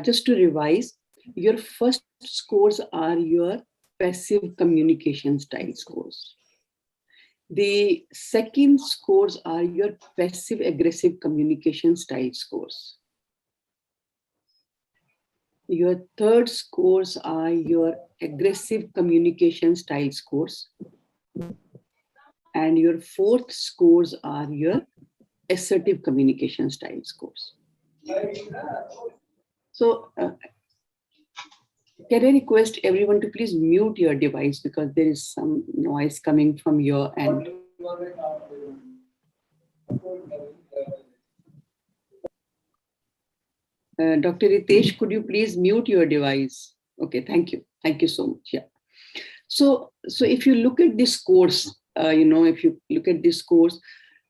just to revise, your first scores are your passive communication style scores. The second scores are your passive aggressive communication style scores. Your third scores are your aggressive communication style scores. And your fourth scores are your assertive communication style scores. So can I request everyone to please mute your device because there is some noise coming from your end. Dr. Ritesh, could you please mute your device? Okay, thank you. Thank you so much. Yeah. So if you look at this course, if you look at this course,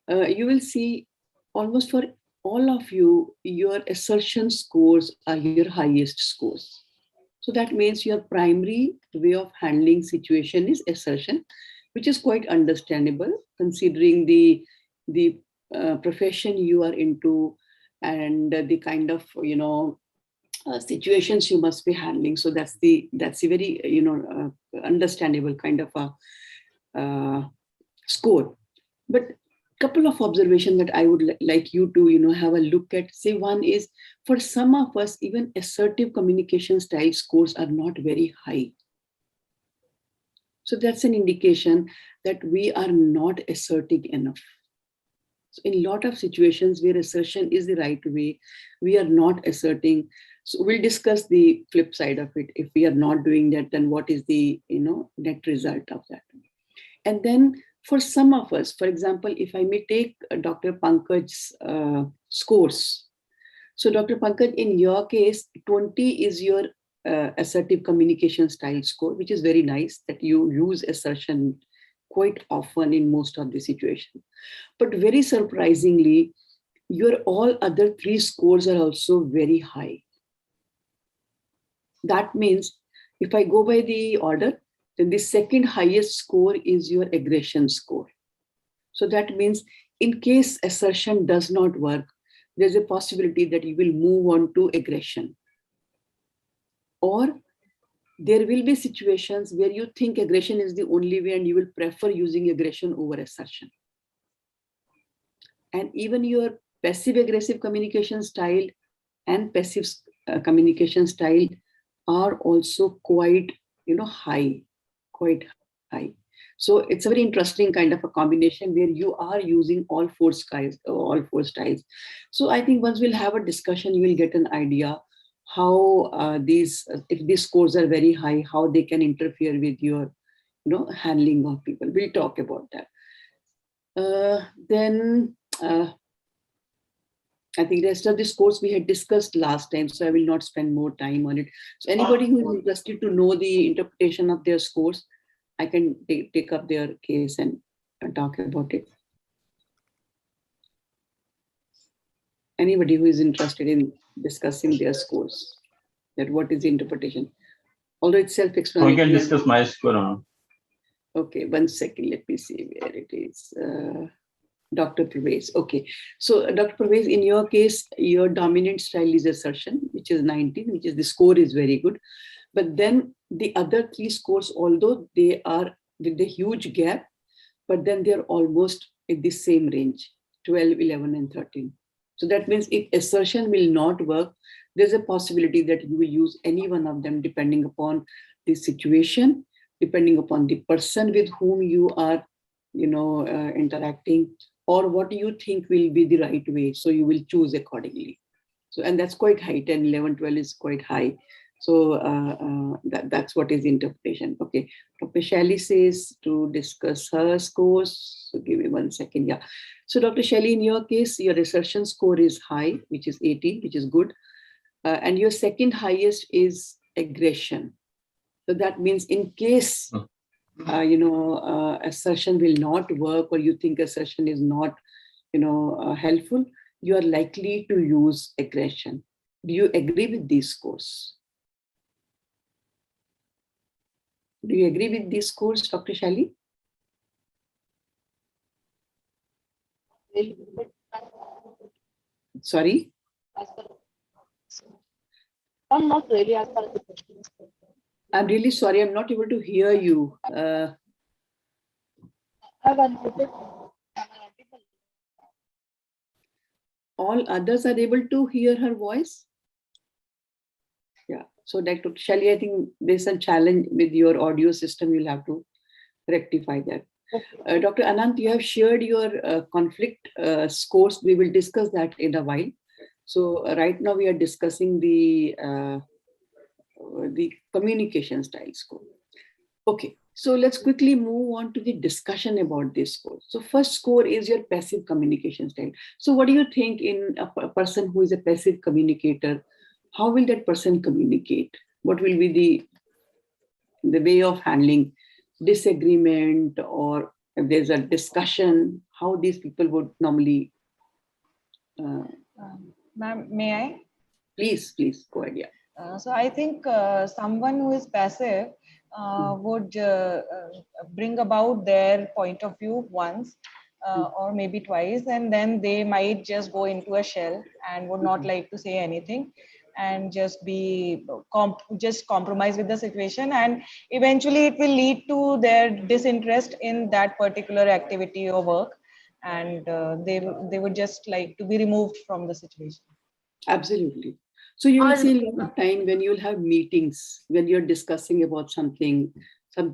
you will see almost for all of you, your assertion scores are your highest scores. So that means your primary way of handling situation is assertion, which is quite understandable considering the profession you are into and the kind of situations you must be handling. So that's a very understandable kind of a score. But couple of observations that I would like you to have a look at. Say one is, for some of us, even assertive communication style scores are not very high. So that's an indication that we are not assertive enough. So in a lot of situations where assertion is the right way, we are not asserting. So we'll discuss the flip side of it. If we are not doing that, then what is the net result of that? And then for some of us, for example, if I may take Dr. Pankaj's scores. So Dr. Pankaj, in your case, 20 is your assertive communication style score, which is very nice that you use assertion quite often in most of the situations. But very surprisingly, your all other three scores are also very high. That means if I go by the order, then the second highest score is your aggression score. So that means in case assertion does not work, there's a possibility that you will move on to aggression. Or there will be situations where you think aggression is the only way and you will prefer using aggression over assertion. And even your passive aggressive communication style and passive communication style are also quite high, quite high. So it's a very interesting kind of a combination where you are using all four styles. So I think once we'll have a discussion, you will get an idea how if these scores are very high, how they can interfere with your handling of people. We'll talk about that. Then I think the rest of this course we had discussed last time, so I will not spend more time on it. So anybody who is interested to know the interpretation of their scores, I can take up their case and talk about it. Anybody who is interested in discussing their scores, that what is the interpretation? Although it's self-explanatory. We can discuss my score. Okay, 1 second. Let me see where it is. Dr. Pervez. Okay, so Dr. Pervez, in your case, your dominant style is assertion, which is 19, which is the score is very good. But then the other three scores, although they are with a huge gap, but then they're almost in the same range, 12, 11, and 13. So that means if assertion will not work, there's a possibility that you will use any one of them depending upon the situation, depending upon the person with whom you are, interacting, or what you think will be the right way. So you will choose accordingly. So, and that's quite high, 10, 11, 12 is quite high. So that's what is interpretation. Okay, Dr. Shelley says to discuss her scores. So give me 1 second. Yeah. So Dr. Shelley, in your case, your assertion score is high, which is 18, which is good. And your second highest is aggression. So that means in case, assertion will not work, or you think assertion is not, helpful, you are likely to use aggression. Do you agree with these scores? Do you agree with these scores, Dr. Shali? Sorry? I'm not really as far as the question is concerned. I'm really sorry, I'm not able to hear you. I've unmuted. Am I audible? All others are able to hear her voice? Yeah. So Dr. Shelly, I think there's a challenge with your audio system. You'll have to rectify that. Okay. Dr. Anant, you have shared your conflict scores. We will discuss that in a while. So right now we are discussing the communication style score. Okay, so let's quickly move on to the discussion about this score. So first score is your passive communication style. So what do you think in a person who is a passive communicator? How will that person communicate? What will be the way of handling disagreement, or if there's a discussion, how these people would normally Ma'am, may I? please go ahead. Yeah. So I think someone who is passive would bring about their point of view once or maybe twice, and then they might just go into a shell and would not like to say anything and just be just compromise with the situation, and eventually it will lead to their disinterest in that particular activity or work, and they would just like to be removed from the situation. Absolutely. So you will see a lot of time when you'll have meetings, when you're discussing about something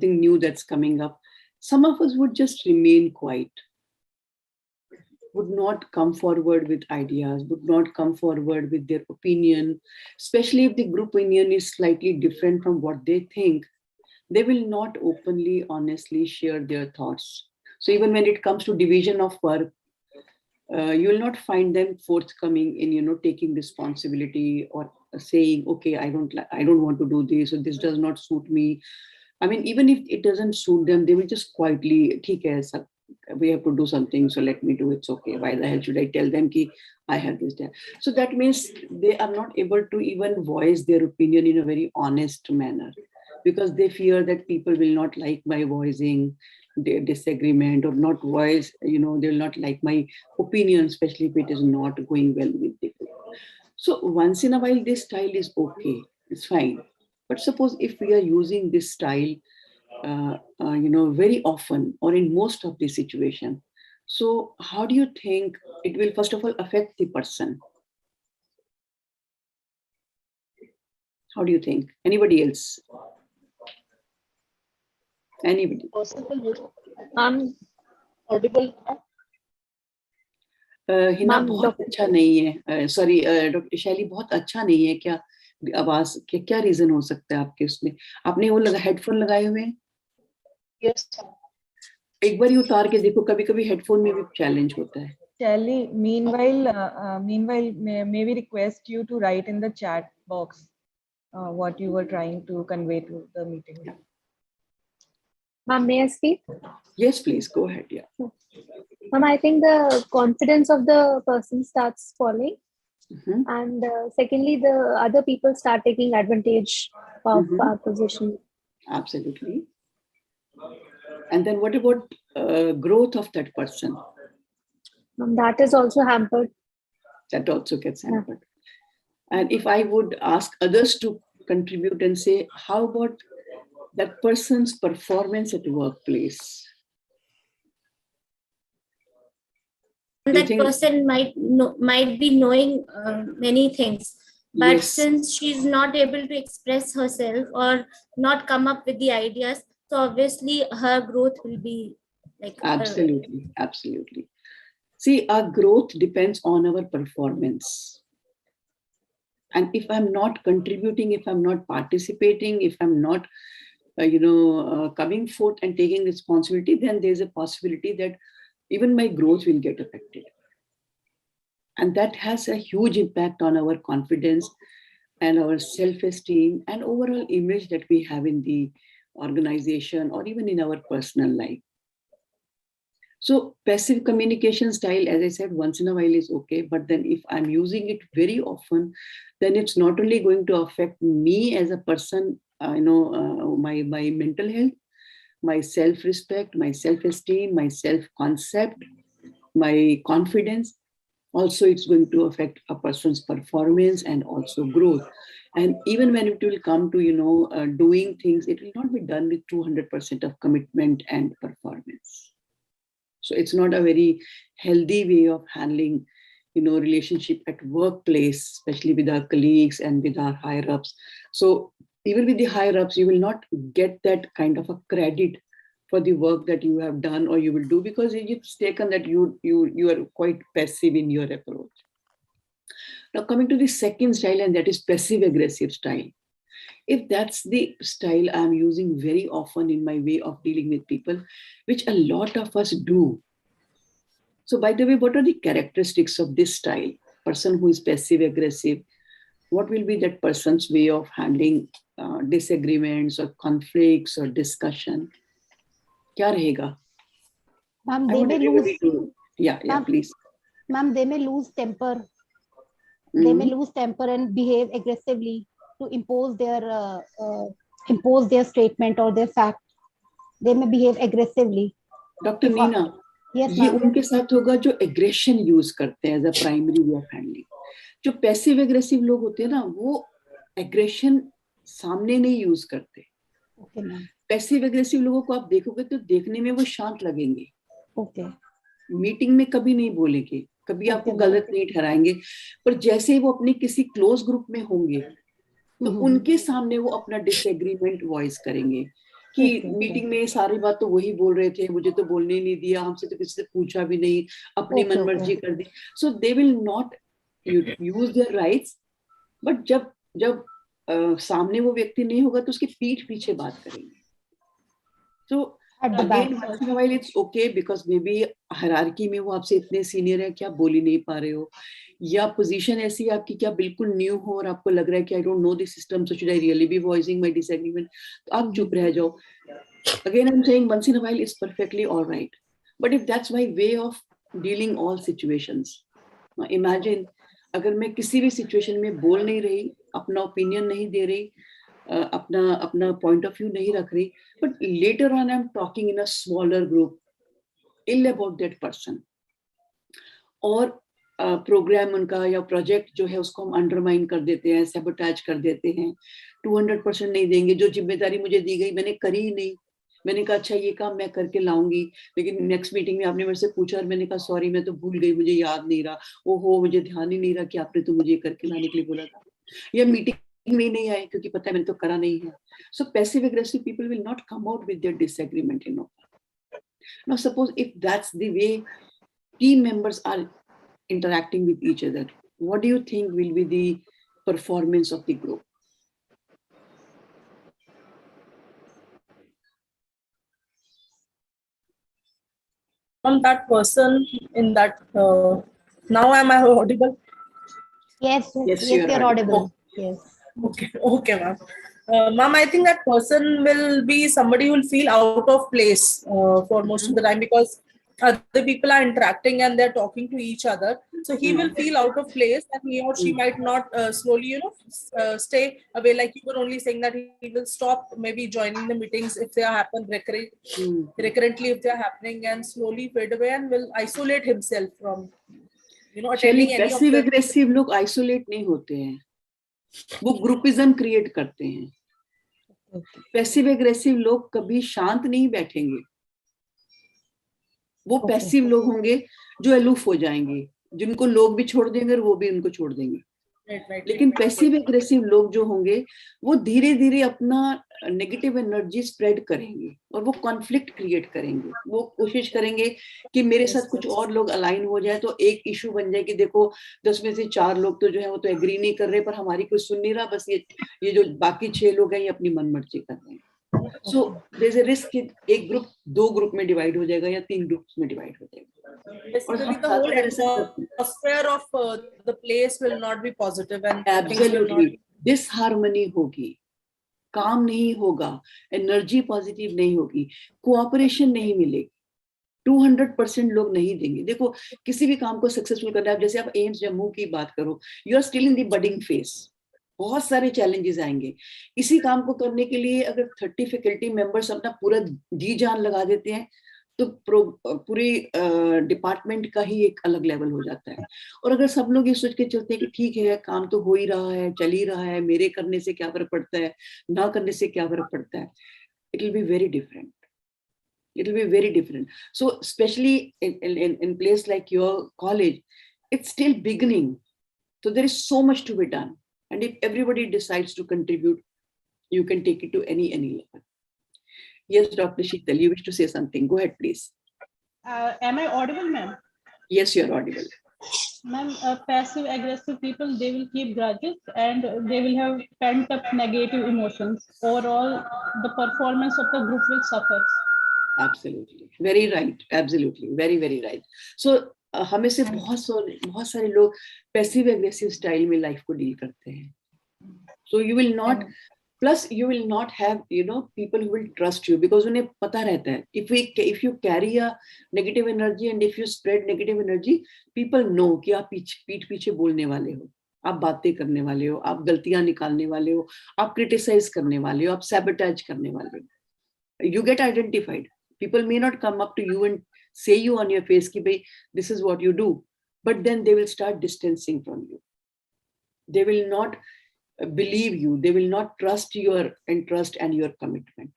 new that's coming up. Some of us would just remain quiet, would not come forward with ideas, would not come forward with their opinion, especially if the group opinion is slightly different from what they think. They will not openly, honestly share their thoughts. So even when it comes to division of work, you will not find them forthcoming in taking responsibility or saying, okay, I don't want to do this, or this does not suit me. I mean, even if it doesn't suit them, they will just quietly, "Theek hai, sir, we have to do something, so let me do it. It's okay. Why the hell should I tell them ki I have this day?" So that means they are not able to even voice their opinion in a very honest manner, because they fear that people will not like my voicing their disagreement, or not voice, they will not like my opinion, especially if it is not going well with people. So once in a while, this style is okay, it's fine. But suppose if we are using this style, very often or in most of the situation, so how do you think it will first of all affect the person? How do you think? Anybody else? Anybody? Possible. I'm audible. Hina बहुत अच्छा नहीं है, sorry doctor शैली, बहुत अच्छा नहीं है क्या आवाज? क्या रीजन हो सकता है आपके उसमें? आपने वो हेडफोन लगाए हुए हैं? Yes. एक बार ही उतार के देखो, कभी कभी हेडफोन में भी चैलेंज होता है. Shelly, meanwhile, may we request you to write in the chat box what you were trying to convey to the meeting? Yeah. Ma'am, may I speak? Yes, please go ahead. Yeah. Ma'am, I think the confidence of the person starts falling. And secondly, the other people start taking advantage of our position. Absolutely. And then what about growth of that person? That is also hampered. That also gets hampered. Yeah. And if I would ask others to contribute and say, how about that person's performance at workplace? That person might be knowing many things, but yes, since she's not able to express herself or not come up with the ideas, so obviously her growth will be like absolutely. See, our growth depends on our performance. And if I'm not contributing, if I'm not participating, if I'm not coming forth and taking responsibility, then there's a possibility that even my growth will get affected. And that has a huge impact on our confidence and our self-esteem and overall image that we have in the organization or even in our personal life. So passive communication style, as I said, once in a while is okay. But then if I'm using it very often, then it's not only going to affect me as a person, my mental health, my self-respect, my self-esteem, my self-concept, my confidence. Also, it's going to affect a person's performance and also growth. And even when it will come to, doing things, it will not be done with 200% of commitment and performance. So it's not a very healthy way of handling, relationship at workplace, especially with our colleagues and with our higher ups. So even with the higher ups, you will not get that kind of a credit for the work that you have done or you will do, because it's taken that you are quite passive in your approach. Now coming to the second style, and that is passive aggressive style. If that's the style I'm using very often in my way of dealing with people, which a lot of us do. So by the way, what are the characteristics of this style? Person who is passive aggressive, what will be that person's way of handling disagreements or conflicts or discussion? Kya rahega? Ma'am, I they want may lose. everybody to, yeah, Ma'am, please. Ma'am, they may lose temper. They may lose temper and behave aggressively to impose their statement or their fact. They may behave aggressively. Doctor Neena, Yes, ये ma'am. उनके साथ होगा जो aggression use करते हैं as a primary way of handling. जो passive aggressive लोग होते हैं ना, वो एग्रेशन सामने नहीं यूज करते. Okay, ma'am. पैसिव एग्रेसिव लोगों को आप देखोगे तो देखने में वो शांत लगेंगे. Okay. मीटिंग में कभी नहीं बोलेंगे, कभी आपको Okay, गलत नहीं ठहराएंगे, पर जैसे ही वो अपने किसी क्लोज ग्रुप में होंगे तो उनके सामने वो अपना डिसएग्रीमेंट वॉइस करेंगे कि मीटिंग में सारी बात तो वही बोल रहे थे, मुझे तो बोलने ही नहीं दिया, हमसे तो किसी से पूछा भी नहीं, अपनी मनमर्जी कर दी. So they will not use their rights. But जब सामने वो व्यक्ति नहीं होगा तो उसकी पीठ पीछे बात करेंगे. तो again once in a while it's okay because maybe hierarchy में वो आपसे इतने सीनियर है कि आप बोल ही नहीं पा रहे हो, या पोजीशन ऐसी है आपकी कि आप बिल्कुल न्यू हो और आपको लग रहा है कि आई don't no this system, so should I really be voicing my disagreement, तो आप चुप रह जाओ. Again I am saying once in a while is perfectly all right, but if that's my way of dealing all situations, now imagine अगर मैं किसी भी situation में बोल नहीं रही, अपना ओपिनियन नहीं दे रही, अपना पॉइंट ऑफ व्यू नहीं रख रही, but later on I am talking in a smaller group ill about that person, और प्रोग्राम उनका या प्रोजेक्ट जो है उसको हम अंडरमाइन कर देते हैं, सैबोटेज कर देते हैं, 200% नहीं देंगे. जो जिम्मेदारी मुझे दी गई मैंने करी ही नहीं. मैंने कहा अच्छा ये काम मैं करके लाऊंगी, लेकिन नेक्स्ट मीटिंग में आपने मेरे से पूछा और मैंने कहा सॉरी मैं तो भूल गई, मुझे याद नहीं रहा, ओहो मुझे ध्यान ही नहीं रहा कि आपने तो मुझे करके लाने के लिए बोला था, या मीटिंग में नहीं आए क्योंकि पता है मैंने तो करा नहीं है. So passive aggressive people will not come out with their disagreement, Now suppose if that's the way team members are interacting with each other, what do you think will be the performance of the group? On that person in that now am I audible? Yes, you're audible. Yes. Okay, ma'am. Ma'am, I think that person will be somebody who will feel out of place for most of the time, because other people are interacting and they're talking to each other. So he will feel out of place, and he or she might not slowly, stay away. Like you were only saying that he will stop maybe joining the meetings if they happen recurrently, if they are happening, and slowly fade away and will isolate himself from, attending any of passive the. Aggressive लोग isolate नहीं होते हैं, वो groupism create करते हैं. Passive aggressive लोग कभी शांत नहीं बैठेंगे. वो पैसिव लोग होंगे जो अलूफ हो जाएंगे, जिनको लोग भी छोड़ देंगे और वो भी उनको छोड़ देंगे. लेकिन पैसिव एग्रेसिव लोग जो होंगे वो धीरे धीरे अपना नेगेटिव एनर्जी स्प्रेड करेंगे और वो कॉन्फ्लिक्ट क्रिएट करेंगे. वो कोशिश करेंगे कि मेरे साथ कुछ और लोग अलाइन हो जाए तो एक इशू बन जाए कि देखो 10 में से 4 लोग तो जो है वो तो एग्री नहीं कर रहे, पर हमारी कोई सुन नहीं रहा, बस ये जो बाकी 6 लोग हैं ये अपनी मनमर्जी कर रहे हैं. So there is a risk कि एक ग्रुप 2 ग्रुप में डिवाइड हो जाएगा या 3 ग्रुप्स में डिवाइड हो जाएगा. Basically, the whole atmosphere of the place will not be positive, and absolutely disharmony होगी, काम नहीं होगा, एनर्जी पॉजिटिव नहीं होगी, कोऑपरेशन नहीं मिलेगी, 200% लोग नहीं देंगे. देखो किसी भी काम को सक्सेसफुल करना है, जैसे आप एम्स जम्मू की बात करो, you are still in the budding phase, बहुत सारे चैलेंजेस आएंगे. इसी काम को करने के लिए अगर 30 फैकल्टी मेंबर्स अपना पूरा जी जान लगा देते हैं तो पूरे डिपार्टमेंट का ही एक अलग लेवल हो जाता है। और अगर सब लोग ये सोच के चलते हैं कि ठीक है, काम तो हो ही रहा है, चल ही रहा है, मेरे करने से क्या फर्क पड़ता है, ना करने से क्या फर्क पड़ता है, it will be very different. It will be very different. So especially in place like your college, it's still beginning. So there is so much to be done. And if everybody decides to contribute, you can take it to any level. Yes, Dr. Sheetal, you wish to say something. Go ahead, please. Am I audible, ma'am? Yes, you're audible. Ma'am, passive aggressive people, they will keep grudges and they will have pent up negative emotions. Overall, the performance of the group will suffer. Absolutely, very right. Absolutely, very very right. So हमें से बहुत सारे लोग passive aggressive style में life को deal करते हैं. So you will not, plus you will not have, people who will trust you, because उन्हें पता रहता है if you carry a negative energy and if you spread negative energy, people know कि आप पीठ पीछे बोलने वाले हो, आप बातें करने वाले हो, आप गलतियां निकालने वाले हो, आप क्रिटिसाइज करने वाले हो, आप सैबोटेज करने वाले हो. You get identified. People may not come up to you and say you on your face ki bhai, this is what you do, but then they will start distancing from you. They will not believe you. They will not trust your interest and your commitment.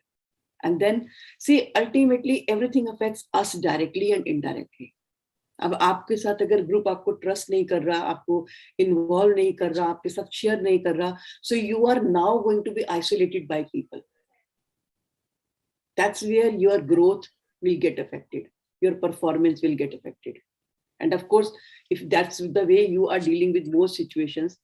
And then see, ultimately everything affects us directly and indirectly. अब आपके साथ अगर group आपको trust नहीं कर रहा, आपको involve नहीं कर रहा, आपके साथ शेयर नहीं कर रहा, so you are now going to be isolated by people. That's where your growth will get affected. Your performance will get affected. And of course, if that's the way you are dealing with most situations,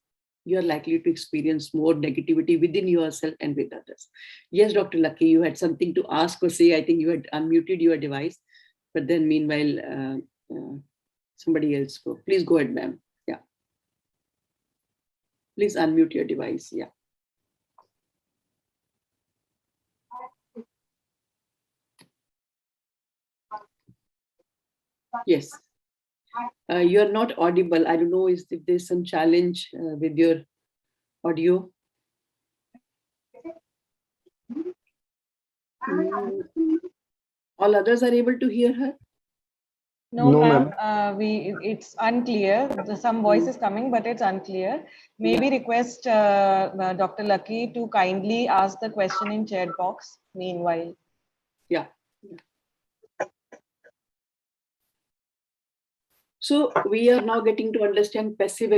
you are likely to experience more negativity within yourself and with others. Yes, Dr. Lucky, you had something to ask or say. I think you had unmuted your device, but then meanwhile, somebody else go. Please go ahead, ma'am. Yeah. Please unmute your device. Yeah. Yes. You are not audible. I don't know if there's some challenge with your audio. All others are able to hear her? No, ma'am. It's unclear. Some voice is coming, but it's unclear. Maybe request Dr. Lucky to kindly ask the question in chat box meanwhile. Yeah. So we are now getting to understand passive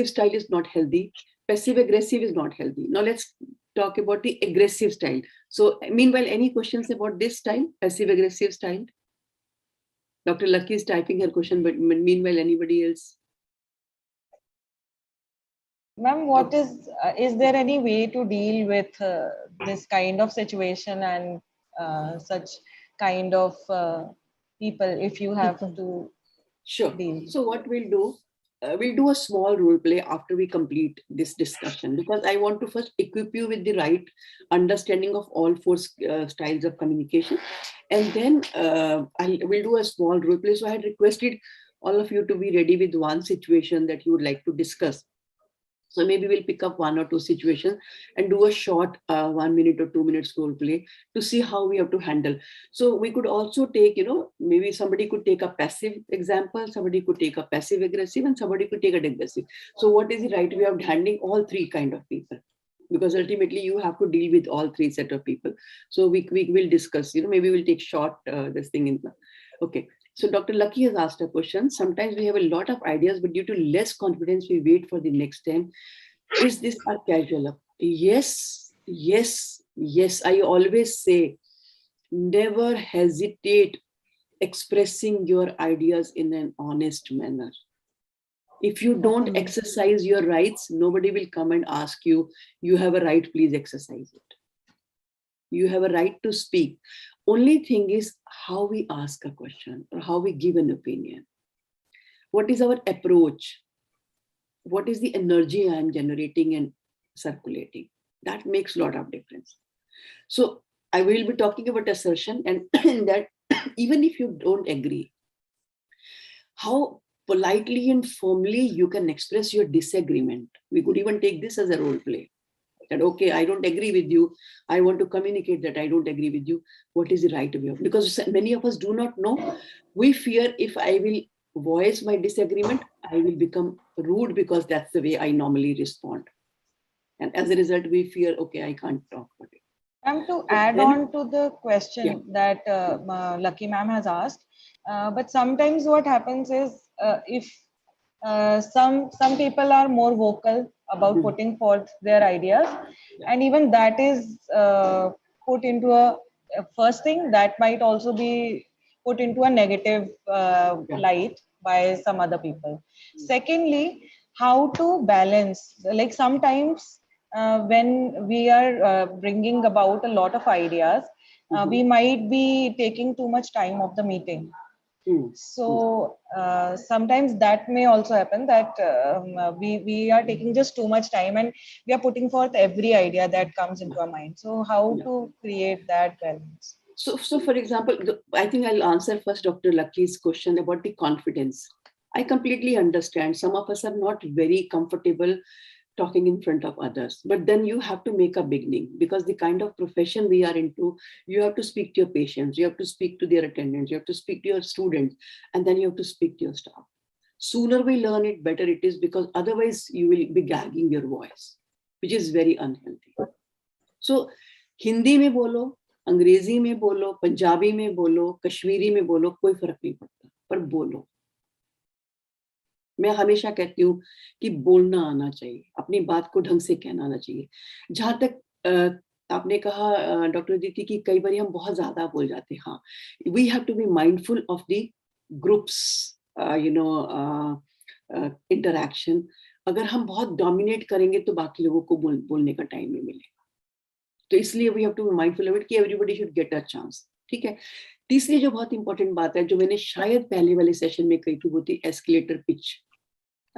style is not healthy. Passive aggressive is not healthy. Now let's talk about the aggressive style. So meanwhile, any questions about this style, passive aggressive style? Dr. Lucky is typing her question, but meanwhile, anybody else? Ma'am, what is there any way to deal with this kind of situation and such kind of people if you have to Sure. deal? So what we'll do a small role play after we complete this discussion, because I want to first equip you with the right understanding of all four styles of communication. And then we'll do a small role play. So I had requested all of you to be ready with one situation that you would like to discuss. So maybe we'll pick up one or two situations and do a short 1 minute or 2 minutes role play to see how we have to handle. So we could also take, maybe somebody could take a passive example, somebody could take a passive aggressive, and somebody could take an aggressive. So what is the right way of handling all three kind of people? Because ultimately you have to deal with all three set of people. So we will discuss, maybe we'll take short this thing in. Okay. So Dr. Lucky has asked a question. Sometimes we have a lot of ideas, but due to less confidence, we wait for the next time. Is this a casual up? Yes, yes, yes. I always say, never hesitate expressing your ideas in an honest manner. If you don't exercise your rights, nobody will come and ask you, you have a right, please exercise it. You have a right to speak. Only thing is how we ask a question or how we give an opinion. What is our approach? What is the energy I am generating and circulating? That makes a lot of difference. So I will be talking about assertion, and that even if you don't agree, how politely and firmly you can express your disagreement. We could even take this as a role play. that, okay, I don't agree with you. I want to communicate that I don't agree with you. What is the right way of, because many of us do not know. We fear if I will voice my disagreement, I will become rude because that's the way I normally respond. And as a result, we fear, okay, I can't talk about it. To add on to the question that Lucky ma'am has asked, but sometimes what happens is if some people are more vocal about putting forth their ideas, and even that is put into a first thing that might also be put into a negative light by some other people. Secondly, how to balance, like sometimes when we are bringing about a lot of ideas, we might be taking too much time of the meeting. So sometimes that may also happen, that we are taking just too much time and we are putting forth every idea that comes into our mind. So how to create that balance? So for example, I think I'll answer first Dr. Lucky's question about the confidence. I completely understand some of us are not very comfortable talking in front of others, but then you have to make a beginning, because the kind of profession we are into, you have to speak to your patients, you have to speak to their attendants, you have to speak to your students, and then you have to speak to your staff. Sooner we learn it, better it is, because otherwise you will be gagging your voice, which is very unhealthy. So Hindi में बोलो, अंग्रेजी में बोलो, पंजाबी में बोलो, कश्मीरी में बोलो, कोई फर्क नहीं पड़ता, पर बोलो. मैं हमेशा कहती हूँ कि बोलना आना चाहिए, अपनी बात को ढंग से कहना आना चाहिए. जहां तक आपने कहा डॉक्टर दीदी कि कई बार हम बहुत ज्यादा बोल जाते हैं. हाँ, we have to be mindful of the groups interaction. अगर हम बहुत डोमिनेट करेंगे तो बाकी लोगों को बोलने का टाइम नहीं मिलेगा. तो इसलिए we have to be mindful of it कि everybody should get a chance. ठीक है. तीसरी जो बहुत इंपॉर्टेंट बात है, जो मैंने शायद पहले वाले सेशन में कही थी, वो थी escalator pitch.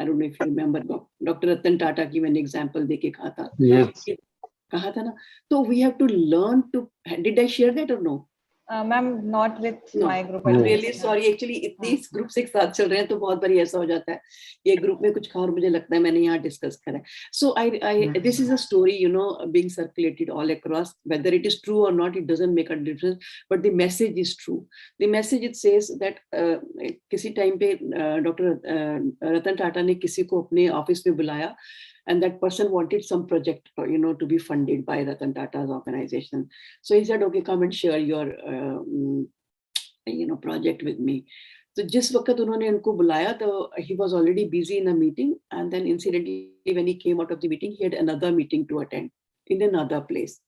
I don't know if you remember, doctor Ratan Tata की मैंने एग्जांपल देके कहा था. कहा था ना. तो we have to learn to, did I share that or no? Ma'am, not with my group. I'm really sorry. Actually, इतने इस ग्रुप से एक साथ चल रहे हैं तो बहुत बार ऐसा हो जाता है. ये ग्रुप में कुछ और मुझे लगता है मैंने यहाँ डिस्कस करा है. So this is a story, being circulated all across. Whether it is true or not, it doesn't make a difference. But the message is true. The message, it says that किसी time पे doctor Ratan Tata ने किसी को अपने office में बुलाया. And that person wanted some project, to be funded by Ratan Tata's organization. So he said, okay, come and share your, project with me. So जिस वक्त उन्होंने उनको बुलाया, तो he was already busy in a meeting, and then incidentally when he came out of the meeting, he had another meeting to attend in another place.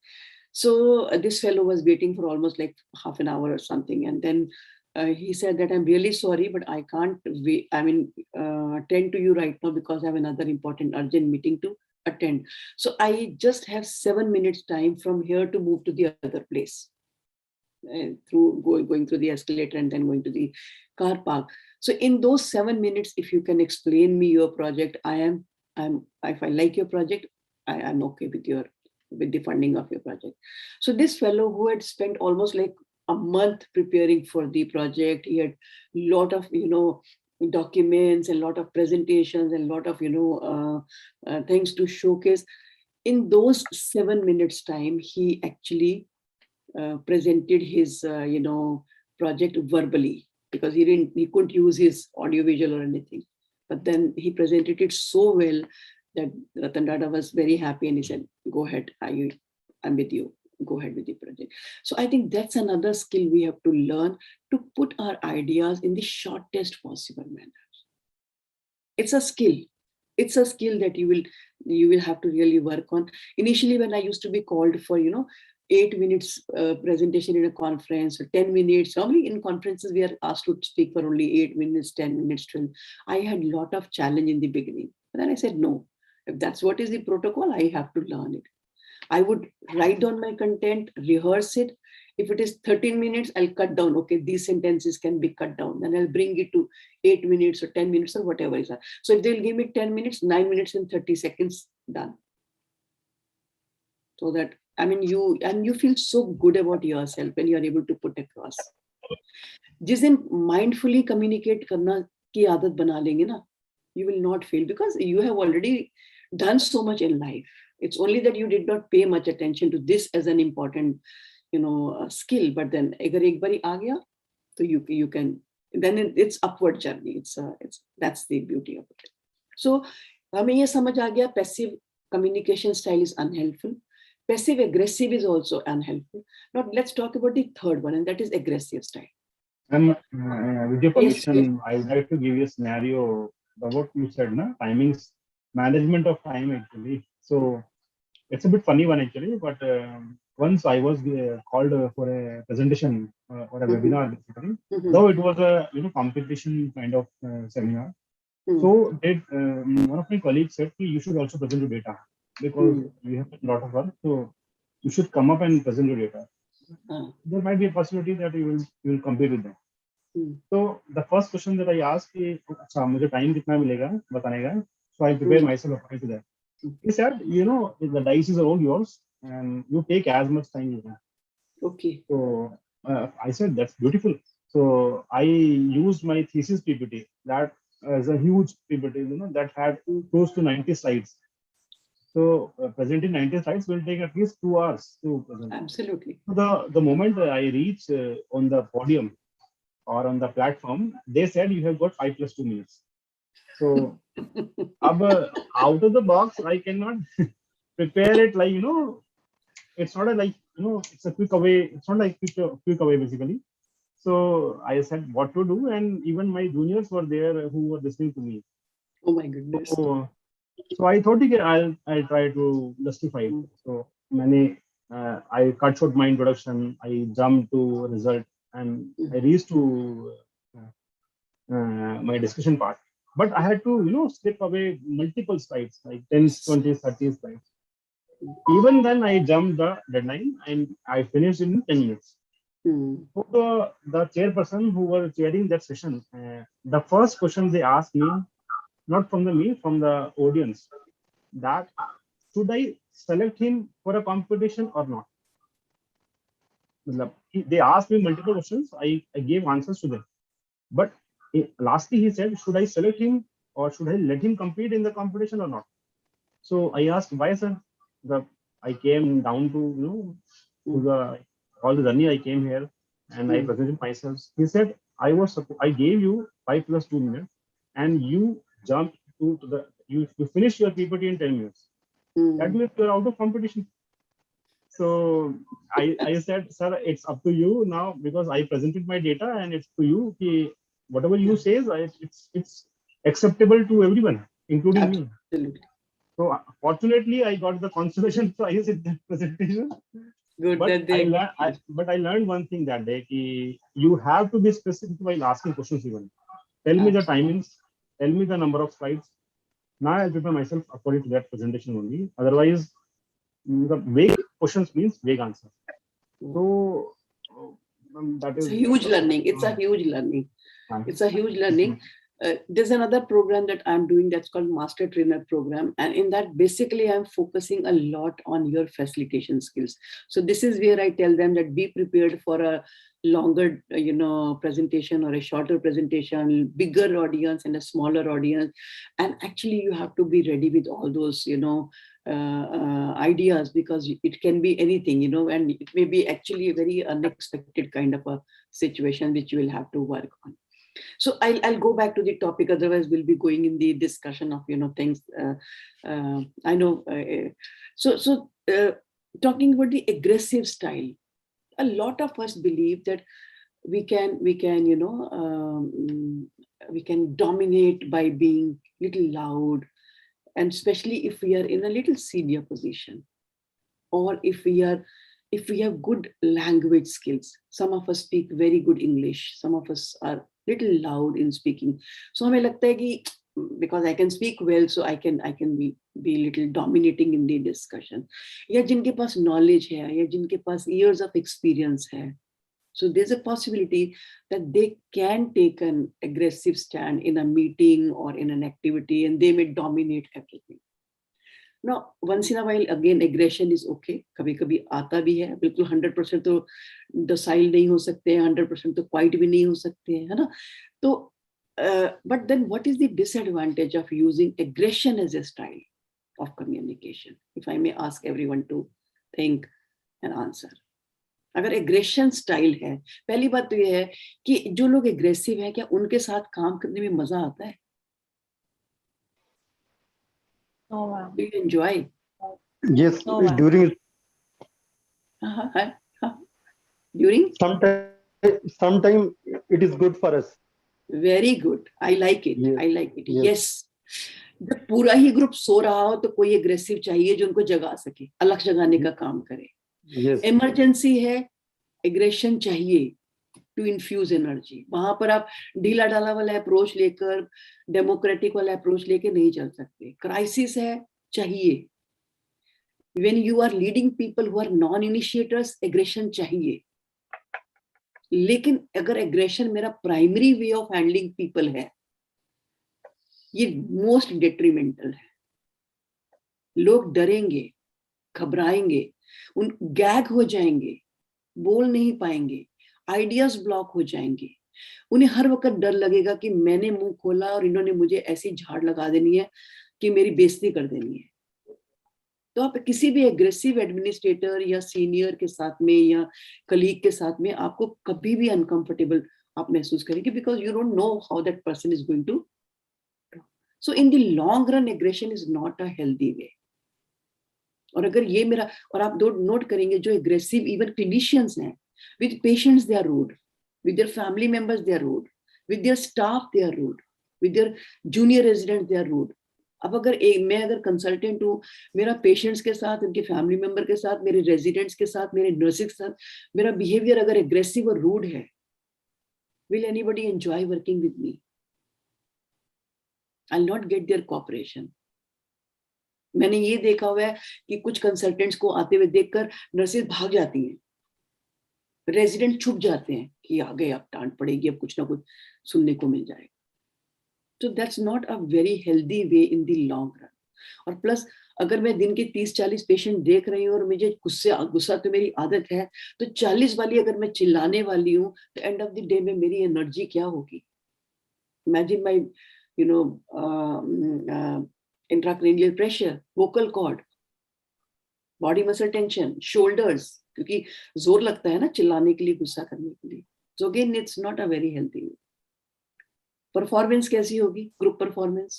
So this fellow was waiting for almost like half an hour or something, and then he said that I'm really sorry, but I can't wait. Attend to you right now because I have another important urgent meeting to attend. So I just have 7 minutes time from here to move to the other place, through going through the escalator and then going to the car park. So in those 7 minutes, if you can explain me your project, if I like your project, I'm okay with the funding of your project. So this fellow who had spent almost like a month preparing for the project, he had a lot of documents and a lot of presentations and a lot of things to showcase. In those 7 minutes time, he actually presented his project verbally, because he couldn't use his audiovisual or anything, but then he presented it so well that Ratan Tata was very happy, and he said, go ahead, I'm with you. Go ahead with the project. So I think that's another skill we have to learn, to put our ideas in the shortest possible manner. It's a skill. It's a skill that you will have to really work on. Initially, when I used to be called for 8 minutes presentation in a conference, or 10 minutes. Normally in conferences we are asked to speak for only 8 minutes, 10 minutes, 12. I had a lot of challenge in the beginning, but then I said no. If that's what is the protocol, I have to learn it. I would write down my content, rehearse it. If it is 13 minutes, I'll cut down. Okay, these sentences can be cut down. Then I'll bring it to 8 minutes or 10 minutes or whatever is that. So if they'll give me 10 minutes, 9 minutes and 30 seconds, done. So that, you feel so good about yourself when you are able to put across. जिस दिन mindfully communicate करना की आदत बना लेंगे ना, you will not fail, because you have already done so much in life. It's only that you did not pay much attention to this as an important, skill. But then agar ek bari aa gaya, so you can, then it's upward journey. That's the beauty of it. So हमें ये समझ आ गया, passive communication style is unhelpful. Passive aggressive is also unhelpful. Now let's talk about the third one, and that is aggressive style. And with your permission, Yes. I would like to give you a scenario about what you said, na? Timings, management of time actually. So it's a bit funny one actually, but once I was called for a presentation or a webinar basically, though it was a competition kind of seminar. So one of my colleagues said, you should also present your data because we have a lot of work. So you should come up and present your data. There might be a possibility that you will compete with them. So the first question that I asked is, "Mujhe time kitna milega batane ka?" So I prepare myself according to that. He said, the dice is all yours, and you take as much time you want. Okay. So I said, that's beautiful. So I used my thesis PPT, that as a huge PPT, that had close to 90 slides. So presenting 90 slides will take at least 2 hours to present. Absolutely. The moment I reach on the podium or on the platform, they said you have got 5 + 2 minutes. So out of the box, I cannot prepare it like, it's not it's a quick away. It's not like quick away basically. So I said what to do, and even my juniors were there who were listening to me. Oh my goodness. So I thought, okay, I'll try to justify it. So I cut short my introduction. I jumped to result, and I reached to my discussion part. But I had to, skip away multiple slides, like 10, 20, 30 slides. Even then, I jumped the deadline and I finished in 10 minutes. So the chairperson who was chairing that session, the first question they asked me, not from from the audience, that should I select him for a competition or not? They asked me multiple questions. I gave answers to them. But lastly, he said, should I select him or should I let him compete in the competition or not? So I asked, why, sir? I came down to, all the journey I came here and I presented myself. He said, I gave you 5 + 2 minutes and you jumped you finished your PPT in 10 minutes. That means you're out of competition. So I said, sir, it's up to you now because I presented my data and it's to you. Whatever you say, it's acceptable to everyone, including me. Absolutely. So fortunately, I got the consolation prize in that presentation. Good. But I learned one thing that day: you have to be specific while asking questions. Even tell me the timings, tell me the number of slides. Now I'll prepare myself according to that presentation only. Otherwise, the vague questions means vague answer. So that is a huge learning. It's a huge learning. It's a huge learning. There's another program that I'm doing that's called Master Trainer Program. And in that, basically, I'm focusing a lot on your facilitation skills. So this is where I tell them that be prepared for a longer, presentation or a shorter presentation, bigger audience and a smaller audience. And actually, you have to be ready with all those, ideas, because it can be anything, and it may be actually a very unexpected kind of a situation which you will have to work on. So I'll go back to the topic, otherwise we'll be going in the discussion of things. I know. So talking about the aggressive style, a lot of us believe that we can dominate by being little loud, and especially if we are in a little senior position, or if we have good language skills. Some of us speak very good English. Some of us are little loud in speaking. So हमें लगता है कि because I can speak well, so I can be little dominating in the discussion. या जिनके पास knowledge है, या जिनके पास years of experience है. So there's a possibility that they can take an aggressive stand in a meeting or in an activity, and they may dominate everything. Now, once in a while, again, aggression is okay. कभी-कभी आता भी है. बिल्कुल 100% तो docile नहीं हो सकते हैं, 100% तो quiet भी नहीं हो सकते हैं, है ना? तो, but then what is the disadvantage of using aggression as a style? of communication. If I may ask everyone to think and answer. अगर एग्रेशन स्टाइल है, पहली बात तो ये है कि जो लोग एग्रेसिव हैं, क्या उनके साथ काम करने में मजा आता है? No, ma'am. Do you enjoy? Yes, No, ma'am. during During? sometime it is good for us. Very good. I like it. Yes. I like it. Yes. Yes. जब पूरा ही ग्रुप सो रहा हो तो कोई एग्रेसिव चाहिए जो उनको जगा सके, अलग जगाने का काम करे. Yes. इमरजेंसी है, एग्रेशन चाहिए टू इन्फ्यूज एनर्जी. वहां पर आप ढीला ढाला वाला अप्रोच लेकर, डेमोक्रेटिक वाला अप्रोच लेके नहीं चल सकते. क्राइसिस है, चाहिए. When you are leading people who are non-initiators, aggression चाहिए. लेकिन अगर एग्रेशन मेरा primary way of handling people है, ये मोस्ट डिट्रीमेंटल है. लोग डरेंगे, घबराएंगे, उन गैग हो जाएंगे, बोल नहीं पाएंगे, आइडियाज ब्लॉक हो जाएंगे. उन्हें हर वक्त डर लगेगा कि मैंने मुंह खोला और इन्होंने मुझे ऐसी झाड़ लगा देनी है कि मेरी बेइज्जती कर देनी है. तो आप किसी भी एग्रेसिव एडमिनिस्ट्रेटर या सीनियर के साथ में या कलीग के साथ में आपको कभी भी अनकंफर्टेबल आप महसूस करेंगे, because you don't know how that person is going to. So in the long run aggression is not a healthy way. और अगर ये मेरा, और आप नोट करेंगे जो एग्रेसिव इवन क्लिनिशियंस हैं, with patients they are rude, with their family members they are rude, with their staff they are rude, with their junior resident they are rude. अब अगर मैं अगर कंसल्टेंट हूँ, मेरा पेशेंट्स के साथ, उनके फैमिली मेंबर के साथ, मेरे रेजिडेंट्स के साथ, मेरे नर्सेस के साथ मेरा बिहेवियर अगर एग्रेसिव और रूड है, will anybody enjoy working with me? I'll not get their cooperation. मैंने ये देखा हुआ है कि कुछ कंसल्टेंट्स को आते हुए देखकर नर्सेज भाग जाती हैं, रेजिडेंट छुप जाते हैं कि आ गए, अब डांट पड़ेगी, अब कुछ ना कुछ सुनने को मिल जाएगा. So that's not a very healthy way in the long run. और प्लस अगर मैं दिन के 30-40 पेशेंट देख रही हूँ और मुझे गुस्सा तो मेरी आदत है, तो 40 वाली अगर मैं चिल्लाने वाली हूँ तो एंड ऑफ द डे में मेरी एनर्जी क्या होगी? Imagine my, you know, intracranial pressure, vocal cord, body muscle tension, shoulders, क्योंकि जोर लगता है ना चिल्लाने के लिए, गुस्सा करने के लिए. So again, it's not a very healthy way. Performance कैसी होगी? ग्रुप परफॉर्मेंस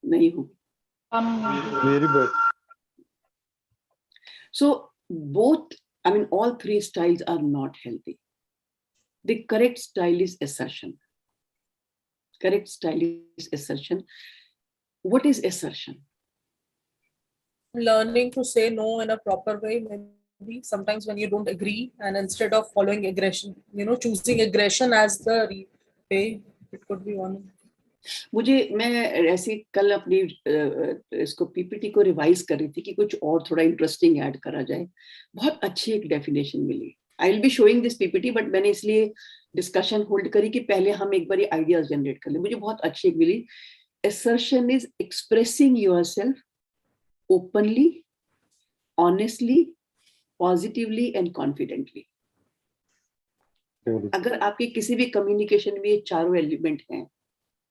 नहीं होगी. Very bad. So both, I mean, all three styles are not healthy. The correct style is assertion. Correct style is assertion. What is assertion? Learning to say no in a proper way. Maybe sometimes when you don't agree, and instead of following aggression, you know, choosing aggression as the way, it could be one. मैं ऐसी कल अपनी इसको PPT को revise कर रही थी कि कुछ और थोड़ा इंटरेस्टिंग ऐड करा जाए. बहुत अच्छी एक डेफिनेशन मिली. I will be showing this PPT, but मैंने इसलिए डिस्कशन होल्ड करी कि पहले हम एक बार आइडियाज जनरेट कर ले. मुझे बहुत अच्छी एक मिली. Assertion is expressing yourself openly, honestly, positively and confidently. अगर आपके किसी भी कम्युनिकेशन में ये चारों एलिमेंट हैं,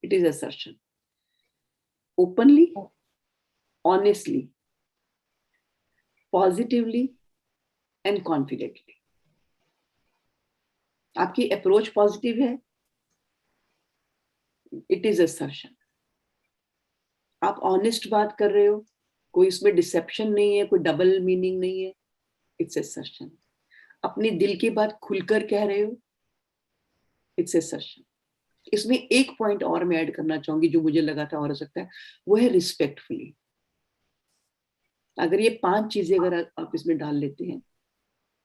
it is assertion. Openly, honestly, positively and confidently. आपकी अप्रोच पॉजिटिव है, it is assertion. आप ऑनेस्ट बात कर रहे हो, कोई इसमें डिसेप्शन नहीं है, कोई डबल मीनिंग नहीं है, इट्स assertion. अपनी दिल की बात खुलकर कह रहे हो, इट्स assertion. इसमें एक पॉइंट और मैं ऐड करना चाहूंगी जो मुझे लगा था और हो सकता है, वो है रिस्पेक्टफुली. अगर ये 5 चीजें अगर आप इसमें डाल लेते हैं,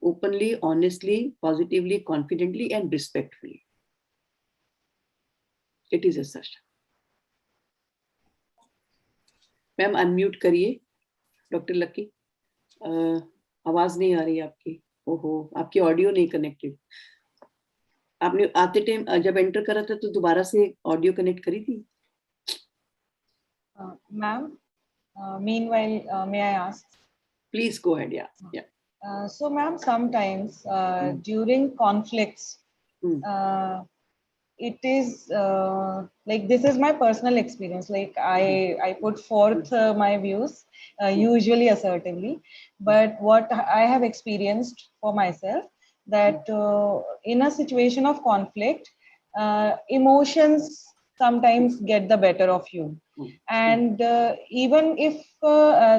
openly, honestly, positively, confidently and respectfully, it is assertion. Ma'am unmute करिए. डॉक्टर लकी, आवाज नहीं आ रही आपकी. ओहो, आपकी ऑडियो नहीं कनेक्टेड. आपने आते टाइम जब एंटर करा था तो दोबारा से ऑडियो कनेक्ट करी थी? Ma'am, meanwhile, may I ask? Please go ahead. Yeah. So, ma'am, sometimes during conflicts, it is like, this is my personal experience. Like I put forth my views usually assertively, but what I have experienced for myself, that in a situation of conflict, emotions sometimes get the better of you, and even if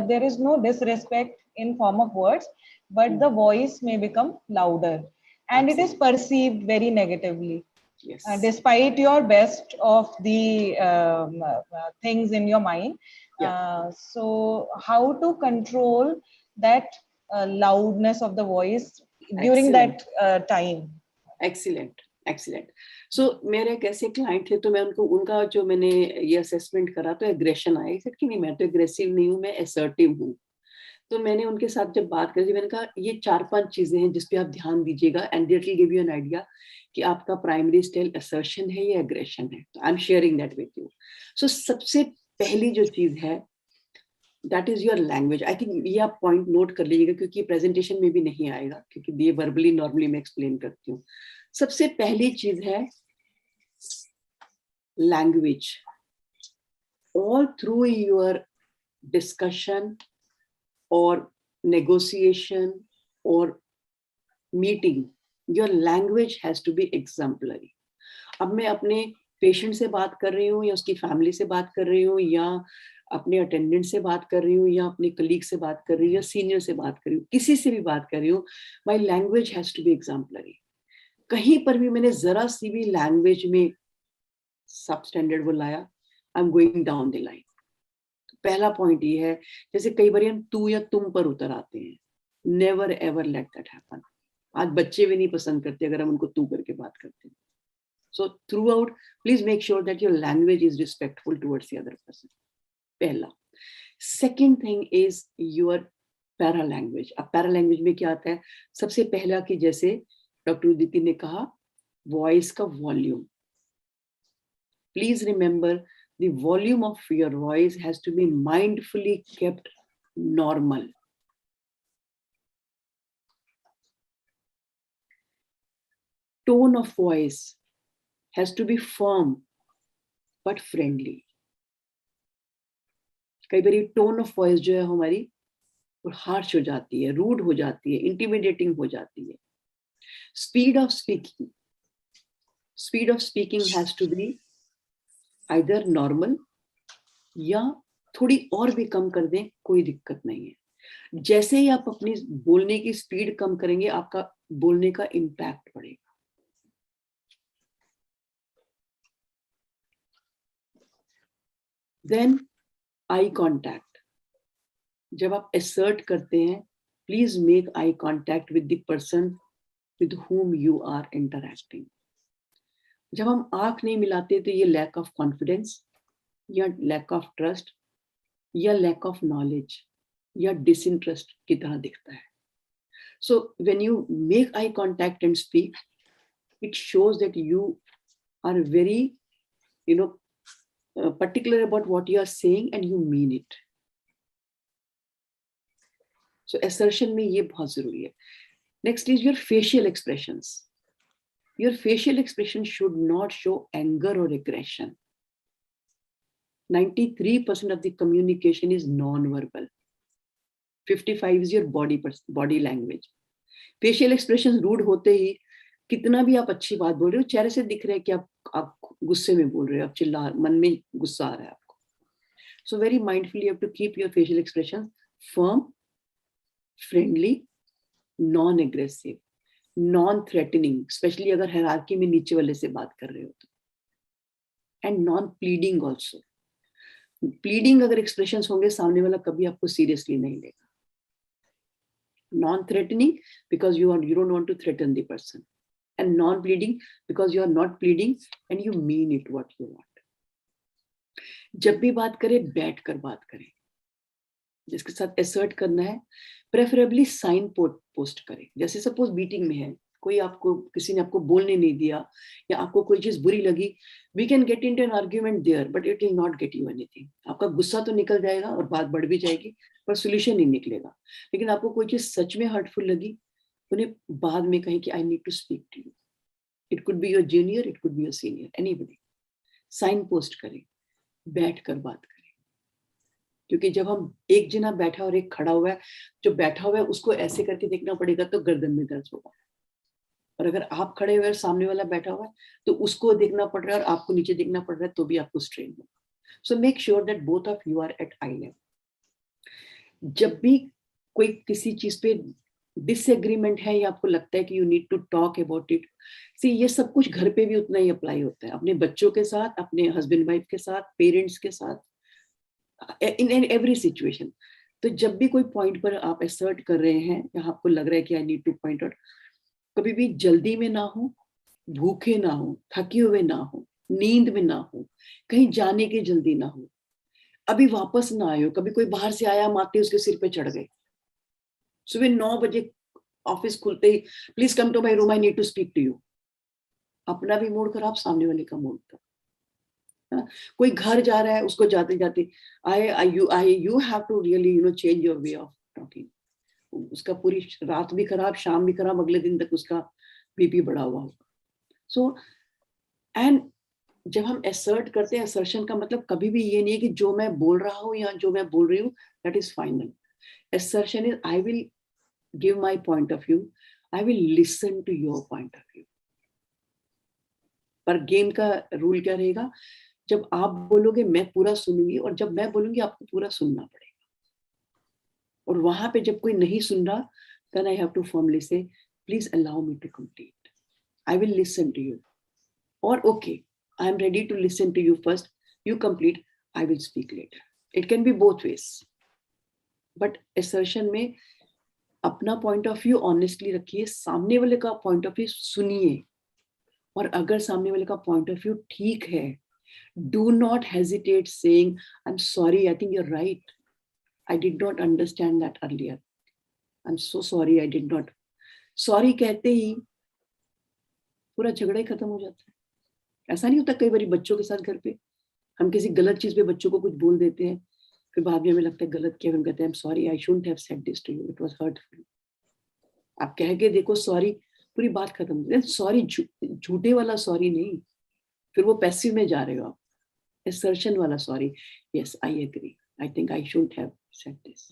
there is no disrespect in form of words, but the voice may become louder, and it is perceived very negatively. Yes. Despite your best of the things in your mind. So how to control that loudness of the voice during that time? Excellent. Excellent. So मेरे एक ऐसे client थे, तो मैं उनका जो मैंने ये असेसमेंट करा, तो एग्रेशन आया कि नहीं, मैं तो एग्रेसिव नहीं हूँ, मैं असर्टिव हूँ। तो मैंने उनके साथ जब बात करी, मैंने कहा ये 4-5 चीजें हैं जिस पे आप ध्यान दीजिएगा, and it will give you an idea कि आपका प्राइमरी स्टाइल असर्शन है या एग्रेशन है। तो I am sharing that with you. So सबसे पहली जो चीज है, that is your language. I think ये आप पॉइंट नोट कर लीजिएगा, क्योंकि प्रेजेंटेशन में भी नहीं आएगा, क्योंकि ये वर्बली नॉर्मली मैं एक्सप्लेन करती हूँ। सबसे पहली चीज है language. All through your discussion or negotiation or meeting, your language has to be exemplary. अब मैं अपने पेशेंट से बात कर रही हूँ, या उसकी फैमिली से बात कर रही हूँ, या अपने अटेंडेंट से बात कर रही हूँ, या अपने कलीग से बात कर रही हूँ, या सीनियर से बात कर रही हूँ, किसी से भी बात कर रही हूँ, my language has to be exemplary. कहीं पर भी मैंने जरा सी भी लैंग्वेज में सब स्टैंडर्ड बुलाया, I am going down the line. पहला पॉइंट ये है, जैसे कई बार हम तू या तुम पर उतर आते हैं, never ever let that happen. आज बच्चे भी नहीं पसंद करते अगर हम उनको तू करके बात करते हैं। So throughout please make sure that your language is respectful towards the other person, पहला। Second thing is your paralanguage. अब पैरा लैंग्वेज में क्या आता है? सबसे पहला कि जैसे डॉक्टर उदिति ने कहा, वॉइस का volume. Please remember, the volume of your voice has to be mindfully kept normal. Tone of voice has to be firm but friendly. कई बार टोन ऑफ वॉइस जो है हमारी वो हार्श हो जाती है, रूड हो जाती है, इंटिमिडेटिंग हो जाती है। Speed of speaking has to be either normal, या थोड़ी और भी कम कर दें, कोई दिक्कत नहीं है। जैसे ही आप अपनी बोलने की स्पीड कम करेंगे, आपका बोलने का इम्पैक्ट बढ़ेगा। Then eye contact. जब आप असर्ट करते हैं, please make eye contact with the person with whom you are interacting. जब हम आंख नहीं मिलाते तो ये लैक ऑफ कॉन्फिडेंस, या लैक ऑफ ट्रस्ट, या लैक ऑफ नॉलेज, या डिसइंटरेस्ट की तरह दिखता है। So when you make eye contact and speak, it shows that you are very particular about what you are saying and you mean it. So assertion में ये बहुत जरूरी है। Next is your facial expressions. Your facial expression should not show anger or aggression. 93% of the communication is non-verbal. 55 is your body language. Facial expressions rude होते ही, कितना भी आप अच्छी बात बोल रहे हो, चेहरे से दिख रहा है कि आप गुस्से में बोल रहे हो, आप चिल्ला, मन में गुस्सा आ रहा है आपको। So very mindfully you have to keep your facial expressions firm, friendly, non-aggressive, non-threatening, especially अगर हायरार्की में नीचे वाले से बात कर रहे हो तो, and non-pleading also. Pleading अगर expressions होंगे, सामने वाला कभी आपको seriously नहीं लेगा। Non-threatening because you don't want to threaten the person, and non-pleading because you are not pleading and you mean it what you want. जब भी बात करें, बैठ कर बात करें। जिसके साथ assert करना है, प्रेफरेबली साइन पोस्ट करें। जैसे सपोज मीटिंग में है, कोई आपको, किसी ने आपको बोलने नहीं दिया, या आपको कोई चीज बुरी लगी, we can get into an argument there, but it will not get you anything. आपका गुस्सा तो निकल जाएगा और बात बढ़ भी जाएगी, पर सोल्यूशन नहीं निकलेगा। लेकिन आपको कोई चीज सच में हर्टफुल लगी, उन्हें बाद में कहें कि I need to speak to you. It could be your junior, it could be your senior, anybody. Signpost करें, बैठ कर बात करें, क्योंकि जब हम एक जना बैठा और एक खड़ा हुआ है, जो बैठा हुआ है उसको ऐसे करके देखना पड़ेगा तो गर्दन में दर्द होगा, और अगर आप खड़े हुए और सामने वाला बैठा हुआ है तो उसको देखना पड़ रहा है और आपको नीचे देखना पड़ रहा है, तो भी आपको स्ट्रेन होगा। So make sure that both of you are at eye level. जब भी कोई किसी चीज पे डिसएग्रीमेंट है या आपको लगता है कि you need to talk about it, see ये सब कुछ घर पे भी उतना ही अप्लाई होता है, अपने बच्चों के साथ, अपने हस्बैंड वाइफ के साथ, पेरेंट्स के साथ, इन एवरी सिचुएशन। तो जब भी कोई पॉइंट पर आप असर्ट कर रहे हैं या आपको लग रहा है कि I need two point out, कभी भी जल्दी में ना हो, भूखे ना हो, थके हुए ना हो, नींद में ना हो, कहीं जाने की जल्दी ना हो, अभी वापस ना आए हो, कभी कोई बाहर से आया, माते उसके सिर पे चढ़ गए, सुबह 9 बजे ऑफिस खुलते ही please come to my room, I need to speak to you. अपना भी मूड खराब, सामने वाले का मूड खराब। कोई घर जा रहा है, उसको जाते जाते you have to really change your way of talking. उसका पूरी रात भी खराब, शाम भी खराब, अगले दिन तक उसका बीपी बढ़ा हुआ होगा। सो एंड जब हम असर्ट करते हैं, असर्शन का मतलब कभी भी ये नहीं है कि जो मैं बोल रहा हूँ या जो मैं बोल रही हूँ that is final. Assertion is I will give my point of view, I will listen to your point of view। पर गेम का रूल क्या रहेगा, जब आप बोलोगे मैं पूरा सुनूंगी, और जब मैं बोलूंगी आपको पूरा सुनना पड़ेगा। और वहां पे जब कोई नहीं सुन रहा, then I have to firmly say please allow me to complete, I will listen to you, or okay I am ready to listen to you first, you complete, I will speak later। It can be both ways, but assertion में अपना point of view honestly रखिए, सामने वाले का point of view सुनिए, और अगर सामने वाले का पॉइंट ऑफ व्यू ठीक है, do not hesitate saying I am sorry, I think you are right, I did not understand that earlier, I am so sorry, I did not. Sorry कहते ही पूरा झगड़ा ही खत्म हो जाता है। ऐसा नहीं होता कई बार बच्चों के साथ घर पे हम किसी गलत चीज पे बच्चों को कुछ बोल देते हैं, फिर बाद में हमें लगता है गलत किया, हम कहते हैं sorry, I shouldn't have said this to you, it was hurtful. आप कह के देखो सॉरी, पूरी बात खत्म। सॉरी झूठे वाला सॉरी नहीं, फिर वो पैसिव में जा रहे हो आप। असर्शन वाला sorry, yes I agree, I think I shouldn't have said this.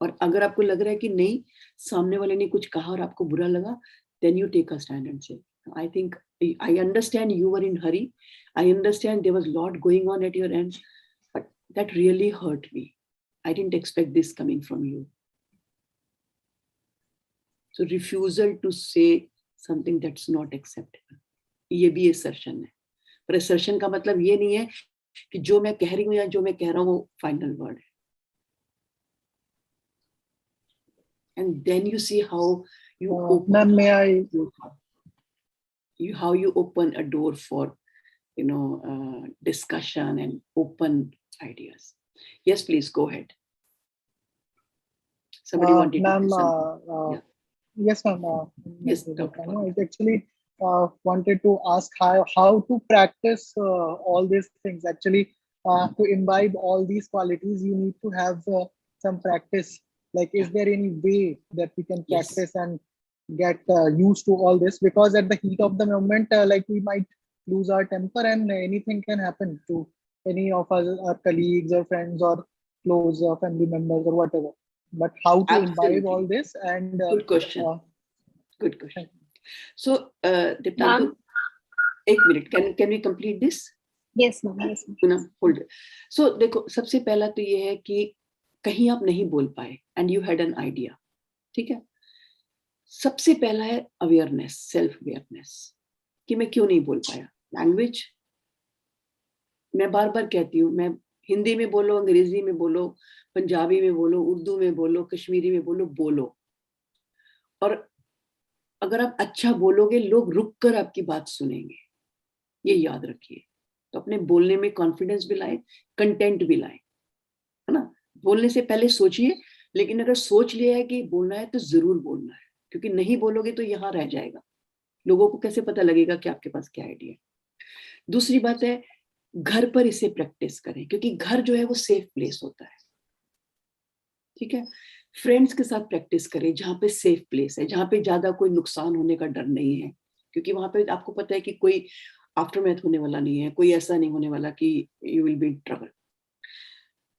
और अगर आपको लग रहा है कि नहीं, सामने वाले ने कुछ कहा और आपको बुरा लगा, then you take a stand and say I think I understand you were in hurry, I understand there was lot going on at your end, that really hurt me, I didn't expect this coming from you। So refusal to say something that's not acceptable, ये भी assertion है। पर assertion का मतलब ये नहीं है कि जो मैं कह रही हूँ या जो मैं कह रहा हूँ वो फाइनल वर्ड है। And then you see how you open, may I how you open a door for discussion and open ideas। Yes, please go ahead। Somebody wanted to say something। Yeah. Yes, ma'am. Yes, I Dr. actually wanted to ask how to practice all these things. Actually, to imbibe all these qualities, you need to have some practice. Like, is there any way that we can practice and get used to all this? Because at the heat of the moment, like we might lose our temper and anything can happen to any of our colleagues or friends or close family members or whatever. But how to imbibe all this? And good question, good question। So Diptantu, एक minute, can we complete this? Yes ma'am, yes ma'am। hold it। So देखो, सबसे पहला तो ये है कि कहीं आप नहीं बोल पाए and you had an idea, ठीक है। सबसे पहला है अवेयरनेस, सेल्फ अवेयरनेस, कि मैं क्यों नहीं बोल पाया। लैंग्वेज, मैं बार बार कहती हूँ, मैं हिंदी में बोलो, अंग्रेजी में बोलो, पंजाबी में बोलो, उर्दू में बोलो, कश्मीरी में बोलो, बोलो। और अगर आप अच्छा बोलोगे, लोग रुक कर आपकी बात सुनेंगे, ये याद रखिए। तो अपने बोलने में कॉन्फिडेंस भी लाए, कंटेंट भी लाए, है ना। बोलने से पहले सोचिए, लेकिन अगर सोच लिया है कि बोलना है तो जरूर बोलना है, क्योंकि नहीं बोलोगे तो यहाँ रह जाएगा, लोगों को कैसे पता लगेगा कि आपके पास क्या आइडिया है। दूसरी बात है, घर पर इसे प्रैक्टिस करें, क्योंकि घर जो है वो सेफ प्लेस होता है, ठीक है। फ्रेंड्स के साथ प्रैक्टिस करें, जहाँ पे सेफ प्लेस है, जहाँ पे ज्यादा कोई नुकसान होने का डर नहीं है, क्योंकि वहां पे आपको पता है कि कोई आफ्टरमैथ होने वाला नहीं है, कोई ऐसा नहीं होने वाला कि you will be in trouble.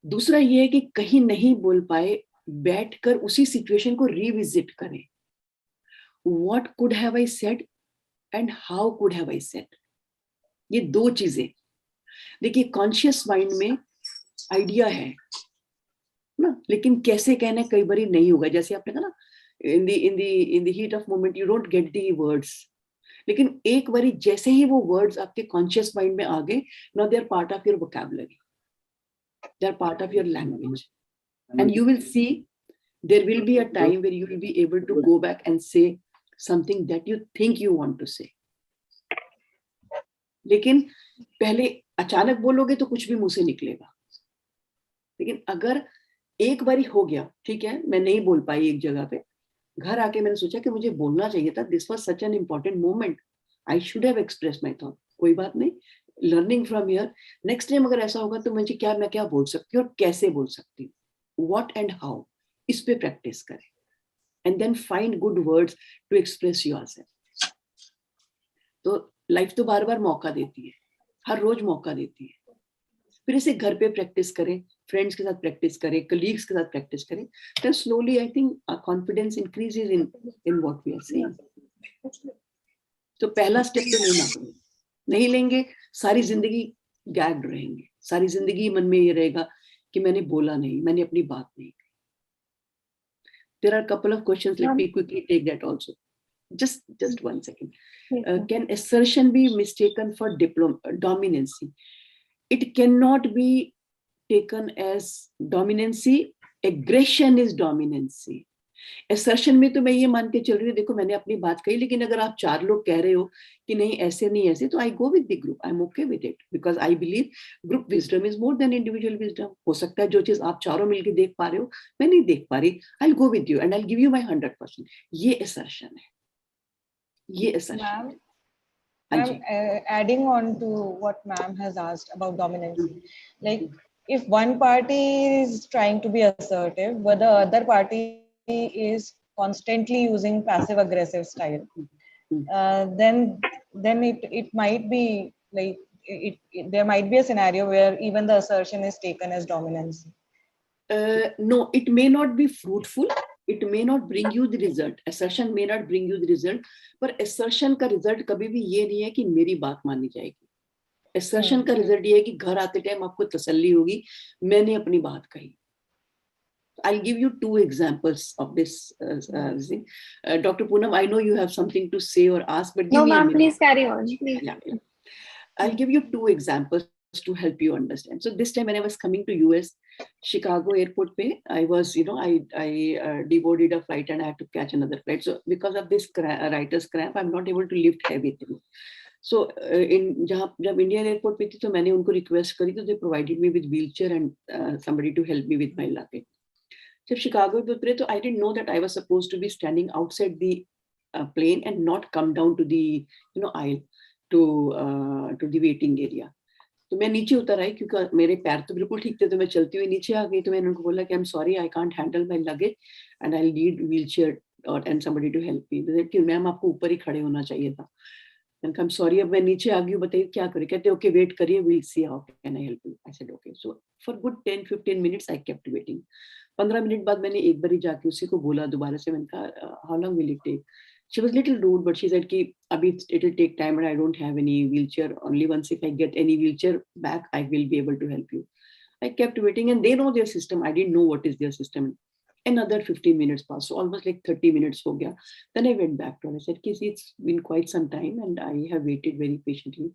दूसरा ये है कि कहीं नहीं बोल पाए, बैठकर उसी सिचुएशन को रिविजिट करें, what could have I said and how could have I said. ये दो चीजें, देखिए कॉन्शियस माइंड में आइडिया है ना, लेकिन कैसे कहना कई बार नहीं होगा। जैसे आपने कहा ना, in the heat of moment you don't get the words, लेकिन एक बारी जैसे ही वो वर्ड्स आपके कॉन्शियस माइंड में आ गए, now they are part of your vocabulary, they are part of your language, and you will see there will be a time where you will be able to go back and say something that you think you want to say. लेकिन पहले अचानक बोलोगे तो कुछ भी मुंह से निकलेगा, लेकिन अगर एक बारी हो गया, ठीक है मैं नहीं बोल पाई एक जगह पे, घर आके मैंने सोचा कि मुझे बोलना चाहिए था, this was such an important moment, I should have express my thought, कोई बात नहीं, learning from here, next time अगर ऐसा होगा तो मुझे मैं क्या बोल सकती हूँ और कैसे बोल सकती हूँ, व्हाट एंड हाउ, इस पे प्रैक्टिस करें, and then find good words to express yourself. तो लाइफ तो बार बार मौका देती है, हर रोज मौका देती है, फिर इसे घर पे प्रैक्टिस करें, फ्रेंड्स के साथ प्रैक्टिस करें, कलीग्स के साथ प्रैक्टिस करें, then slowly I think our confidence increases in what we are saying. तो पहला स्टेप तो लेना पड़ेगा, नहीं लेंगे सारी जिंदगी गैग्ड रहेंगे, सारी जिंदगी मन में ये रहेगा कि मैंने बोला नहीं, मैंने अपनी बात नहीं कही। There are a couple of questions, let me quickly take that also. Just 1 second. Can assertion be mistaken for dominancy? It cannot be taken as dominancy. Aggression is dominancy. Assertion में तो मैं ये मान के चल रही हूँ, देखो मैंने अपनी बात कही, लेकिन अगर आप 4 लोग कह रहे हो कि नहीं ऐसे नहीं ऐसे, तो I go with the group. I'm okay with it because I believe group wisdom is more than individual wisdom. हो सकता है जो चीज आप चारों मिलके देख पा रहे हो मैं नहीं देख पा रही, I'll go with you and I'll give you my 100%. ये assertion है, ये assertion है. Ma'am, adding on to what ma'am has asked about dominance, like if one party is trying to be assertive, but the other party is constantly using passive aggressive style, then it might be like there might be a scenario where even the assertion is taken as dominance. No, it may not be fruitful. It may not bring you the result. Assertion may not bring you the result. पर assertion का result कभी भी ये नहीं है कि मेरी बात मानी जाएगी. Assertion का result ये है कि घर आते टाइम आपको तसल्ली होगी मैंने अपनी बात कही. I'll give you 2 examples of this thing. Dr. Poonam, I know you have something to say or ask, but give me a minute. Please carry on. Please. Yeah. I'll give you 2 examples to help you understand. So this time when I was coming to US, Chicago airport pe, I was, I deboarded a flight and I had to catch another flight. So because of this writer's cramp, I'm not able to lift heavy things. So जब Indian airport पे थी तो मैंने उनको request करी, तो they provided me with wheelchair and somebody to help me with my luggage. जब Chicago पे उतरे तो I didn't know that I was supposed to be standing outside the plane and not come down to the aisle to the waiting area. तो मैं नीचे उतर आई क्योंकि मेरे पैर तो बिल्कुल ठीक थे, तो मैं चलती हुई नीचे आ गई. तो मैंने उनको बोला कि I'm sorry, I can't handle my luggage and I'll need wheelchair and somebody to help me. तो कि मैम आपको ऊपर ही खड़े होना चाहिए था. मैंने कहा I'm sorry, अब मैं नीचे आ गई हूँ, बताइए क्या करें. कहते okay वेट करिए, we'll see how can I help you. I said okay. So for good 10-15 minutes I kept waiting. 15 minute बाद मैंने एक बारी जाके उसी को बोला दोबारा से, मैंने कहा how long will it take? She was little rude, but she said कि अभी it will take time and I don't have any wheelchair. Only once if I get any wheelchair back, I will be able to help you. I kept waiting and they know their system. I didn't know what is their system. Another 15 minutes passed, so almost like 30 minutes हो गया. Then I went back to her. I said, see, it's been quite some time and I have waited very patiently.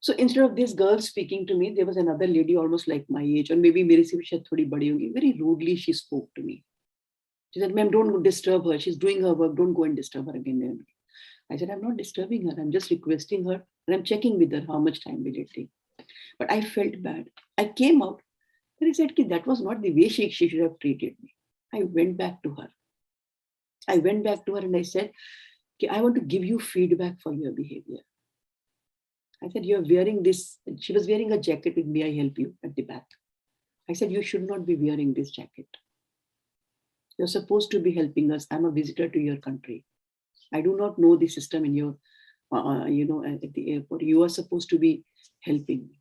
So instead of this girl speaking to me, there was another lady almost like my age, or maybe मेरे से भी शायद थोड़ी बड़ी होगी. Very rudely she spoke to me. She said, ma'am, don't disturb her. She's doing her work. Don't go and disturb her again. I said, I'm not disturbing her. I'm just requesting her and I'm checking with her how much time will it take. But I felt bad. I came out and I said, that was not the way she should have treated me. I went back to her. And I said, I want to give you feedback for your behavior. I said, you're wearing this. She was wearing a jacket with "May I help you" at the back. I said, you should not be wearing this jacket. You're supposed to be helping us. I'm a visitor to your country. I do not know the system in your at the airport. You are supposed to be helping me.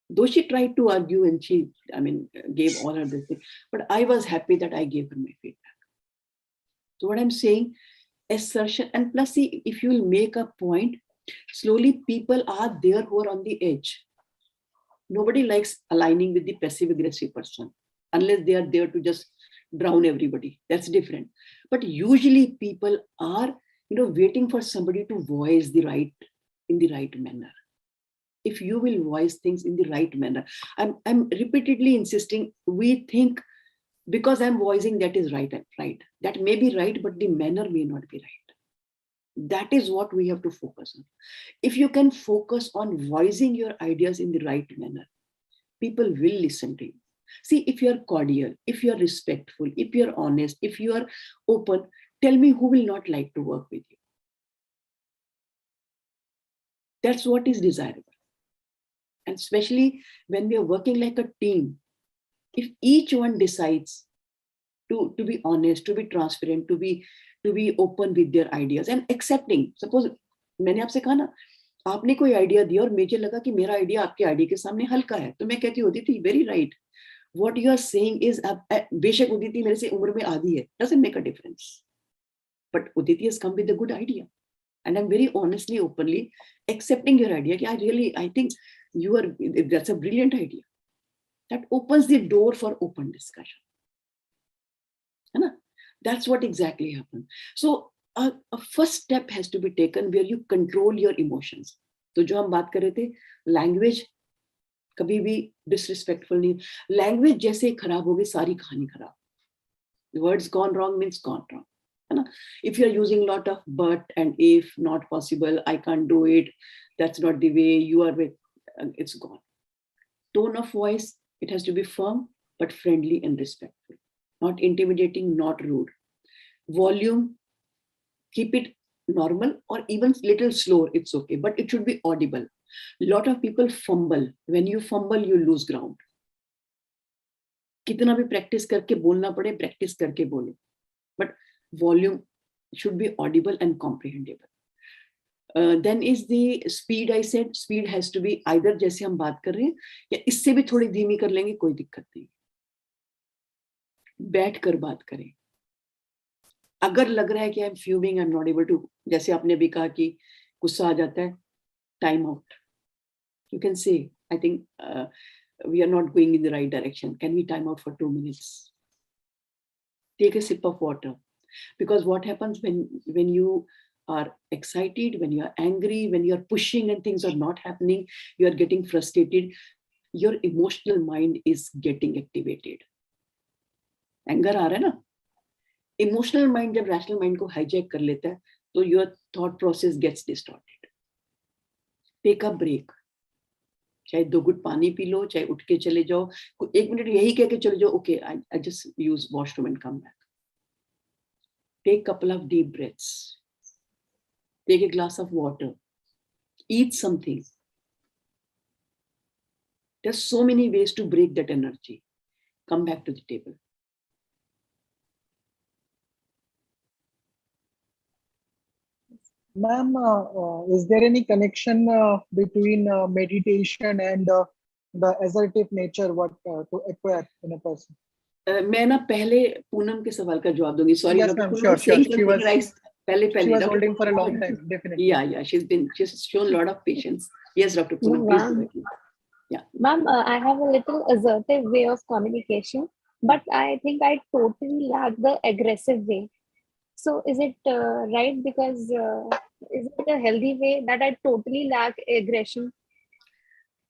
Though she tried to argue and she, gave all her this thing, but I was happy that I gave her my feedback. So what I'm saying, assertion, and plus, see, if you will make a point, slowly people are there who are on the edge. Nobody likes aligning with the passive aggressive person unless they are there to just drown everybody. That's different. But usually people are, waiting for somebody to voice in the right manner. If you will voice things in the right manner, I'm repeatedly insisting, we think because I'm voicing that is right. That may be right, but the manner may not be right. That is what we have to focus on. If you can focus on voicing your ideas in the right manner, people will listen to you. See, if you're cordial, if you're respectful, if you're honest, if you are open, tell me who will not like to work with you. That's what is desirable. And especially when we are working like a team, if each one decides to be honest, to be transparent, to be open with their ideas and accepting. Suppose मैंने आपसे कहा ना, आपने कोई idea दिया और मुझे लगा कि मेरा आइडिया आपके आइडिया के सामने हल्का है, तो मैं कहती होती थी very right, what you are saying is, बेशक उदिति मेरे से उम्र में आधी है, doesn't make a difference, but Uditi has come with a good idea, and I'm very honestly, openly accepting your idea. I think that's a brilliant idea. That opens the door for open discussion. That's what exactly happened. So a first step has to be taken where you control your emotions. तो जो हम बात कर रहे थे, language कभी भी disrespectful नहीं. Language जैसे खराब होगी, सारी कहानी खराब. Words gone wrong means gone wrong. If you're using a lot of but and if, not possible, I can't do it, that's not the way you are with, it's gone. Tone of voice, it has to be firm but friendly and respectful, not intimidating, not rude. Volume, keep it normal or even little slower, it's okay, but it should be audible. A lot of people fumble. When you fumble, you lose ground. कितना भी practice करके बोलना पड़े, practice करके बोलो. But volume should be audible and comprehensible. Then is the speed. I said speed has to be either जैसे हम बात कर रहे हैं या इससे भी थोड़ी धीमी कर लेंगे, कोई दिक्कत नहीं. बैठ कर बात करें. अगर लग रहा है कि I'm fuming, I'm not able to, जैसे आपने भी कहा कि गुस्सा आ जाता है, time out. You can say, I think we are not going in the right direction. Can we time out for 2 minutes? Take a sip of water. Because what happens when you are excited, when you are angry, when you are pushing and things are not happening, you are getting frustrated, your emotional mind is getting activated. Anger aa raha hai na? Emotional mind जब rational mind को hijack कर लेता है, तो your thought process gets distorted. Take a break. चाहे 2 घुट पानी P low, चाहे उठ के चले जाओ, 1 मिनट यही कह के चले जाओ, okay, I just use washroom and come back. Take a couple of deep breaths. Take a glass of water. Eat something. There's so many ways to break that energy. Come back to the table. Ma'am, is there any connection between meditation and the assertive nature to acquire in a person? मैं ना पहले पूनम के सवाल का जवाब दूंगी. Sorry, yes, ma'am. Sure. She was holding for a long time. Definitely. Yeah. She's shown a lot of patience. Yes, Dr. Poonam, please. Yeah. Ma'am, I have a little assertive way of communication, but I think I totally lack the aggressive way. So is it right? Because is it a healthy way that I totally lack aggression?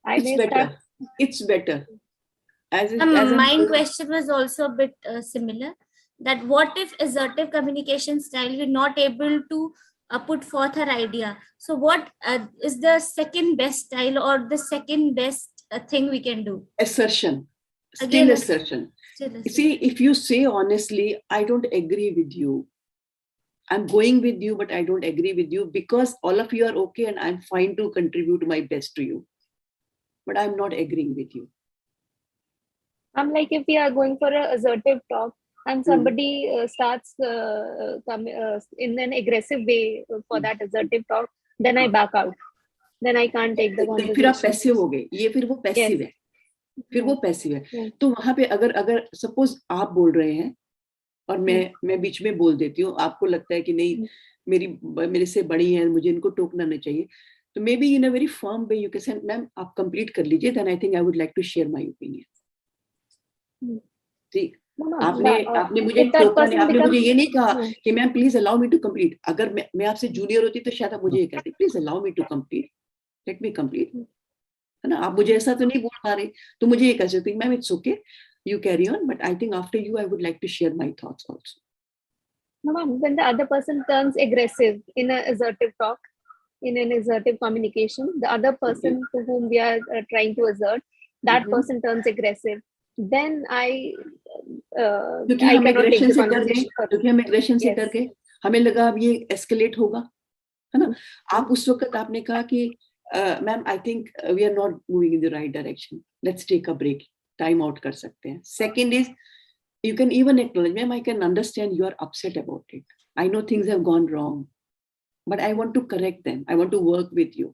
It's better. My question was also a bit similar. That what if assertive communication style, you're not able to put forth her idea? So what is the second best style or the second best thing we can do? Assertion. Still assertion. See, if you say honestly, I don't agree with you. I'm going with you, but I don't agree with you because all of you are okay and I'm fine to contribute my best to you. But I'm not agreeing with you. I'm like, if we are going for an assertive talk, and somebody starts in an aggressive way for that assertive talk, then I back out. Then I can't take the conversation. फिर आप passive हो गए, ये फिर वो passive है, फिर वो पैसिव है। तो वहां पे अगर सपोज आप बोल रहे हैं और मैं बीच में बोल देती हूँ, आपको लगता है कि नहीं मेरे से बड़ी है, मुझे इनको टोकना नहीं चाहिए, तो maybe in a very firm way you can say ma'am आप कंप्लीट कर लीजिए, then I think I would like to share my opinion. ठीक, आपने मुझे टोका नहीं, आपने मुझे ये नहीं कहा कि ma'am please allow me to complete. अगर मैं आपसे जूनियर होती तो शायद आप मुझे ये कहते please allow me to complete, let me complete, है ना। आप मुझे ऐसा तो नहीं बोल पा रहे, तो मुझे ये कह सकते ma'am it's okay, you carry on, but I think after you I would like to share my thoughts also. No, ma'am, when the other person turns aggressive in an assertive talk, in an assertive communication, the other person to whom we are trying to assert, that person turns aggressive, then I cannot take the conversation further. क्योंकि हम aggression से डर गए, हमें लगा अब ये escalate होगा, है ना। आप उस वक्त आपने कहा कि ma'am I think we are not moving in the right direction, let's take a break, time out कर सकते हैं। Second is you can even acknowledge ma'am I can understand you are upset about it, I know things have gone wrong but I want to correct them, I want to work with you,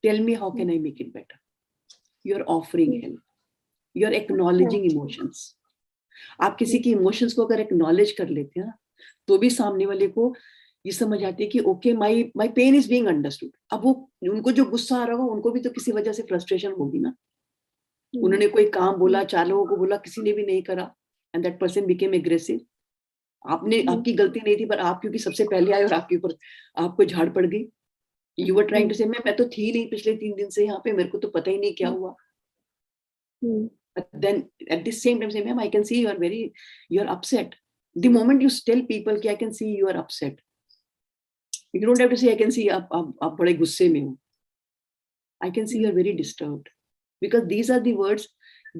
tell me how can I make it better. You are offering help, you are acknowledging emotions. आप किसी की emotions को अगर acknowledge कर लेते हैं ना, तो भी सामने वाले को ये समझ आती है कि okay my pain is being understood. अब वो उनको जो गुस्सा आ रहा होगा उनको भी तो किसी वजह से फ्रस्ट्रेशन होगी ना, उन्होंने कोई काम बोला, 4 लोगों को बोला, किसी ने भी नहीं करा, and that person became aggressive. आपकी गलती नहीं थी, पर आप क्योंकि सबसे पहले आए और आपके ऊपर आपको झाड़ पड़ गई। यू वर ट्राइंग टू से मैं तो थी नहीं पिछले 3 दिन से यहाँ पे, मेरे को तो पता ही नहीं क्या हुआ। Then at the same time say ma'am I can see you are upset. The moment you tell people कि I can see you are upset, you don't have to say I can see आप बड़े गुस्से में हो, I can see you are very disturbed, because these are the words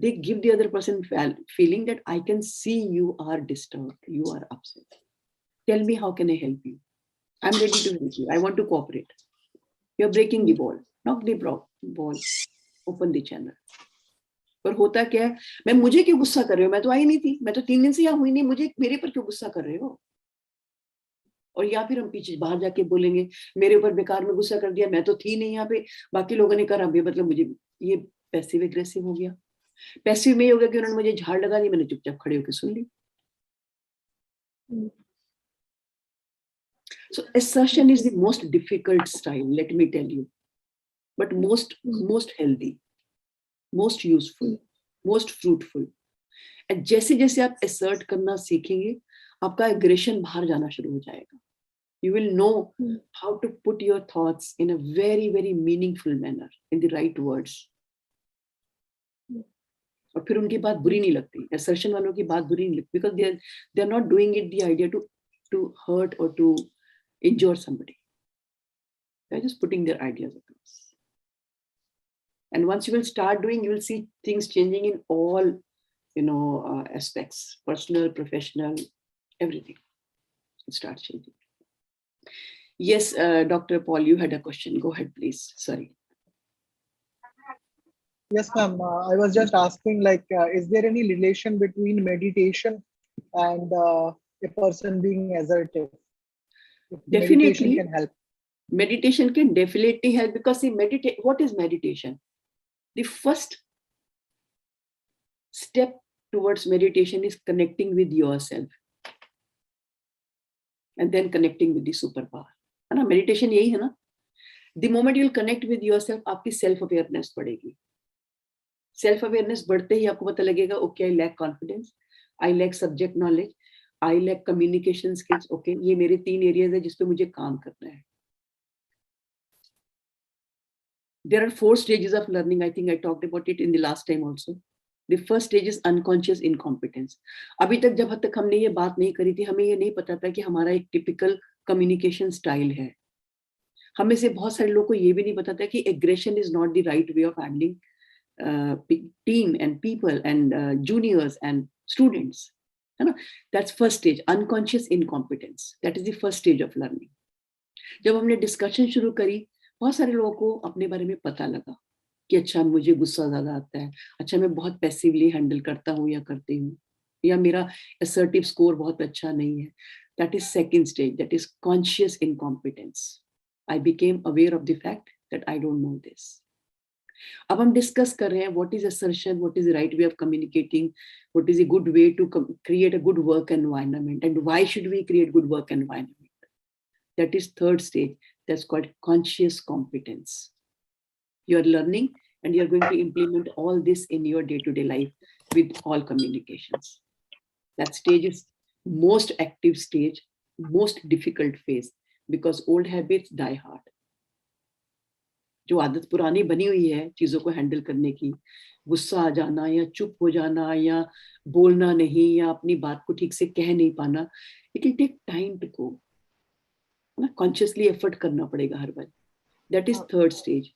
they give the other person feeling that I can see you are disturbed, you are upset, tell me how can I help you, I'm ready to help you, I want to cooperate, you're breaking the ball, knock the ball, open the channel। पर होता क्या है, मैं मुझे क्यों गुस्सा कर रहे हो, मैं तो आई नहीं थी, मैं तो 3 दिन से यहाँ हुई नहीं, मुझे मेरे पर क्यों गुस्सा कर रहे हो। और या फिर हम पीछे बाहर जाके बोलेंगे मेरे ऊपर बेकार में गुस्सा कर दिया, मैं तो थी नहीं यहाँ पे, बाकी लोगों ने करा, मतलब मुझे ये पैसिव एग्रेसिव हो गया। पैसिव में ही हो गया कि उन्होंने मुझे झाड़ लगा दी, मैंने चुपचाप खड़े होकर सुन ली। So assertion is the most difficult style, let me tell you, but most healthy, most useful, most fruitful। and जैसे जैसे आप assert करना सीखेंगे, आपका aggression बाहर जाना शुरू हो जाएगा। You will know how to put your thoughts in a very very meaningful manner, in the right words। और फिर उनकी बात बुरी नहीं लगती, assertion वालों की बात बुरी नहीं लगती, because they are not doing it the idea to hurt or to injure somebody, they are just putting their ideas across। and once you will start doing, you will see things changing in all aspects, personal, professional, everything it starts changing। yes, Dr. Paul, you had a question, go ahead please, sorry। Yes, ma'am. I was just asking, like, is there any relation between meditation and a person being assertive? Definitely, meditation can help. Meditation can definitely help, because what is meditation? The first step towards meditation is connecting with yourself, and then connecting with the superpower, है ना। meditation यही है ना। The moment you'll connect with yourself, आपकी self awareness बढ़ेगी। Self awareness बढ़ते ही आपको पता लगेगा okay I lack confidence, I lack subject knowledge, I lack communication skills. Okay, ये मेरे 3 एरियाज है जिस पे मुझे काम करना है। There are 4 stages of learning, I think I talked about it in the last time also। The first stage is unconscious incompetence। अभी तक जब तक हमने ये बात नहीं करी थी, हमें ये नहीं पता था कि हमारा एक टिपिकल कम्युनिकेशन स्टाइल है। हमें से बहुत सारे लोगों को ये भी नहीं पता था कि aggression is not the right way of handling team and people and juniors and students, है ना। That's first stage, unconscious incompetence, that is the first stage of learning। जब हमने डिस्कशन शुरू करी, बहुत सारे लोगों को अपने बारे में पता लगा कि अच्छा मुझे गुस्सा ज्यादा आता है, अच्छा मैं बहुत पैसिवली हैंडल करता हूँ या करती हूँ, या मेरा assertive score बहुत अच्छा नहीं है. That is second stage. That is conscious incompetence. I became aware of the fact that I don't know this. अब हम डिस्कस कर रहे हैं what is assertion, what is the right way of communicating, what is a good way to create a good work environment, and why should we create good work environment. That is third stage. That's called conscious competence. You are learning and you are going to implement all this in your day-to-day life with all communications. That stage is most active stage, most difficult phase, because old habits die hard. जो आदत पुरानी बनी हुई है चीजों को handle करने की, गुस्सा आ जाना या चुप हो जाना या बोलना नहीं या अपनी बात को ठीक से कह नहीं पाना, it will take time to go. ना कॉन्शियसली एफर्ट करना पड़ेगा हर बार. That is third stage,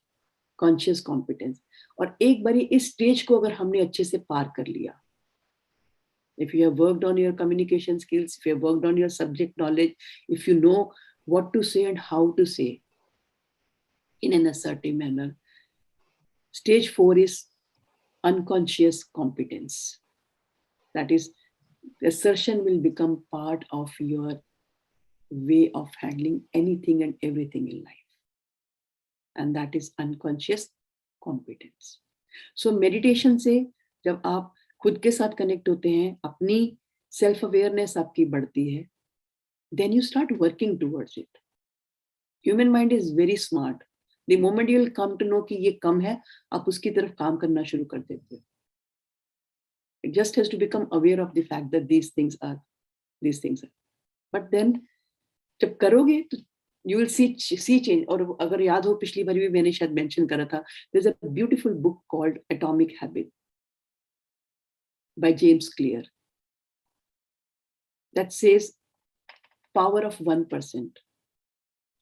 conscious competence. और एक बारी इस स्टेज को अगर हमने अच्छे से पार कर लिया, if you have worked on your communication skills, if you have worked on your subject knowledge, if you know what to say and how to say in an assertive manner, stage 4 is unconscious competence. That is, assertion will become part of your way of handling anything and everything in life, and that is unconscious competence. So meditation से जब आप खुद के साथ connect होते हैं, अपनी self awareness आपकी बढ़ती है, then you start working towards it. Human mind is very smart. The moment you will come to know कि ये कम है, आप उसकी तरफ काम करना शुरू कर देते हो. It just has to become aware of the fact that these things are. But then जब करोगे तो you will see change. और अगर याद हो पिछली बार भी मैंने शायद मेंशन करा था, there's a beautiful book called Atomic Habit by James Clear that says power of 1%.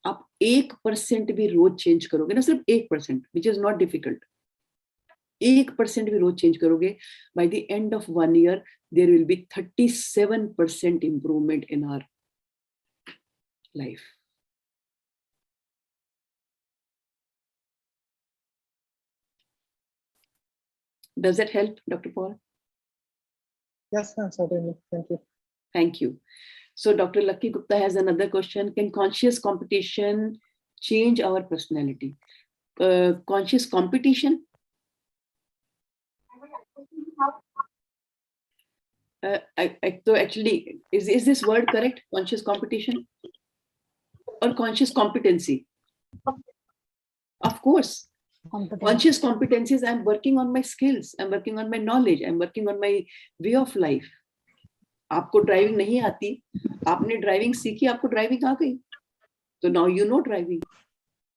आप 1% भी रोज चेंज करोगे ना, सिर्फ 1%, which is not difficult. 1% भी रोज चेंज करोगे, by the end of 1 year there will be 37% improvement in our life. Does that help, Dr. Paul? Yes, ma'am, certainly. Thank you. Thank you. So Dr. Lucky Gupta has another question. Can conscious competition change our personality? Conscious competition? So actually, is this word correct? Conscious competition? Or conscious competency? Of course. Conscious competencies, I'm working on my skills, I'm working on my knowledge, I'm working on my way of life. आपको driving नहीं आती, आपने driving सीखी, आपको driving आ गई, तो now you know driving.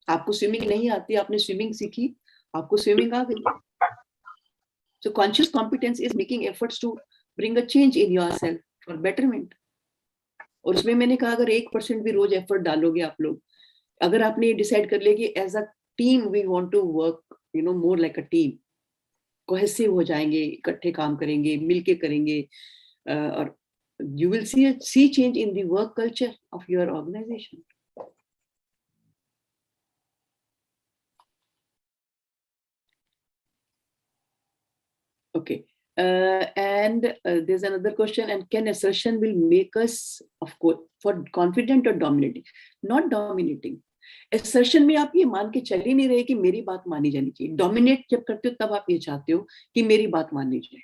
आपको swimming नहीं आती, आपने स्विमिंग सीखी, आपको स्विमिंग आ गई. So conscious competence is making efforts to bring a change in yourself for betterment. और उसमें मैंने कहा अगर 1% भी रोज एफर्ट डालोगे आप लोग, अगर आपने ये डिसाइड कर लिया कि as a team we want to work more like a team, cohesive हो जाएंगे, इकट्ठे काम करेंगे, मिलके करेंगे, और you will see change in the work culture of your organization. Okay. And there's another question, and can assertion will make us, of course, for confident or dominating? Not dominating. Assertion में आप ये मान के चल ही नहीं रहे कि मेरी बात मानी जानी चाहिए. Dominate जब करते हो तब आप ये चाहते हो कि मेरी बात मानी जाए.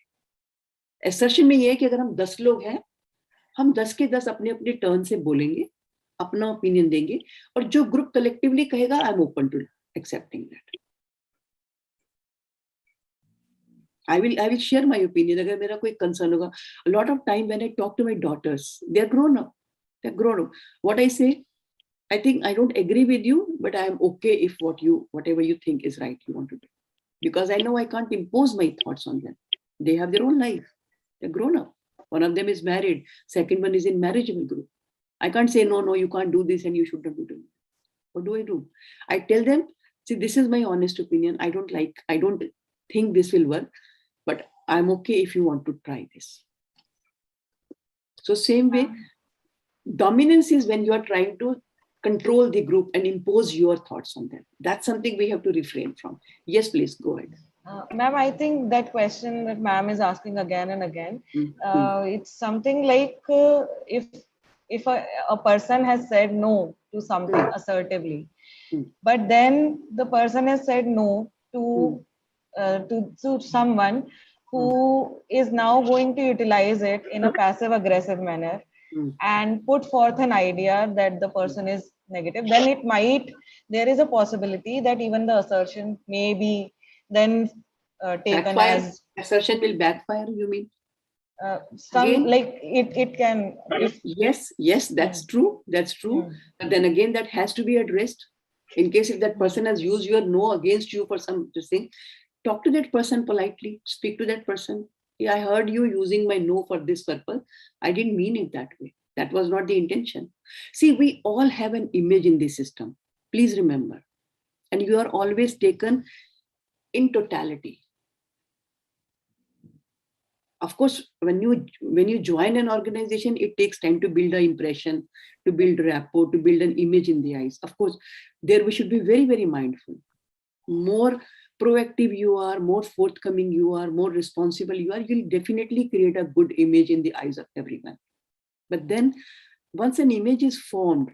Assertion में ये है कि अगर हम 10 लोग हैं, हम 10 के 10 अपने अपने टर्न से बोलेंगे, अपना ओपिनियन देंगे, और जो ग्रुप कलेक्टिवली कहेगा, I am open to accepting that. I will share my opinion. अगर मेरा कोई कंसर्न होगा, a lot of time when I talk to my daughters, they are grown up. What I say, I think I don't agree with you, but I am okay if whatever you think is right, you want to do, because I know I can't impose my thoughts on them. They have their own life. They're grown up. One of them is married. Second one is in marriageable group. I can't say no, you can't do this and you shouldn't do it. What do? I tell them, see, this is my honest opinion. I don't think this will work, but I'm okay if you want to try this. So same way, dominance is when you are trying to control the group and impose your thoughts on them. That's something we have to refrain from. Yes, please go ahead. Ma'am, I think that question that ma'am is asking again and again, it's something like if a person has said no to something assertively, but then the person has said no to someone who is now going to utilize it in a passive aggressive manner and put forth an idea that the person is negative, then there is a possibility that even the assertion may be then taken backfire. as Assertion will backfire, you mean? some Again? like it can if yes, that's true, but then again that has to be addressed. In case if that person has used your no against you for some thing, talk to that person politely, speak to that person. Yeah, I heard you using my no for this purpose. I didn't mean it that way. That was not the intention. See, we all have an image in this system. Please remember. And you are always taken in totality. Of course, when you join an organization, it takes time to build an impression, to build rapport, to build an image in the eyes. Of course, there we should be very, very mindful. More proactive you are, more forthcoming you are, more responsible you are, you'll definitely create a good image in the eyes of everyone. But then once an image is formed,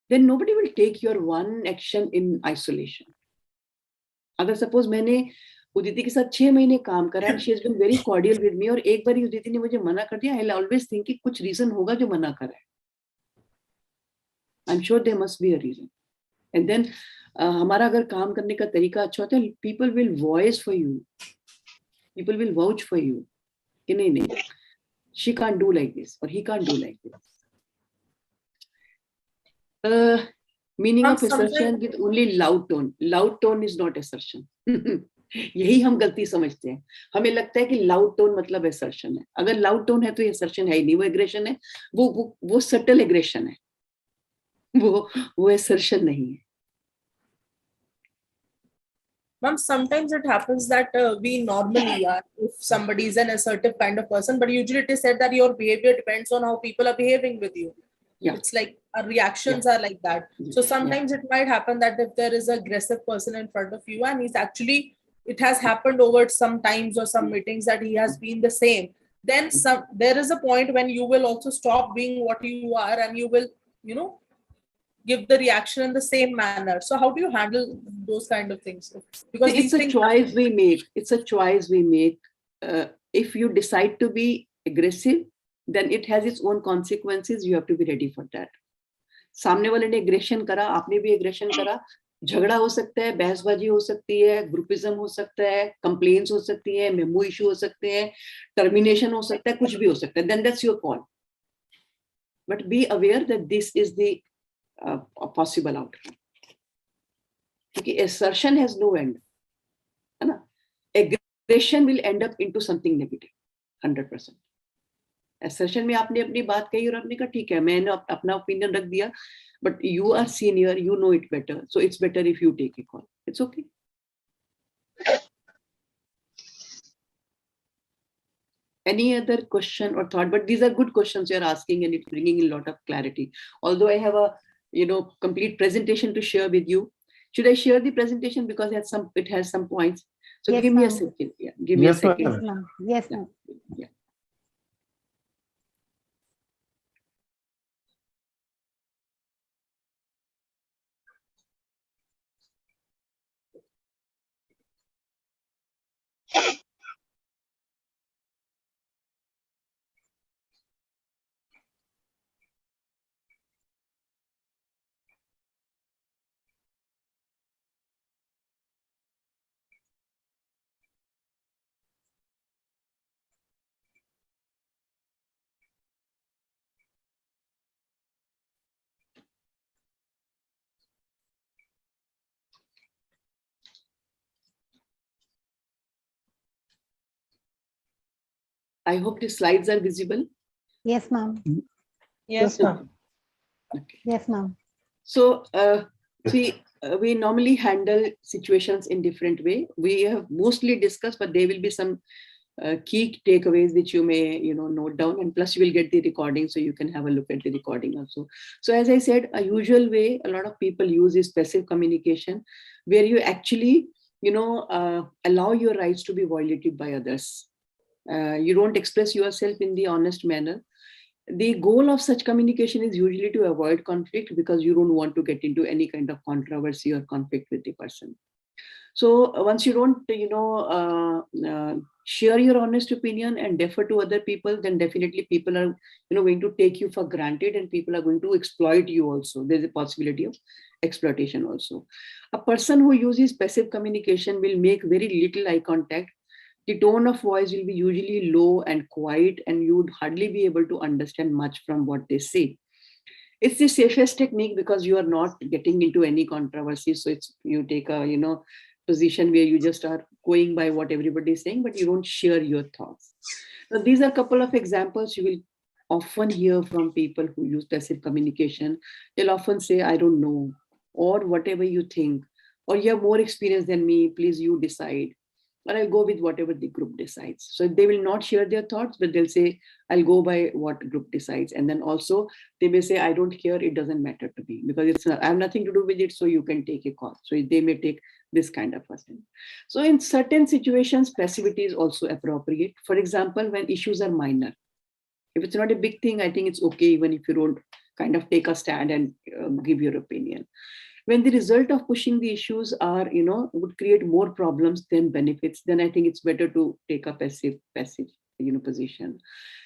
then nobody will take your one action in isolation. अगर suppose मैंने उदिति के साथ 6 महीने काम करा and she has been very cordial with me और एक बार उदिति ने मुझे मना कर दिया, आई ऑलवेज थिंक कि कुछ रीजन होगा जो मना कर रहा है. I am sure there must be a reason. And then हमारा अगर काम करने का तरीका अच्छा होता है, people will voice for you, people will vouch for you कि नहीं she can't do like this और he can't do like this. Meaning of assertion with only loud tone. Loud tone is not assertion. यही हम गलती समझते हैं. हमें लगता है कि loud tone मतलब assertion है. अगर loud tone है तो ये assertion है ही नहीं, वो aggression है. वो subtle aggression है. वो assertion नहीं है. Ma'am, sometimes it happens that we normally are, if somebody is an assertive kind of person, but usually it is said that your behavior depends on how people are behaving with you. Yeah. It's like our reactions are like that. So sometimes it might happen that if there is an aggressive person in front of you and he's actually, it has happened over some times or some meetings that he has been the same, then there is a point when you will also stop being what you are and you will, give the reaction in the same manner. So how do you handle those kind of things? Because it's a choice we make. It's a choice we make. If you decide to be aggressive, then it has its own consequences. You have to be ready for that. सामने वाले ने aggression करा, आपने भी aggression करा, झगड़ा हो सकता है, बहसबाजी हो सकती है, ग्रुपिज्म हो सकता है, कंप्लेंट्स हो सकती है, मेमो इशू हो सकते हैं, टर्मिनेशन हो सकता है, कुछ भी हो सकता है. Then that's your call. But be aware that this is the possible outcome. क्योंकि assertion has no end, है ना? Aggression will end up into something negative, 100%. Assertion में आपने अपनी बात कही और आपने कहा ठीक है, मैंने अपना ओपिनियन रख दिया, but you are senior, you know it better, so it's better if you take a call. It's okay. Any other question or thought? But these are good questions you're asking and it's bringing in a lot of clarity. Although I have a complete presentation to share with you. Should I share the presentation because it has some points? So yes, give me a second. Yeah, give me a second. Yes, ma'am. Yeah. I hope the slides are visible. Yes, ma'am. Yes, ma'am. Okay. Yes, ma'am. So, see, we normally handle situations in different way. We have mostly discussed, but there will be some key takeaways which you may, note down, and plus you will get the recording, so you can have a look at the recording also. So, as I said, a usual way a lot of people use is passive communication, where you actually allow your rights to be violated by others. You don't express yourself in the honest manner. The goal of such communication is usually to avoid conflict, because you don't want to get into any kind of controversy or conflict with the person. So once you don't, share your honest opinion and defer to other people, then definitely people are, going to take you for granted, and people are going to exploit you also. There's a possibility of exploitation also. A person who uses passive communication will make very little eye contact. The tone of voice will be usually low and quiet, and you would hardly be able to understand much from what they say. It's the safest technique because you are not getting into any controversy. So you take a position where you just are going by what everybody is saying, but you don't share your thoughts. Now, these are a couple of examples you will often hear from people who use passive communication. They'll often say, I don't know, or whatever you think, or you have more experience than me, please you decide. Or I'll go with whatever the group decides. So they will not share their thoughts, but they'll say, I'll go by what group decides. And then also they may say, I don't care, it doesn't matter to me, because I have nothing to do with it, so you can take a call. So they may take this kind of person. So in certain situations, passivity is also appropriate. For example, when issues are minor. If it's not a big thing, I think it's okay, even if you don't kind of take a stand and give your opinion. When the result of pushing the issues are, would create more problems than benefits, then I think it's better to take a passive, position.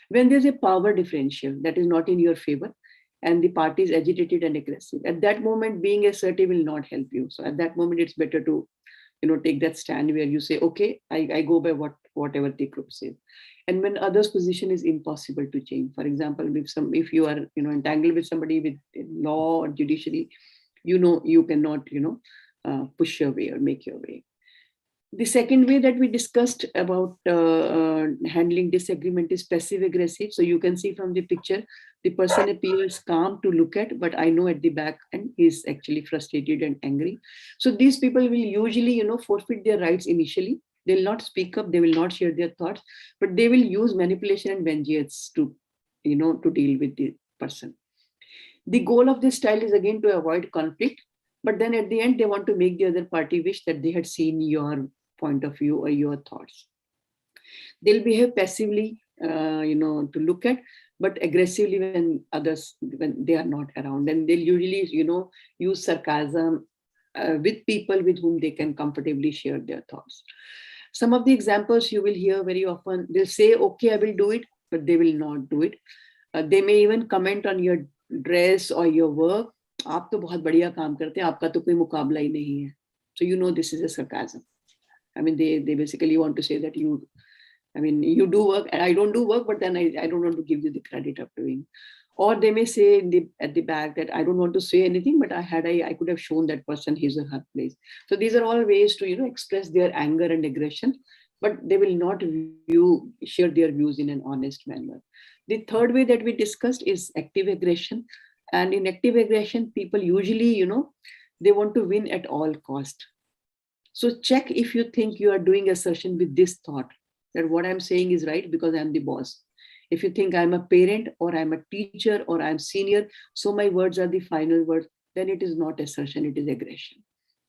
When there's a power differential that is not in your favor, and the party is agitated and aggressive, at that moment, being assertive will not help you. So at that moment, it's better to, take that stand where you say, okay, I go by whatever the group says. And when others' position is impossible to change, for example, if you are, entangled with somebody with law or judiciary, you cannot, push your way or make your way. The second way that we discussed about handling disagreement is passive aggressive. So you can see from the picture, the person appears calm to look at, but I know at the back and he's actually frustrated and angry. So these people will usually, forfeit their rights initially. They'll not speak up, they will not share their thoughts, but they will use manipulation and vengeance to, to deal with the person. The goal of this style is again to avoid conflict, but then at the end, they want to make the other party wish that they had seen your point of view or your thoughts. They'll behave passively, to look at, but aggressively when they are not around. And they'll usually, use sarcasm with people with whom they can comfortably share their thoughts. Some of the examples you will hear very often, they'll say, okay, I will do it, but they will not do it. They may even comment on your dress और your work, आप तो बहुत बढ़िया काम करते हैं, आपका तो कोई मुकाबला ही नहीं है. So this is a sarcasm. I mean, they basically want to say that you do work and I don't do work, but then I don't want to give you the credit of doing. Or they may say at the back that I don't want to say anything, but I could have shown that person his or her place. So these are all ways to express their anger and aggression, but they will not share their views in an honest manner. The third way that we discussed is active aggression. And in active aggression, people usually, they want to win at all cost. So check if you think you are doing assertion with this thought, that what I'm saying is right because I'm the boss. If you think I'm a parent or I'm a teacher or I'm senior, so my words are the final words, then it is not assertion, it is aggression.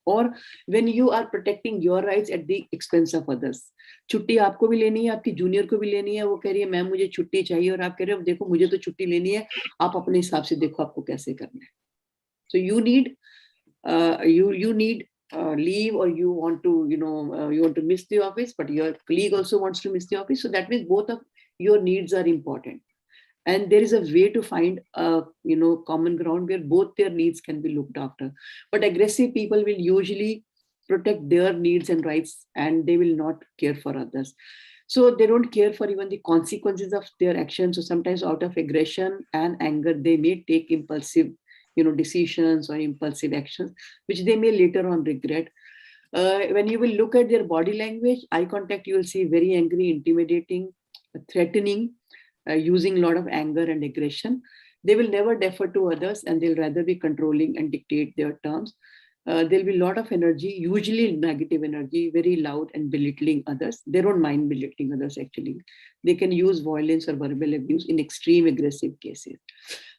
Or when you are protecting your rights at the expense of others. छुट्टी आपको भी लेनी है, आपकी junior को भी लेनी है, वो कह रही है मैम मुझे छुट्टी चाहिए और आप कह रहे हो देखो मुझे तो छुट्टी लेनी है, आप अपने हिसाब से देखो आपको कैसे करना है. So you need leave, or you want to miss the office, but your colleague also wants to miss the office. So that means both of your needs are important. And there is a way to find a common ground where both their needs can be looked after. But aggressive people will usually protect their needs and rights, and they will not care for others. So they don't care for even the consequences of their actions. So sometimes out of aggression and anger, they may take impulsive decisions or impulsive actions, which they may later on regret. When you will look at their body language, eye contact, you will see very angry, intimidating, threatening, using a lot of anger and aggression. They will never defer to others, and they'll rather be controlling and dictate their terms. There'll be a lot of energy, usually negative energy, very loud and belittling others. They don't mind belittling others, actually. They can use violence or verbal abuse in extreme aggressive cases.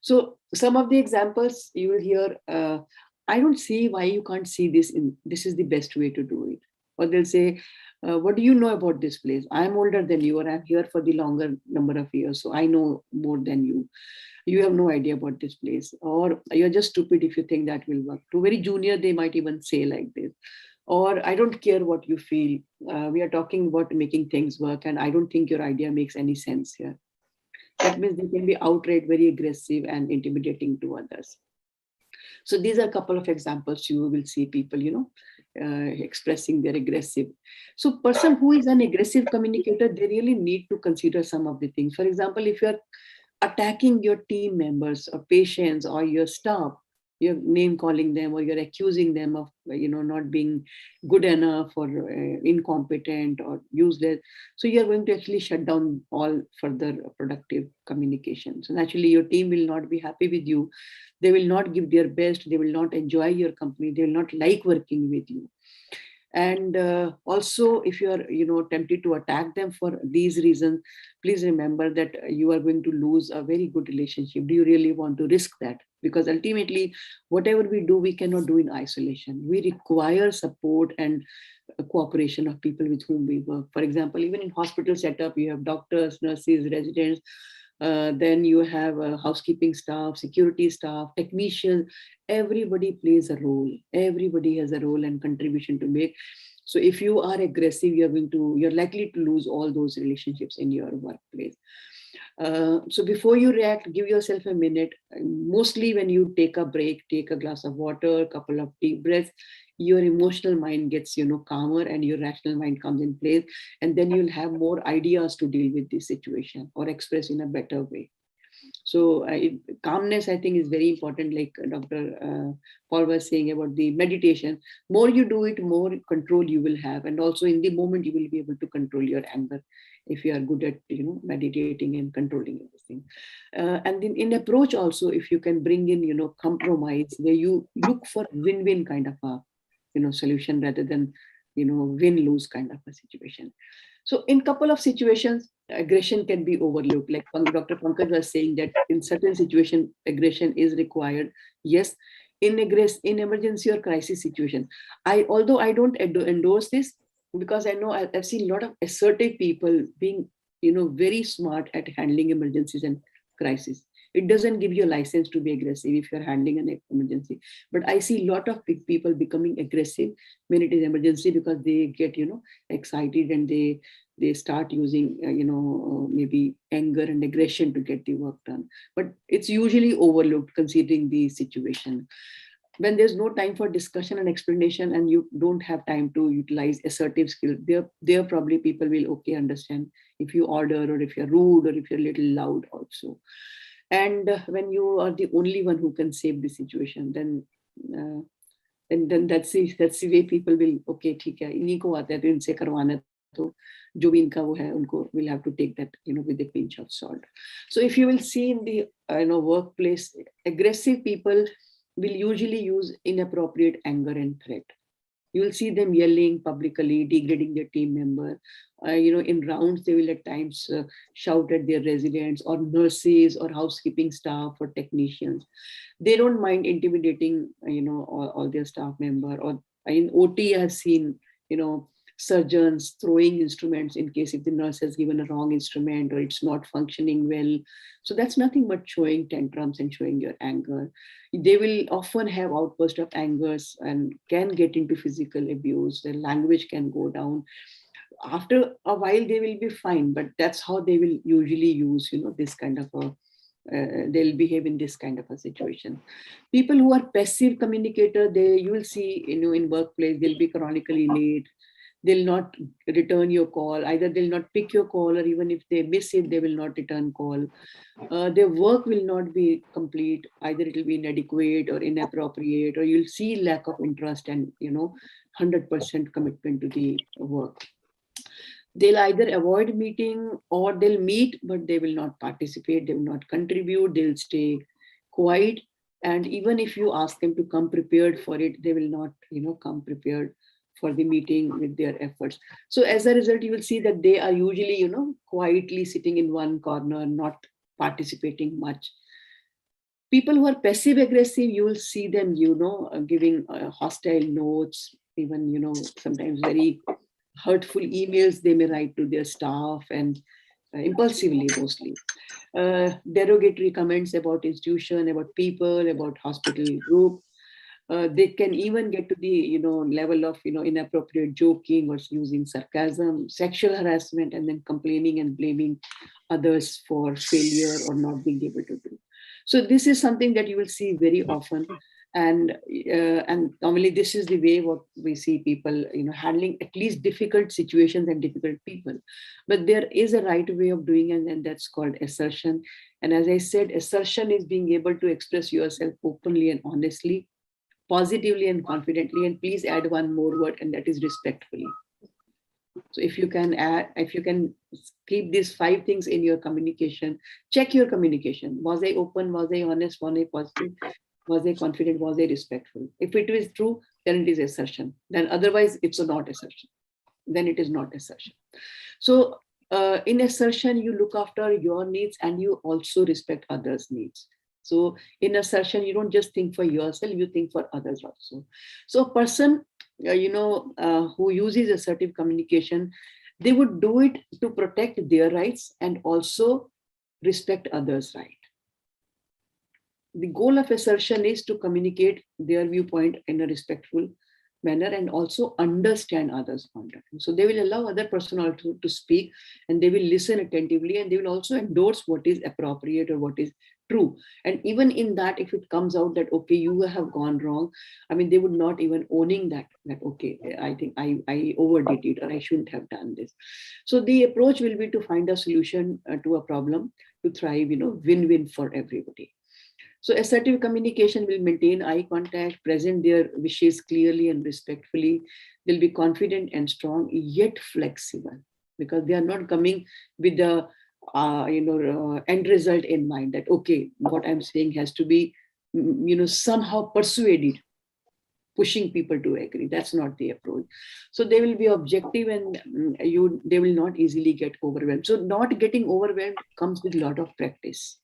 So some of the examples you will hear, I don't see why you can't see this. This is the best way to do it. Or they'll say, what do you know about this place? I'm older than you, or I'm here for the longer number of years, so I know more than you. You have no idea about this place, or you're just stupid if you think that will work. To very junior, they might even say like this. Or I don't care what you feel. We are talking about making things work, and I don't think your idea makes any sense here. That means they can be outright very aggressive and intimidating to others. So these are a couple of examples you will see people, expressing their aggressive. So person who is an aggressive communicator, they really need to consider some of the things. For example, if you're attacking your team members or patients or your staff, you're name calling them, or you're accusing them of not being good enough, or incompetent or useless, so you're going to actually shut down all further productive communication. So naturally your team will not be happy with you. They will not give their best. They will not enjoy your company. They will not like working with you. And also, if you are tempted to attack them for these reasons, please remember that you are going to lose a very good relationship. Do you really want to risk that? Because ultimately, whatever we do, we cannot do in isolation. We require support and cooperation of people with whom we work. For example, even in hospital setup, you have doctors, nurses, residents. Then you have housekeeping staff, security staff, technicians. Everybody plays a role. Everybody has a role and contribution to make. So if you are aggressive, you're likely to lose all those relationships in your workplace. So before you react, give yourself a minute. Mostly when you take a break, take a glass of water, a couple of deep breaths, your emotional mind gets calmer, and your rational mind comes in place, and then you'll have more ideas to deal with this situation or express in a better way. So calmness, I think, is very important. Like Dr. Paul was saying about the meditation, more you do it, more control you will have. And also in the moment, you will be able to control your anger if you are good at meditating and controlling everything. And then in approach also, if you can bring in compromise, where you look for win-win kind of a solution rather than win-lose kind of a situation. So in couple of situations, aggression can be overlooked. Like Dr. Pankaj was saying that in certain situations, aggression is required. Yes, in emergency or crisis situation. Although I don't endorse this, because I know I've seen a lot of assertive people being very smart at handling emergencies and crises. It doesn't give you a license to be aggressive if you're handling an emergency. But I see a lot of people becoming aggressive when it is emergency, because they get excited, and they start using maybe anger and aggression to get the work done. But it's usually overlooked considering the situation. When there's no time for discussion and explanation, and you don't have time to utilize assertive skill, there probably people will understand if you order, or if you're rude, or if you're a little loud also. And when you are the only one who can save the situation, then that's the way people will, okay, ठीक है, इन्हीं को आता है तो इनसे करवाना, तो जो भी इनका वो है उनको will have to take that with a pinch of salt. So if you will see in the workplace, aggressive people will usually use inappropriate anger and threat. You will see them yelling publicly, degrading their team member. In rounds, they will at times shout at their residents or nurses or housekeeping staff or technicians. They don't mind intimidating, all their staff member. Or in OT, I have seen, surgeons throwing instruments in case if the nurse has given a wrong instrument or it's not functioning well. So that's nothing but showing tantrums and showing your anger. They will often have outbursts of angers and can get into physical abuse. Their language can go down. After a while, they will be fine, but that's how they will usually use, this kind of they'll behave in this kind of a situation. People who are passive communicator, you will see, in workplace, they'll be chronically late. They'll not return your call. Either they'll not pick your call, or even if they miss it, they will not return call. Their work will not be complete. Either it will be inadequate or inappropriate, or you'll see lack of interest and 100% commitment to the work. They'll either avoid meeting, or they'll meet, but they will not participate. They will not contribute. They'll stay quiet. And even if you ask them to come prepared for it, they will not come prepared for the meeting with their efforts. So as a result, you will see that they are usually, quietly sitting in one corner, not participating much. People who are passive aggressive, you will see them, giving hostile notes, even, sometimes very hurtful emails they may write to their staff, and impulsively mostly. Derogatory comments about institution, about people, about hospital group. They can even get to the level of inappropriate joking or using sarcasm, sexual harassment, and then complaining and blaming others for failure or not being able to do. So this is something that you will see very often, and normally this is the way what we see people handling at least difficult situations and difficult people. But there is a right way of doing it, and that's called assertion. And as I said, assertion is being able to express yourself openly and honestly, positively and confidently. And please add one more word, and that is respectfully. So if you can keep these 5 things in your communication, check your communication. Was I open? Was I honest? Was I positive? Was I confident? Was I respectful? If it is true, then it is assertion. Then otherwise, it's not assertion. Then it is not assertion. So in assertion, you look after your needs and you also respect others' needs. So in assertion, you don't just think for yourself, you think for others also. So a person, who uses assertive communication, they would do it to protect their rights and also respect others' rights. The goal of assertion is to communicate their viewpoint in a respectful manner and also understand others' point of view. So they will allow other person also to speak, and they will listen attentively, and they will also endorse what is appropriate or what is true. And even in that, if it comes out that, okay, you have gone wrong, I mean, they would not even owning that okay, I think I overdid it, or I shouldn't have done this. So the approach will be to find a solution to a problem, to thrive, win-win for everybody. So assertive communication will maintain eye contact, present their wishes clearly and respectfully. They'll be confident and strong, yet flexible, because they are not coming with the end result in mind that, okay, what I'm saying has to be, somehow persuaded, pushing people to agree. That's not the approach. So they will be objective, and they will not easily get overwhelmed. So not getting overwhelmed comes with a lot of practice.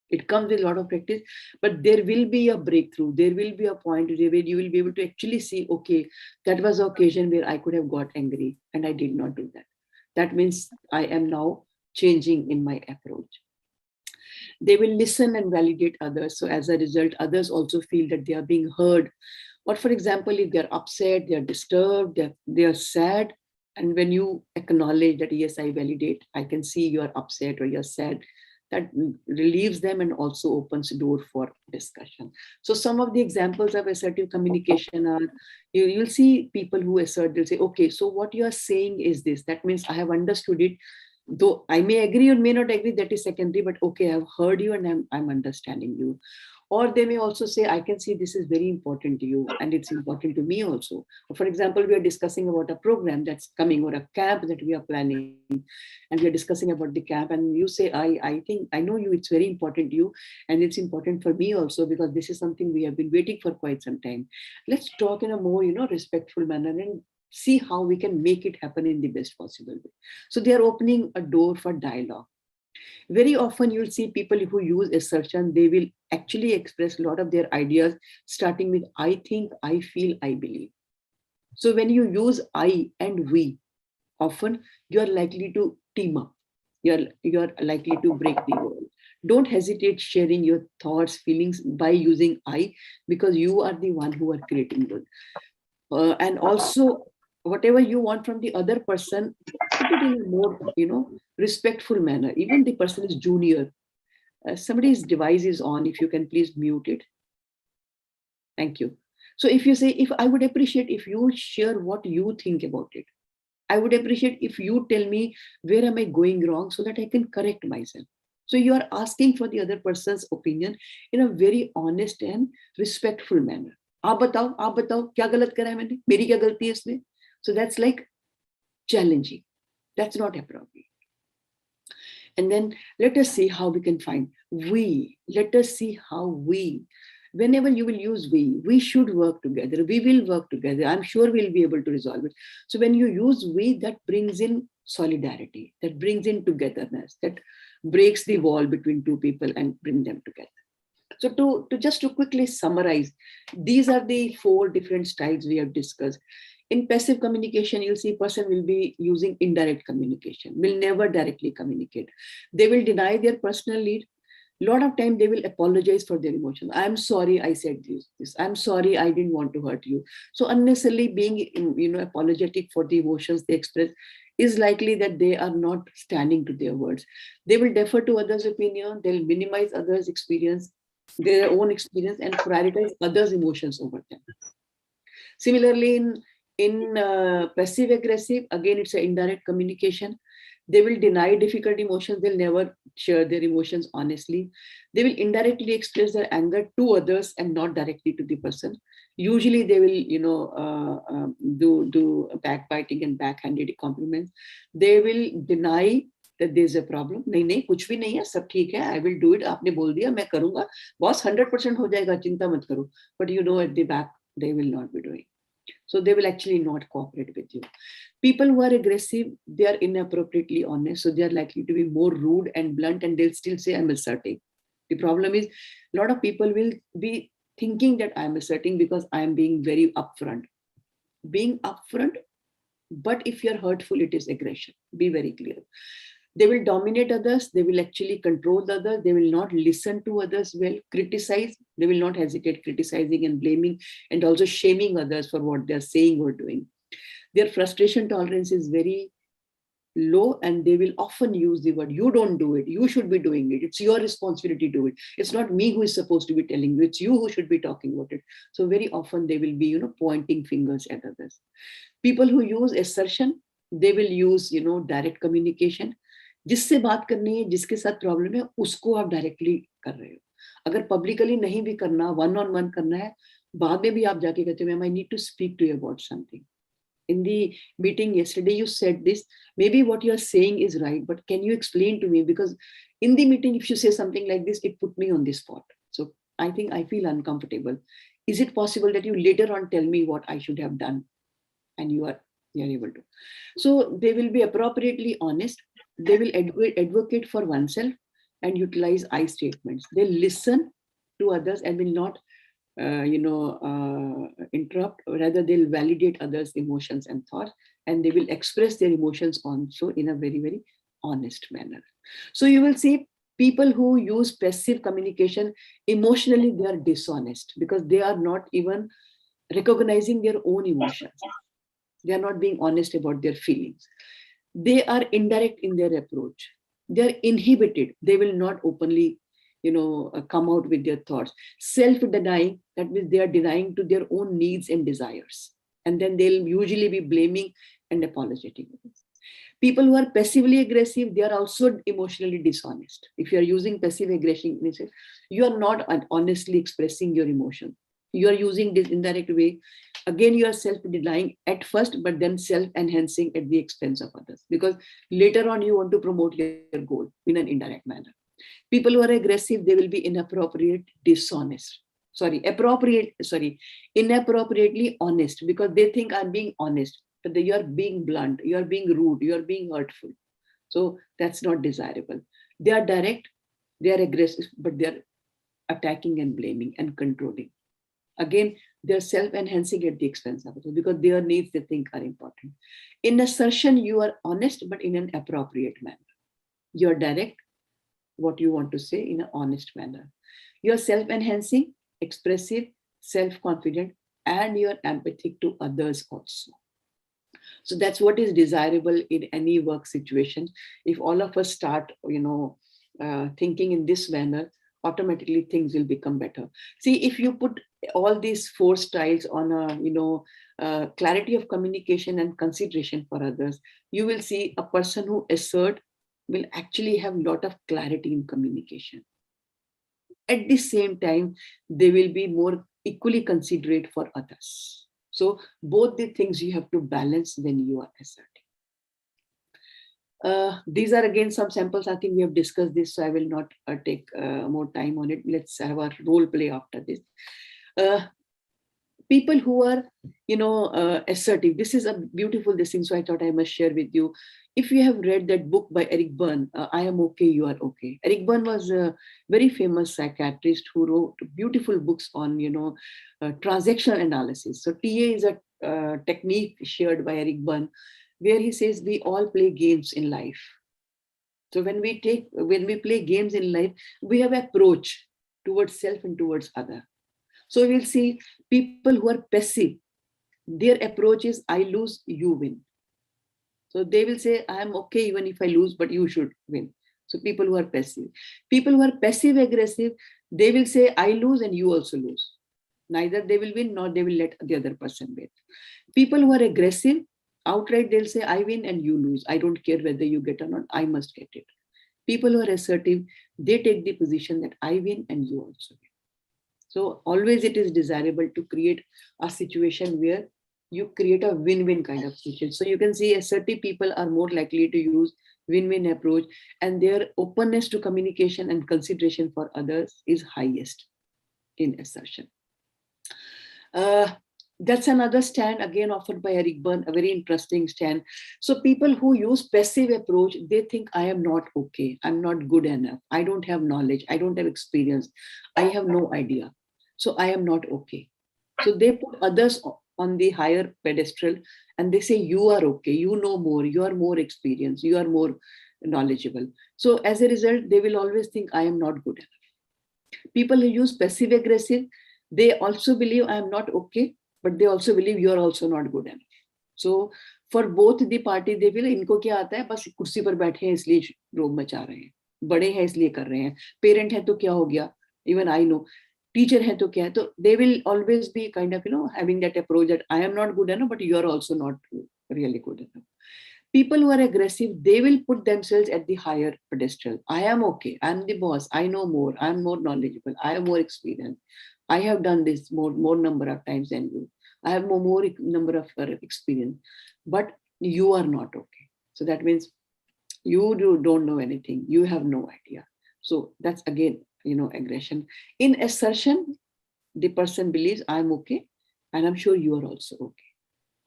It comes with a lot of practice, but there will be a breakthrough. There will be a point where you will be able to actually see, okay, that was the occasion where I could have got angry and I did not do that. That means I am now changing in my approach. They will listen and validate others. So as a result, others also feel that they are being heard. Or for example, if they're upset, they're disturbed, they're sad. And when you acknowledge that, yes, I validate, I can see you're upset or you're sad, that relieves them and also opens the door for discussion. So some of the examples of assertive communication are, you'll see people who assert, they'll say, okay, so what you are saying is this. That means I have understood it. Though I may agree or may not agree, that is secondary, but okay, I've heard you and I'm understanding you. Or they may also say, I can see this is very important to you and it's important to me also. For example, we are discussing about a program that's coming or a camp that we are planning, and we are discussing about the camp, and you say, I think, I know you, it's very important to you, and it's important for me also, because this is something we have been waiting for quite some time. Let's talk in a more, respectful manner and see how we can make it happen in the best possible way. So they are opening a door for dialogue. Very often you'll see people who use assertion, they will actually express a lot of their ideas, starting with I think, I feel, I believe. So when you use I and we, often you're likely to team up. You're likely to break the wall. Don't hesitate sharing your thoughts, feelings by using I, because you are the one who are creating good. And also, whatever you want from the other person, put it in a more, respectful manner. Even the person is junior. Somebody's device is on. If you can please mute it. Thank you. So if you say, if I would appreciate if you share what you think about it. I would appreciate if you tell me where am I going wrong so that I can correct myself. So you are asking for the other person's opinion in a very honest and respectful manner. आप बताओ क्या गलत करा है मैंने, मेरी क्या गलती है इसमें? So that's like challenging. That's not appropriate. And then let us see how we can find we. Let us see how we. Whenever you will use we should work together. We will work together. I'm sure we'll be able to resolve it. So when you use we, that brings in solidarity, that brings in togetherness, that breaks the wall between two people and bring them together. So to just to quickly summarize, these are the 4 different styles we have discussed. In passive communication, you'll see person will be using indirect communication, will never directly communicate. They will deny their personal need. A lot of time they will apologize for their emotions. I'm sorry I said this. I'm sorry I didn't want to hurt you. So unnecessarily being apologetic for the emotions they express is likely that they are not standing to their words. They will defer to others' opinion. They'll minimize others' experience, their own experience, and prioritize others' emotions over them. Similarly, in passive aggressive, again, it's an indirect communication. They will deny difficult emotions. They'll never share their emotions honestly. They will indirectly express their anger to others and not directly to the person. Usually they will, do backbiting and backhanded compliments. They will deny that there's a problem. नहीं नहीं कुछ भी नहीं है, सब ठीक है. I will do it. आपने बोल दिया, मैं करूँगा. Boss 100% हो जाएगा, चिंता मत करो. But at the back they will not be doing. So they will actually not cooperate with you. People who are aggressive, they are inappropriately honest. So they are likely to be more rude and blunt, and they'll still say, I'm asserting. The problem is, a lot of people will be thinking that I'm asserting because I'm being very upfront. Being upfront, but if you're hurtful, it is aggression. Be very clear. They will dominate others. They will actually control the others. They will not listen to others well, criticize. They will not hesitate criticizing and blaming and also shaming others for what they're saying or doing. Their frustration tolerance is very low, and they will often use the word, you don't do it, you should be doing it, it's your responsibility to do it, it's not me who is supposed to be telling you, it's you who should be talking about it. So very often they will be pointing fingers at others. People who use assertion, they will use direct communication. जिससे बात करनी है, जिसके साथ problem है, उसको आप directly कर रहे हो. अगर पब्लिकली नहीं भी करना, 1-on-1 करना है, बाद में भी आप जाके कहते हो, ma'am I need to speak to you about something. In the meeting yesterday, you said this. Maybe what you're saying is right, but can you explain to me? Because in the meeting, if you say something like this, it put me on the spot. So I think I feel uncomfortable. Is it possible that you later on tell me what I should have done? And you are able to. So they will be appropriately honest. They will advocate for oneself and utilize I statements. They listen to others and will not interrupt. Rather, they'll validate others' emotions and thoughts, and they will express their emotions also in a very, very honest manner. So you will see people who use passive communication, emotionally they are dishonest because they are not even recognizing their own emotions. They are not being honest about their feelings. They are indirect in their approach. They are inhibited. They will not openly come out with their thoughts. Self-denying, that means they are denying to their own needs and desires. And then they'll usually be blaming and apologetic. People who are passively aggressive, they are also emotionally dishonest. If you are using passive aggression, you are not honestly expressing your emotion. You are using this indirect way. Again, you are self-denying at first, but then self-enhancing at the expense of others. Because later on, you want to promote your goal in an indirect manner. People who are aggressive, they will be inappropriately honest because they think I'm being honest, but you are being blunt, you are being rude, you are being hurtful. So that's not desirable. They are direct, they are aggressive, but they are attacking and blaming and controlling. Again, they're self-enhancing at the expense of others because their needs they think are important. In assertion, you are honest, but in an appropriate manner. You're direct, what you want to say in an honest manner. You're self-enhancing, expressive, self-confident, and you're empathic to others also. So that's what is desirable in any work situation. If all of us start, thinking in this manner, automatically things will become better. See, if you put all these 4 styles on a, clarity of communication and consideration for others, you will see a person who assert will actually have a lot of clarity in communication. At the same time, they will be more equally considerate for others. So both the things you have to balance when you are asserting. These are again some samples. I think we have discussed this, so I will not take more time on it. Let's have a role play after this. people who are, assertive, this is a beautiful thing. So I thought I must share with you. If you have read that book by Eric Berne, I Am Okay, You Are Okay. Eric Berne was a very famous psychiatrist who wrote beautiful books on, transactional analysis. So TA is a technique shared by Eric Berne, where he says we all play games in life. So when we play games in life, we have approach towards self and towards other. So we'll see people who are passive, their approach is I lose, you win. So they will say, I'm okay even if I lose, but you should win. So people who are passive. People who are passive aggressive, they will say, I lose and you also lose. Neither they will win nor they will let the other person win. People who are aggressive, outright they'll say, I win and you lose. I don't care whether you get or not, I must get it. People who are assertive, they take the position that I win and you also win. So always it is desirable to create a situation where you create a win-win kind of situation. So you can see assertive people are more likely to use win-win approach, and their openness to communication and consideration for others is highest in assertion. That's another stand again offered by Eric Berne, a very interesting stand. So people who use passive approach, they think I am not okay, I'm not good enough, I don't have knowledge, I don't have experience, I have no idea, so I am not okay. So they put others on the higher pedestal and they say you are okay, you know more, you are more experienced, you are more knowledgeable. So as a result, they will always think I am not good enough. People who use passive aggressive, they also believe I am not okay, but they also believe you are also not good enough. So for both the party, they will, इनको क्या आता है, बस कुर्सी पर बैठे हैं इसलिए रोब मचा रहे हैं, बड़े हैं इसलिए कर रहे हैं, पेरेंट है तो क्या हो गया, even I know, teacher है तो क्या है, तो they will always be kind of, having that approach that I am not good enough, but you are also not really good enough. People who are aggressive, they will put themselves at the higher pedestal. I am okay, I am the boss, I know more, I am more knowledgeable, I have more experience, I have done this more number of times than you, I have more number of experience, but you are not okay. So that means you don't know anything, you have no idea. So that's again, aggression. In assertion, the person believes I'm okay, and I'm sure you are also okay.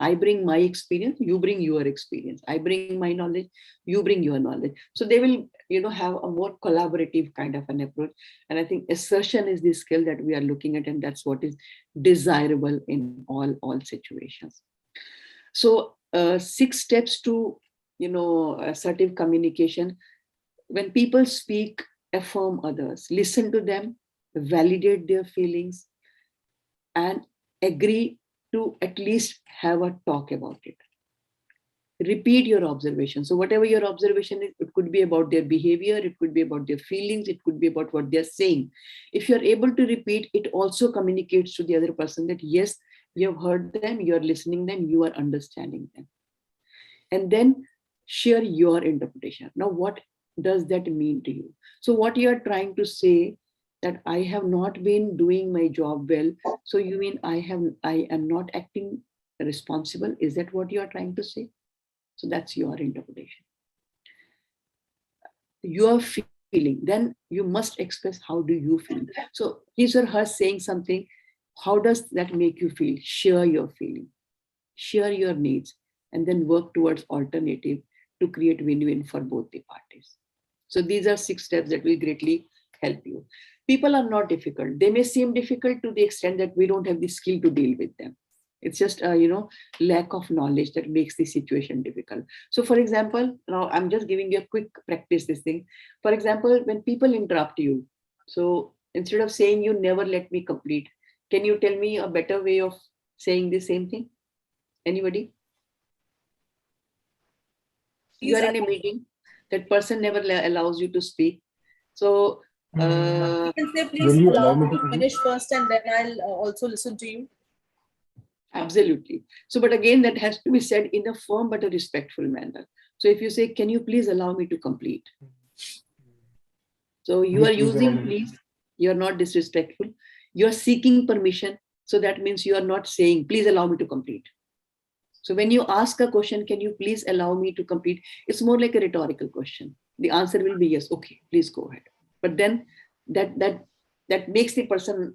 I bring my experience, you bring your experience. I bring my knowledge, you bring your knowledge. So they will, have a more collaborative kind of an approach. And I think assertion is the skill that we are looking at, and that's what is desirable in all situations. So 6 steps to, assertive communication. When people speak, affirm others, listen to them, validate their feelings, and agree to at least have a talk about it. Repeat your observation. So whatever your observation is, it could be about their behavior, it could be about their feelings, it could be about what they're saying. If you're able to repeat, it also communicates to the other person that yes, you have heard them, you're listening them, you are understanding them. And then share your interpretation. Now, what does that mean to you? So what you are trying to say, that I have not been doing my job well, so you mean I am not acting responsible? Is that what you are trying to say? So that's your interpretation. Your feeling, then you must express how do you feel. So his or her saying something, how does that make you feel? Share your feeling, share your needs, and then work towards alternative to create win-win for both the parties. So these are 6 steps that will greatly help you. People are not difficult. They may seem difficult to the extent that we don't have the skill to deal with them. It's just lack of knowledge that makes the situation difficult. So for example, now I'm just giving you a quick practice this thing. For example, when people interrupt you, so instead of saying you never let me complete, can you tell me a better way of saying the same thing? Anybody? You are in a meeting, that person never allows you to speak. So you can say, please Will you allow allow me me to to finish first, and then I'll also listen to you. Absolutely. So, but again, that has to be said in a firm but a respectful manner. So if you say, can you please allow me to complete? So you are using please, you're not disrespectful. You're seeking permission. So that means you are not saying, please allow me to complete. So when you ask a question, can you please allow me to complete? It's more like a rhetorical question. The answer will be yes, okay, please go ahead. But then that makes the person,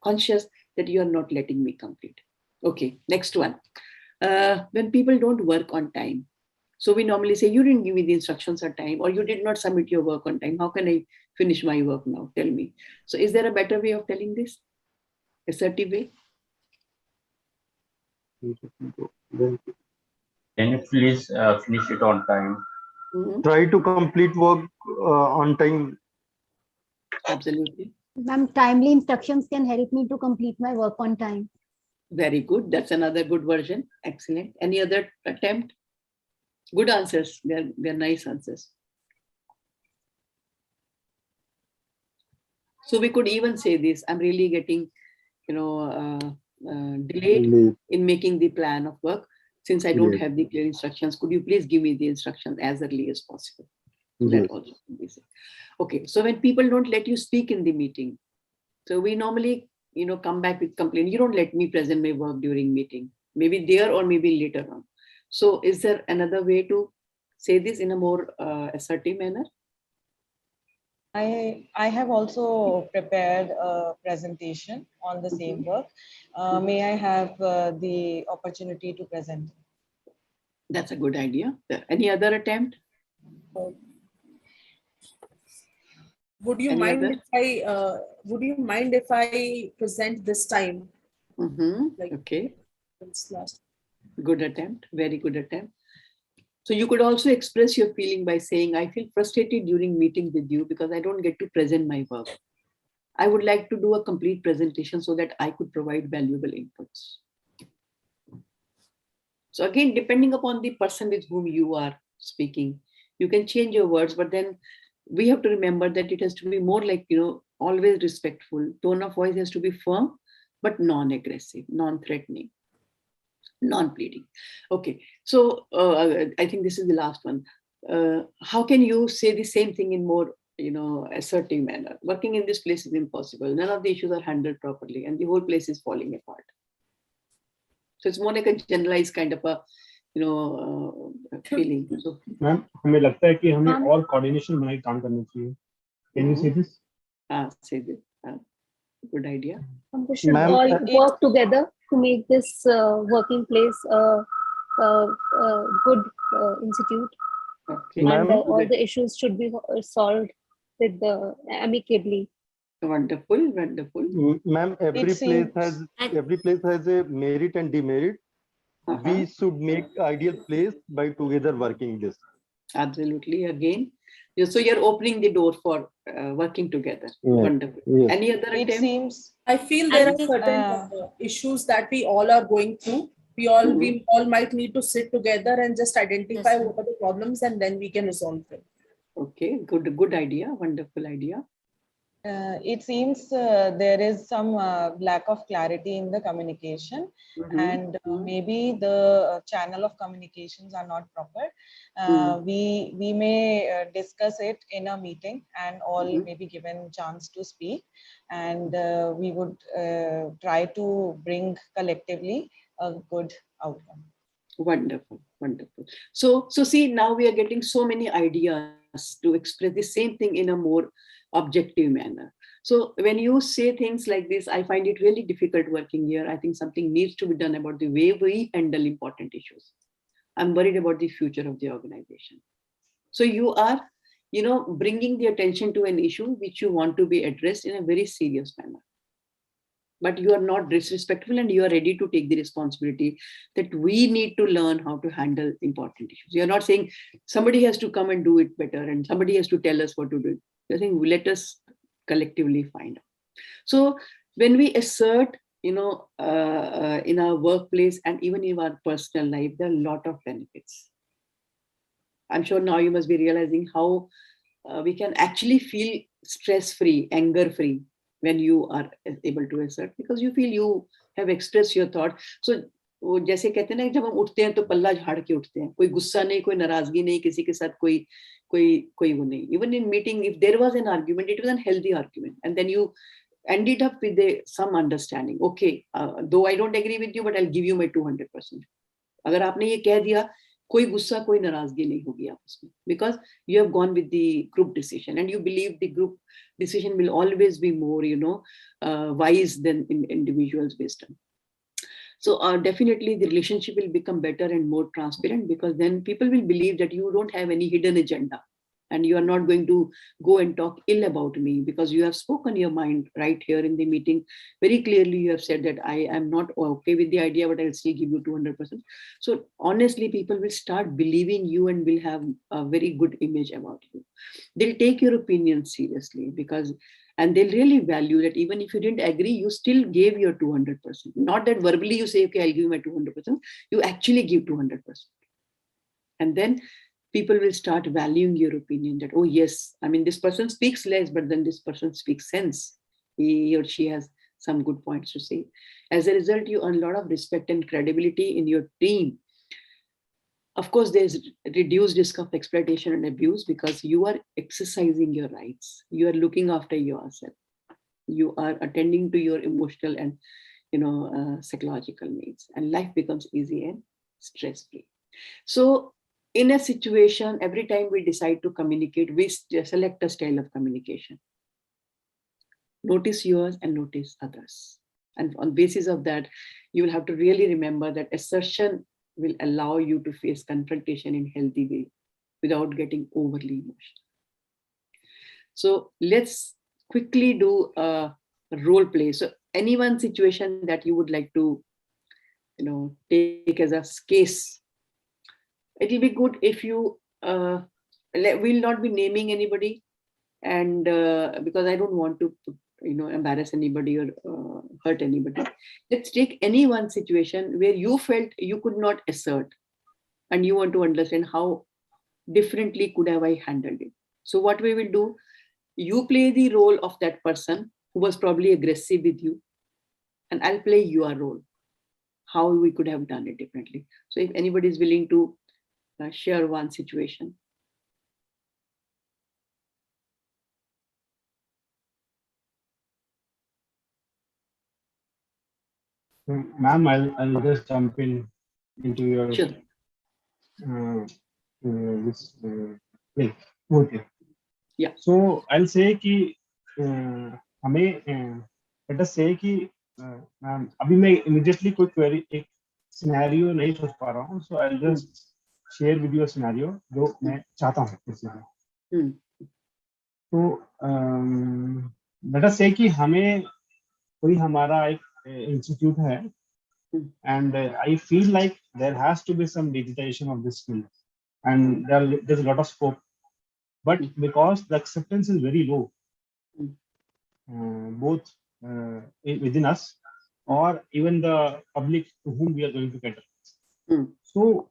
conscious that you are not letting me complete. Okay, next one. When people don't work on time. So we normally say, you didn't give me the instructions on time, or you did not submit your work on time. How can I finish my work now? Tell me. So is there a better way of telling this? Assertive way? Can you please finish it on time? Try to complete work on time. Absolutely. Ma'am, timely instructions can help me to complete my work on time. Very good. That's another good version. Excellent. Any other attempt? Good answers. They're nice answers. So we could even say this, I'm really getting, delayed in making the plan of work. Since I don't have the clear instructions, could you please give me the instructions as early as possible? That also could be said. Okay, so when people don't let you speak in the meeting, so we normally, come back with complaint. You don't let me present my work during meeting, maybe there or maybe later on. So is there another way to say this in a more assertive manner? I have also prepared a presentation on the same work. May I have the opportunity to present? That's a good idea. Any other attempt? Would you mind if I present this time? Okay. Good attempt. Very good attempt. So you could also express your feeling by saying, I feel frustrated during meeting with you because I don't get to present my work. I would like to do a complete presentation so that I could provide valuable inputs. So again, depending upon the person with whom you are speaking, you can change your words, but then we have to remember that it has to be more like, always respectful. Tone of voice has to be firm, but non-aggressive, non-threatening, non-pleading. Okay, so I think this is the last one. How can you say the same thing in more, assertive manner? Working in this place is impossible. None of the issues are handled properly and the whole place is falling apart. So it's more like a generalized kind of a, feeling. So, ma'am हमें लगता है कि हमें और coordination बनाए काम करना चाहिए. Can you say this? Say this. Good idea. We should all work together to make this working place a good institute. Okay. And all the issues should be solved with amicably. Wonderful, wonderful. Ma'am, every place has a merit and demerit. We should make ideal place by together working this. Absolutely. Again, so you're opening the door for working together. Wonderful. Any other attempt? It seems I feel there are certain issues that we all are going through. We all might need to sit together and just identify what are the problems, and then we can resolve them. Okay, good idea. Wonderful idea. It seems there is some lack of clarity in the communication, and maybe the channel of communications are not proper. We may discuss it in a meeting, and all may be given chance to speak, and we would try to bring collectively a good outcome. Wonderful, wonderful. So see, now we are getting so many ideas to express the same thing in a more objective manner. So when you say things like this, I find it really difficult working here. I think something needs to be done about the way we handle important issues. I'm worried about the future of the organization. So you are, bringing the attention to an issue which you want to be addressed in a very serious manner. But you are not disrespectful and you are ready to take the responsibility that we need to learn how to handle important issues. You're not saying somebody has to come and do it better and somebody has to tell us what to do. You're saying, let us collectively find out. So when we assert, in our workplace and even in our personal life, there are a lot of benefits. I'm sure now you must be realizing how we can actually feel stress-free, anger-free when you are able to assert, because you feel you have expressed your thought. So वो जैसे कहते हैं ना, जब हम उठते हैं तो पल्ला झाड़ के उठते हैं, कोई गुस्सा नहीं, कोई नाराजगी नहीं, किसी के साथ कोई वो नहीं. Even in meeting, if there was an argument, it was a healthy argument, and then you ended up with some understanding. Okay, though I don't agree with you, but I'll give you my 200%. अगर आपने ये कह दिया, कोई गुस्सा कोई नाराजगी नहीं होगी आपस में, because you have gone with the group decision and you believe the group decision will always be more, wise than in individual's wisdom. So definitely the relationship will become better and more transparent, because then people will believe that you don't have any hidden agenda and you are not going to go and talk ill about me, because you have spoken your mind right here in the meeting. Very clearly you have said that I am not okay with the idea, but I'll still give you 200%. So honestly, people will start believing you and will have a very good image about you. They'll take your opinion seriously, and they'll really value that even if you didn't agree, you still gave your 200%. Not that verbally you say, okay, I'll give you my 200%. You actually give 200%. And then people will start valuing your opinion, that, oh yes, I mean, this person speaks less, but then this person speaks sense. He or she has some good points to say. As a result, you earn a lot of respect and credibility in your team. Of course, there's reduced risk of exploitation and abuse, because you are exercising your rights. You are looking after yourself. You are attending to your emotional and psychological needs, and life becomes easy and stress-free. So in a situation, every time we decide to communicate, we select a style of communication. Notice yours and notice others. And on basis of that, you will have to really remember that assertion will allow you to face confrontation in healthy way without getting overly emotional. So let's quickly do a role play. So any one situation that you would like to, take as a case. It will be good if you, we'll not be naming anybody, and because I don't want to, embarrass anybody or hurt anybody. Let's take any one situation where you felt you could not assert, and you want to understand how differently could have I handled it. So what we will do, you play the role of that person who was probably aggressive with you, and I'll play your role, how we could have done it differently. So if anybody is willing to share one situation. Ma'am, I'll just jump into your Sure. This okay. Yeah. So I'll say कि हमें let us say कि ma'am अभी मैं immediately कोई query एक scenario नहीं सोच पा रहा हूँ, so I'll just share with you a scenario जो मैं चाहता हूँ इसमें. तो let us say कि हमें कोई हमारा एक institute है, and I feel like there has to be some digitization of this skill, and there's a lot of scope, but because the acceptance is very low, both within us or even the public to whom we are going to cater. So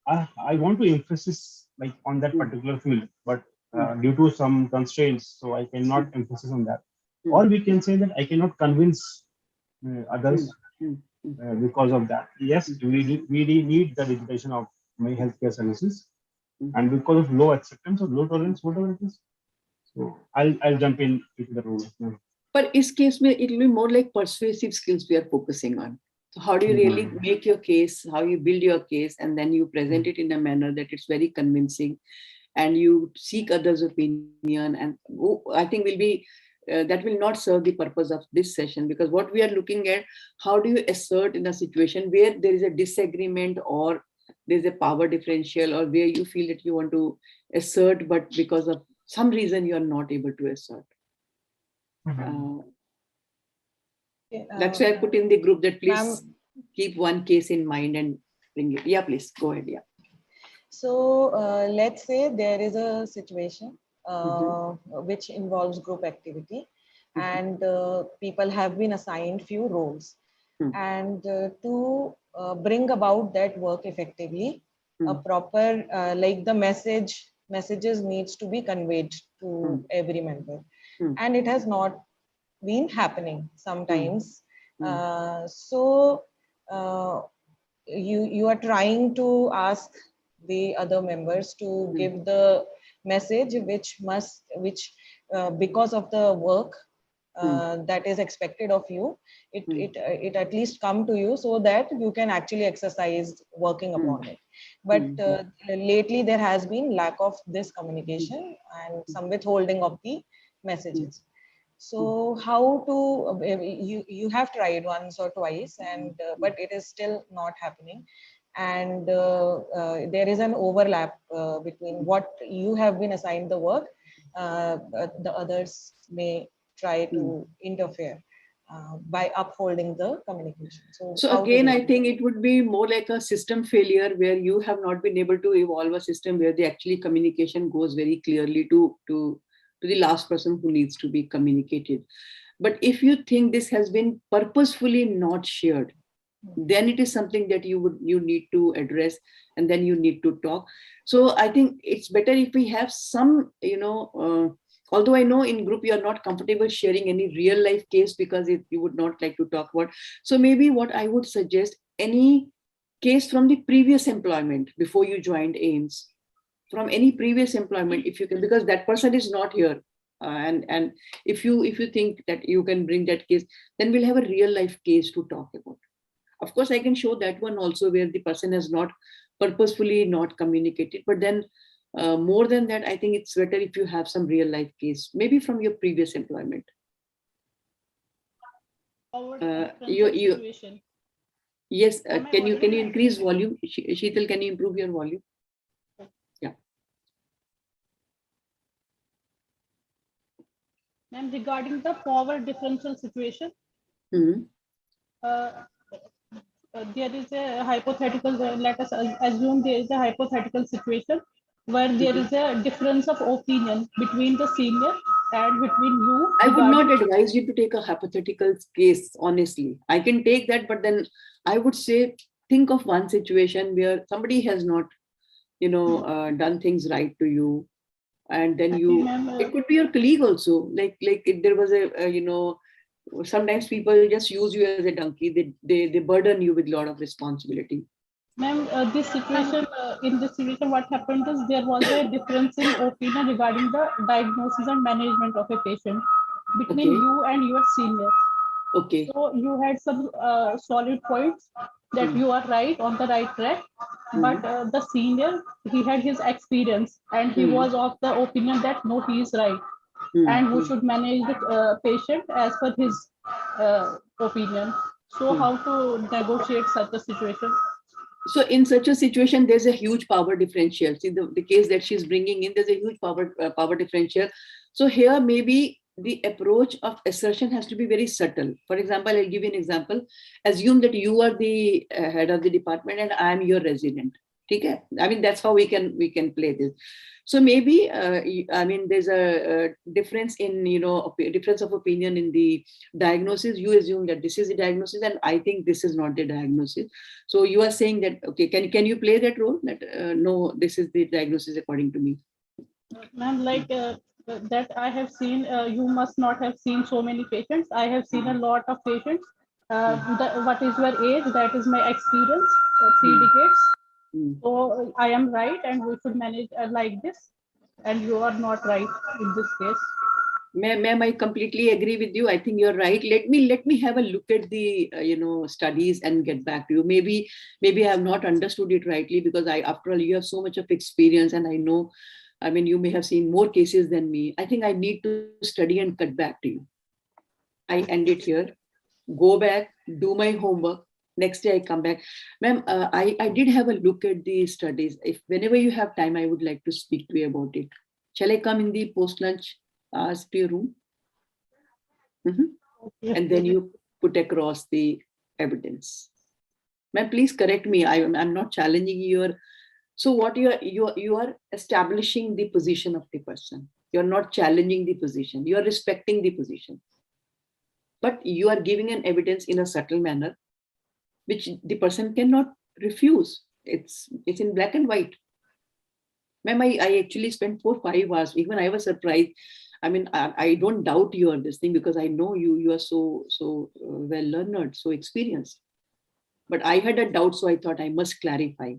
I want to emphasize like on that particular field, but due to some constraints, so I cannot emphasize on that. Or we can say that I cannot convince others because of that. Yes, we need the digitization of my healthcare services, and because of low acceptance or low tolerance, whatever it is. So I'll jump into the role. But in this case, it will be more like persuasive skills we are focusing on. So how do you really make your case, how you build your case, and then you present it in a manner that it's very convincing, and you seek others' opinion. And I think will be that will not serve the purpose of this session, because what we are looking at, how do you assert in a situation where there is a disagreement or there's a power differential, or where you feel that you want to assert, but because of some reason you are not able to assert. That's why I put in the group that please keep one case in mind and bring it. Yeah, please go ahead. Yeah. So let's say there is a situation which involves group activity, and people have been assigned few roles, and to bring about that work effectively, a proper like the messages needs to be conveyed to every member, and it has not been happening sometimes. So you are trying to ask the other members to give the message which because of the work that is expected of you, it at least come to you so that you can actually exercise working upon it. But lately there has been lack of this communication and some withholding of the messages. So how to, you have tried once or twice, and but it is still not happening, and there is an overlap between what you have been assigned the work, the others may try to interfere by upholding the communication. So again, I think it would be more like a system failure where you have not been able to evolve a system where the actually communication goes very clearly to the last person who needs to be communicated. But if you think this has been purposefully not shared, then it is something that you need to address, and then you need to talk. So I think it's better if we have some, although I know in group you are not comfortable sharing any real life case because you would not like to talk about. So maybe what I would suggest, any case from the previous employment before you joined AIIMS, from any previous employment, if you can, because that person is not here. And if you think that you can bring that case, then we'll have a real life case to talk about. Of course, I can show that one also where the person has not purposefully not communicated. But then more than that, I think it's better if you have some real life case, maybe from your previous employment. Yes, can you increase volume? Sheetal, can you improve your volume? Yeah. Ma'am, regarding the power differential situation, there is a hypothetical, let us assume there is a hypothetical situation where there is a difference of opinion between the senior and between you. I would not advise you to take a hypothetical case, honestly. I can take that, but then I would say, think of one situation where somebody has not, done things right to you. And then it could be your colleague also. Like if there was sometimes people just use you as a donkey. They burden you with a lot of responsibility. Ma'am, this situation, in this situation, what happened is there was a difference in opinion regarding the diagnosis and management of a patient between you and your senior. Okay. So you had some solid points that you are right, on the right track, but the senior, he had his experience and he was of the opinion that no, he is right, and we should manage the patient as per his opinion. So how to negotiate such a situation? So in such a situation, there's a huge power differential. See, the case that she's bringing in, there's a huge power differential. So here, maybe the approach of assertion has to be very subtle. For example, I'll give you an example. Assume that you are the head of the department and I'm your resident. Okay? I mean, that's how we can play this. So maybe, there's a difference in, difference of opinion in the diagnosis. You assume that this is the diagnosis and I think this is not the diagnosis. So you are saying that, okay, can you play that role? That no, this is the diagnosis according to me. Ma'am, like that I have seen, you must not have seen so many patients. I have seen a lot of patients. What is your age? That is my experience, 3 decades. So I am right and we should manage like this, and you are not right in this case. Ma'am, I completely agree with you. I think you're right. Let me have a look at the studies and get back to you. Maybe I have not understood it rightly, because after all, you have so much of experience, and I know, you may have seen more cases than me. I think I need to study and cut back to you. I end it here. Go back, do my homework. Next day I come back. Ma'am, I did have a look at the studies. If whenever you have time, I would like to speak to you about it. Shall I come in the post-lunch hours to your room? And then you put across the evidence. Ma'am, please correct me. I'm not challenging you. So what you are establishing the position of the person. You're not challenging the position. You are respecting the position. But you are giving an evidence in a subtle manner, which the person cannot refuse. It's in black and white. Ma'am, I actually spent 4-5 hours. Even I was surprised. I don't doubt you on this thing, because I know you are so well learned, so experienced. But I had a doubt, so I thought I must clarify.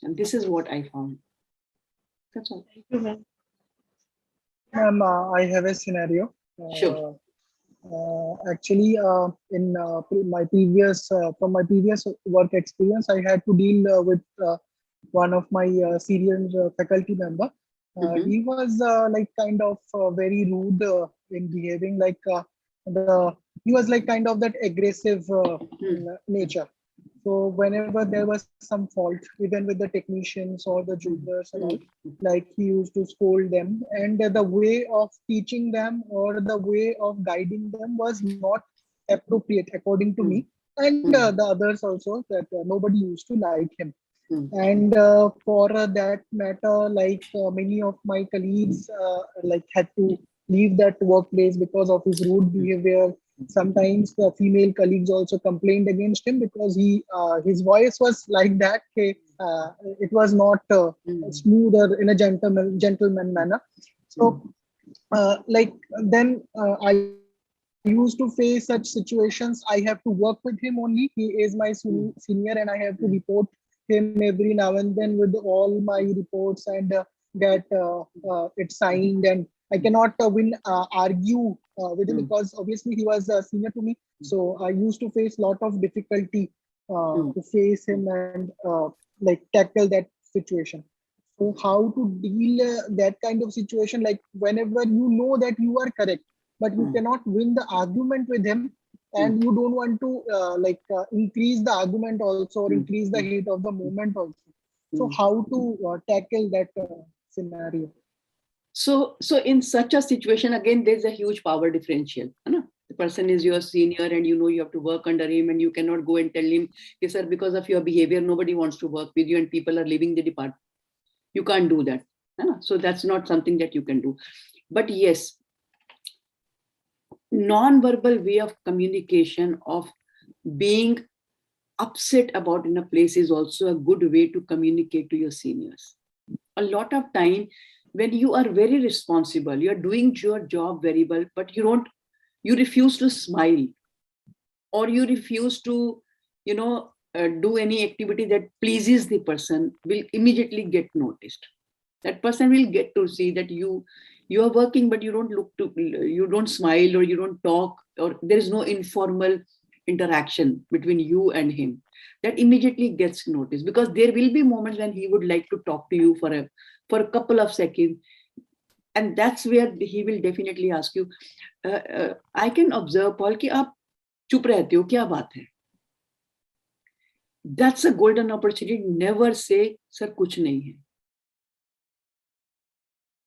And this is what I found. That's all. Thank you, ma'am. Ma'am, I have a scenario. Sure. Actually, in my previous from my previous work experience, I had to deal with one of my senior faculty member. He was like kind of very rude in behaving. Like he was like kind of that aggressive nature. So whenever there was some fault, even with the technicians or the juniors and all, like he used to scold them, and the way of teaching them or the way of guiding them was not appropriate according to me and the others also, that nobody used to like him. And for that matter, like many of my colleagues like had to leave that workplace because of his rude behavior. Sometimes the female colleagues also complained against him because his voice was like that. It was not smooth or in a gentleman manner. So like then I used to face such situations. I have to work with him only. He is my senior, and I have to report him every now and then with all my reports and get it signed. And I cannot argue with him because obviously he was senior to me. So I used to face a lot of difficulty to face him and like tackle that situation. So how to deal that kind of situation, like whenever you know that you are correct, but you cannot win the argument with him, and you don't want to increase the argument also or increase the heat of the moment also. So how to tackle that scenario? So in such a situation, again, there's a huge power differential. The person is your senior and you know you have to work under him, and you cannot go and tell him, yes, sir, because of your behavior, nobody wants to work with you and people are leaving the department. You can't do that. So that's not something that you can do. But yes, non-verbal way of communication, of being upset about in a place, is also a good way to communicate to your seniors. A lot of time when you are very responsible, you are doing your job very well, but you refuse to smile, or you refuse to do any activity that pleases the person, will immediately get noticed. That person will get to see that you are working, but you don't smile, or you don't talk, or there is no informal interaction between you and him. That immediately gets noticed, because there will be moments when he would like to talk to you for a couple of seconds, and that's where he will definitely ask you, I can observe, Paul, कि आप चुप रहते हो, क्या बात है? That's a golden opportunity. Never say, sir, कुछ नहीं है.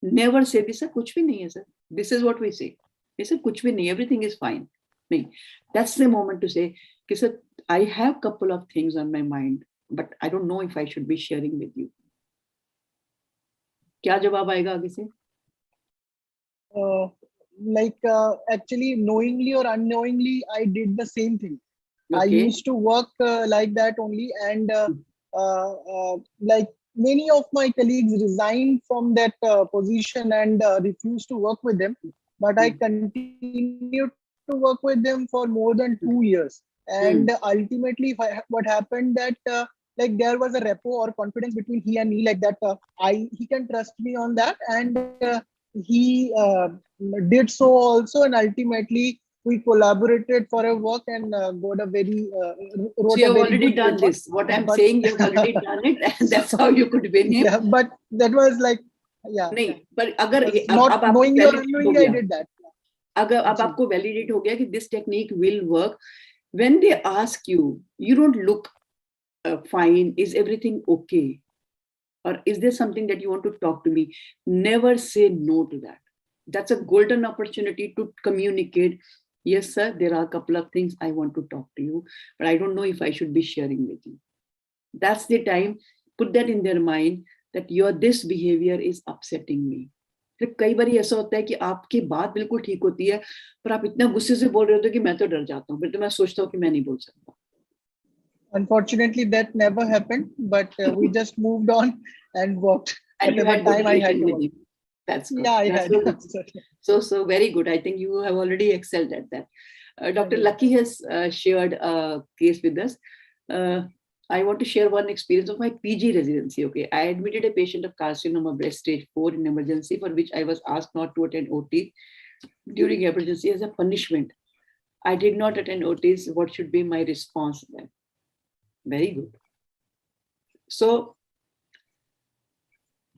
Never say this, sir, कुछ भी नहीं है, sir. This is what we say. Yes, sir, कुछ भी नहीं, everything is fine. नहीं. That's the moment to say, sir, I have a couple of things on my mind, but I don't know if I should be sharing with you. क्या जवाब आएगा आगे से? Actually, knowingly or unknowingly, I did the same thing. Okay. I used to work like that only, and like many of my colleagues resigned from that position and refused to work with them. But I continued to work with them for more than 2 years, and ultimately, what happened that like there was a rapport or confidence between he and me, like that he can trust me on that, and he did so also, and ultimately we collaborated for a work and got a very so you have already done paper. This. What I'm saying, you have already done it, and that's how you could win him. Yeah, but that was like, yeah. नहीं, पर अगर not knowingly or unknowingly, I did that. अगर अब आपको validate हो गया कि this technique will work, when they ask you, you don't look fine. Is everything okay? Or is there something that you want to talk to me? Never say no to that. That's a golden opportunity to communicate. Yes, sir, there are a couple of things I want to talk to you, but I don't know if I should be sharing with you. That's the time. Put that in their mind that this behavior is upsetting me. फिर कई बार ऐसा होता है कि आपकी बात बिल्कुल ठीक होती है, पर आप इतना गुस्से से बोल रहे होते हो कि मैं तो डर जाता हूँ, फिर तो मैं सोचता हूँ कि मैं नहीं बोल सकता. Unfortunately, that never happened, but we just moved on and worked. And you had good relation with him. That's good. Yeah, I That's had. So very good. I think you have already excelled at that. Dr. Lucky has shared a case with us. I want to share one experience of my PG residency. Okay, I admitted a patient of carcinoma breast stage 4 in emergency, for which I was asked not to attend OT during emergency as a punishment. I did not attend OTs. What should be my response then? Very good. So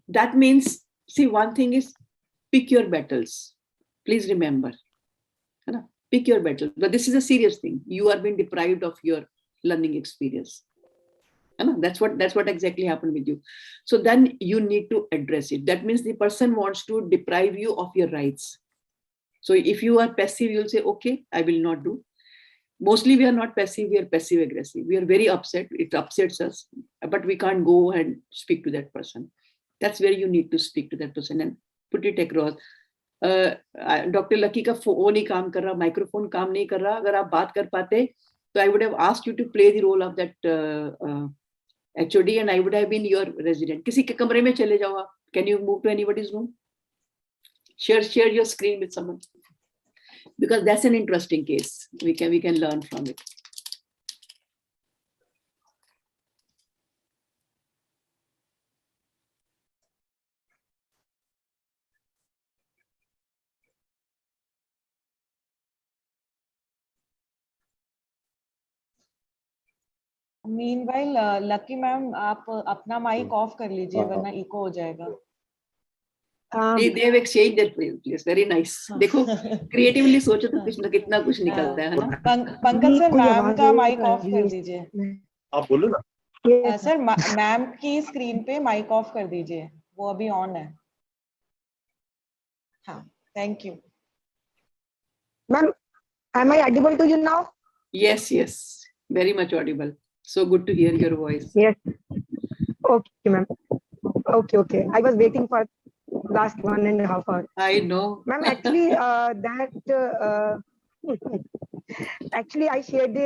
that means, see, one thing is pick your battles. Please remember, pick your battles. But this is a serious thing. You are being deprived of your learning experience. That's what exactly happened with you. So then you need to address it. That means the person wants to deprive you of your rights. So if you are passive, you'll say, okay, I will not do. Mostly we are not passive, we are passive aggressive. We are very upset, it upsets us, but we can't go and speak to that person. That's where you need to speak to that person and put it across. Dr. Lucky का phone नहीं काम कर रहा, microphone काम नहीं कर रहा. अगर आप बात कर पाते, तो I would have asked you to play the role of that HOD and I would have been your resident. किसी के कमरे में चले जाओ आप. Can you move to anybody's room? Share your screen with someone. Because that's an interesting case. We can learn from it. Meanwhile, Lucky ma'am, आप अपना mic off कर लीजिए वरना echo हो जाएगा. They have exchanged their place. Very nice. देखो creatively सोचो तो कुछ ना कितना कुछ निकलता है ना. पंकज सर मैम का माइक ऑफ कर दीजिए. आप बोलो ना. सर मैम की स्क्रीन पे माइक ऑफ कर दीजिए, वो अभी ऑन है. हाँ, thank you. Ma'am, am I audible to you now? Yes, very much audible. So good to hear your voice. Yes. Okay, ma'am. Okay. I was waiting for last 1.5 hours. I know. Ma'am, actually, actually, I shared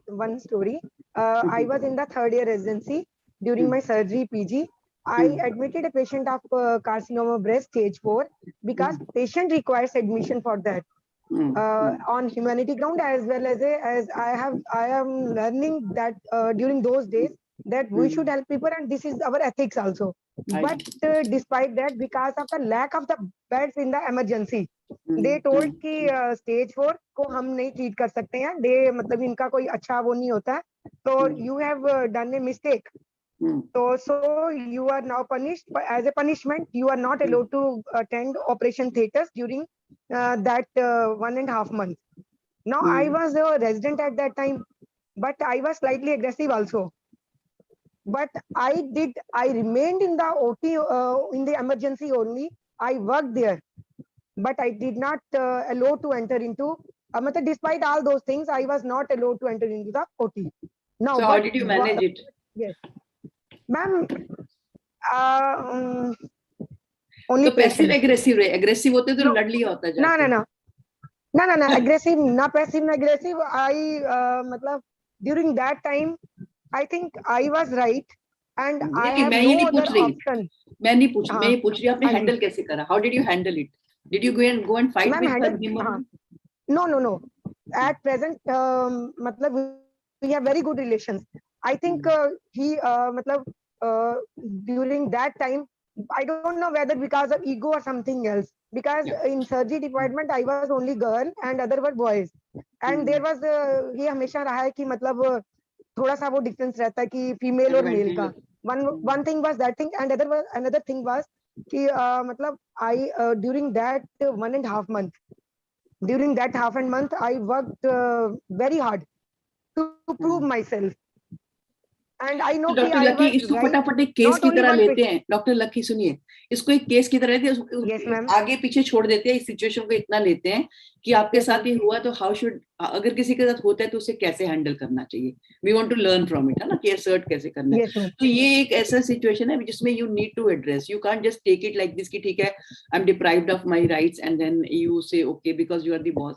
one story. I was in the 3rd year residency during my surgery PG. I admitted a patient of carcinoma breast stage 4 because patient requires admission for that. On humanity ground, as well as I am learning that during those days that we should help people and this is our ethics also. But despite that, because of the lack of the beds in the emergency, they told कि stage 4 को हम नहीं treat कर सकते हैं. They मतलब इनका कोई अच्छा वो नहीं होता. So you have done a mistake. So you are now punished. As a punishment, you are not allowed to attend operation theaters during that 1.5 months. Now I was a resident at that time, but I was slightly aggressive also. But I remained in the OT in the emergency only. I worked there, but I did not allow to enter into. Despite all those things, I was not allowed to enter into the OT. Now, so how did you manage it? Yes, ma'am. Only तो passive aggressive रहे. Aggressive होते तो लड़ लिया होता जाके. No. Aggressive, na passive, na aggressive. I मतलब during that time, I think I was right, and I have no other option. मैं नहीं पूछ रही आपने handle कैसे करा? How did you handle it? Did you go and fight with him? No. At present, मतलब we have very good relations. I think he during that time, I don't know whether because of ego or something else. Because in surgery department, I was only girl and other were boys. And there was ये हमेशा रहा है कि मतलब थोड़ा सा वो difference रहता है कि female और male का. One thing was that thing, and another thing was कि मतलब I during that 1.5 month, during that half and month, I worked very hard to prove myself. And I know doctor lucky इसको फटाफट एक case की तरह लेते हैं. Doctor lucky सुनिए, इसको एक केस की तरह लेते हैं, आगे पीछे छोड़ देते हैं. इस सिचुएशन को इतना लेते हैं कि आपके साथ ये हुआ तो हाउ शुड, अगर किसी के साथ होता है तो उसे कैसे हैंडल करना चाहिए. We want to learn from it, है ना, कि असर्ट कैसे करना है. तो ये एक ऐसा सिचुएशन है जिसमें you need to address. You can't just take it like this कि ठीक है, I am deprived of my rights and then you say okay because you are the boss.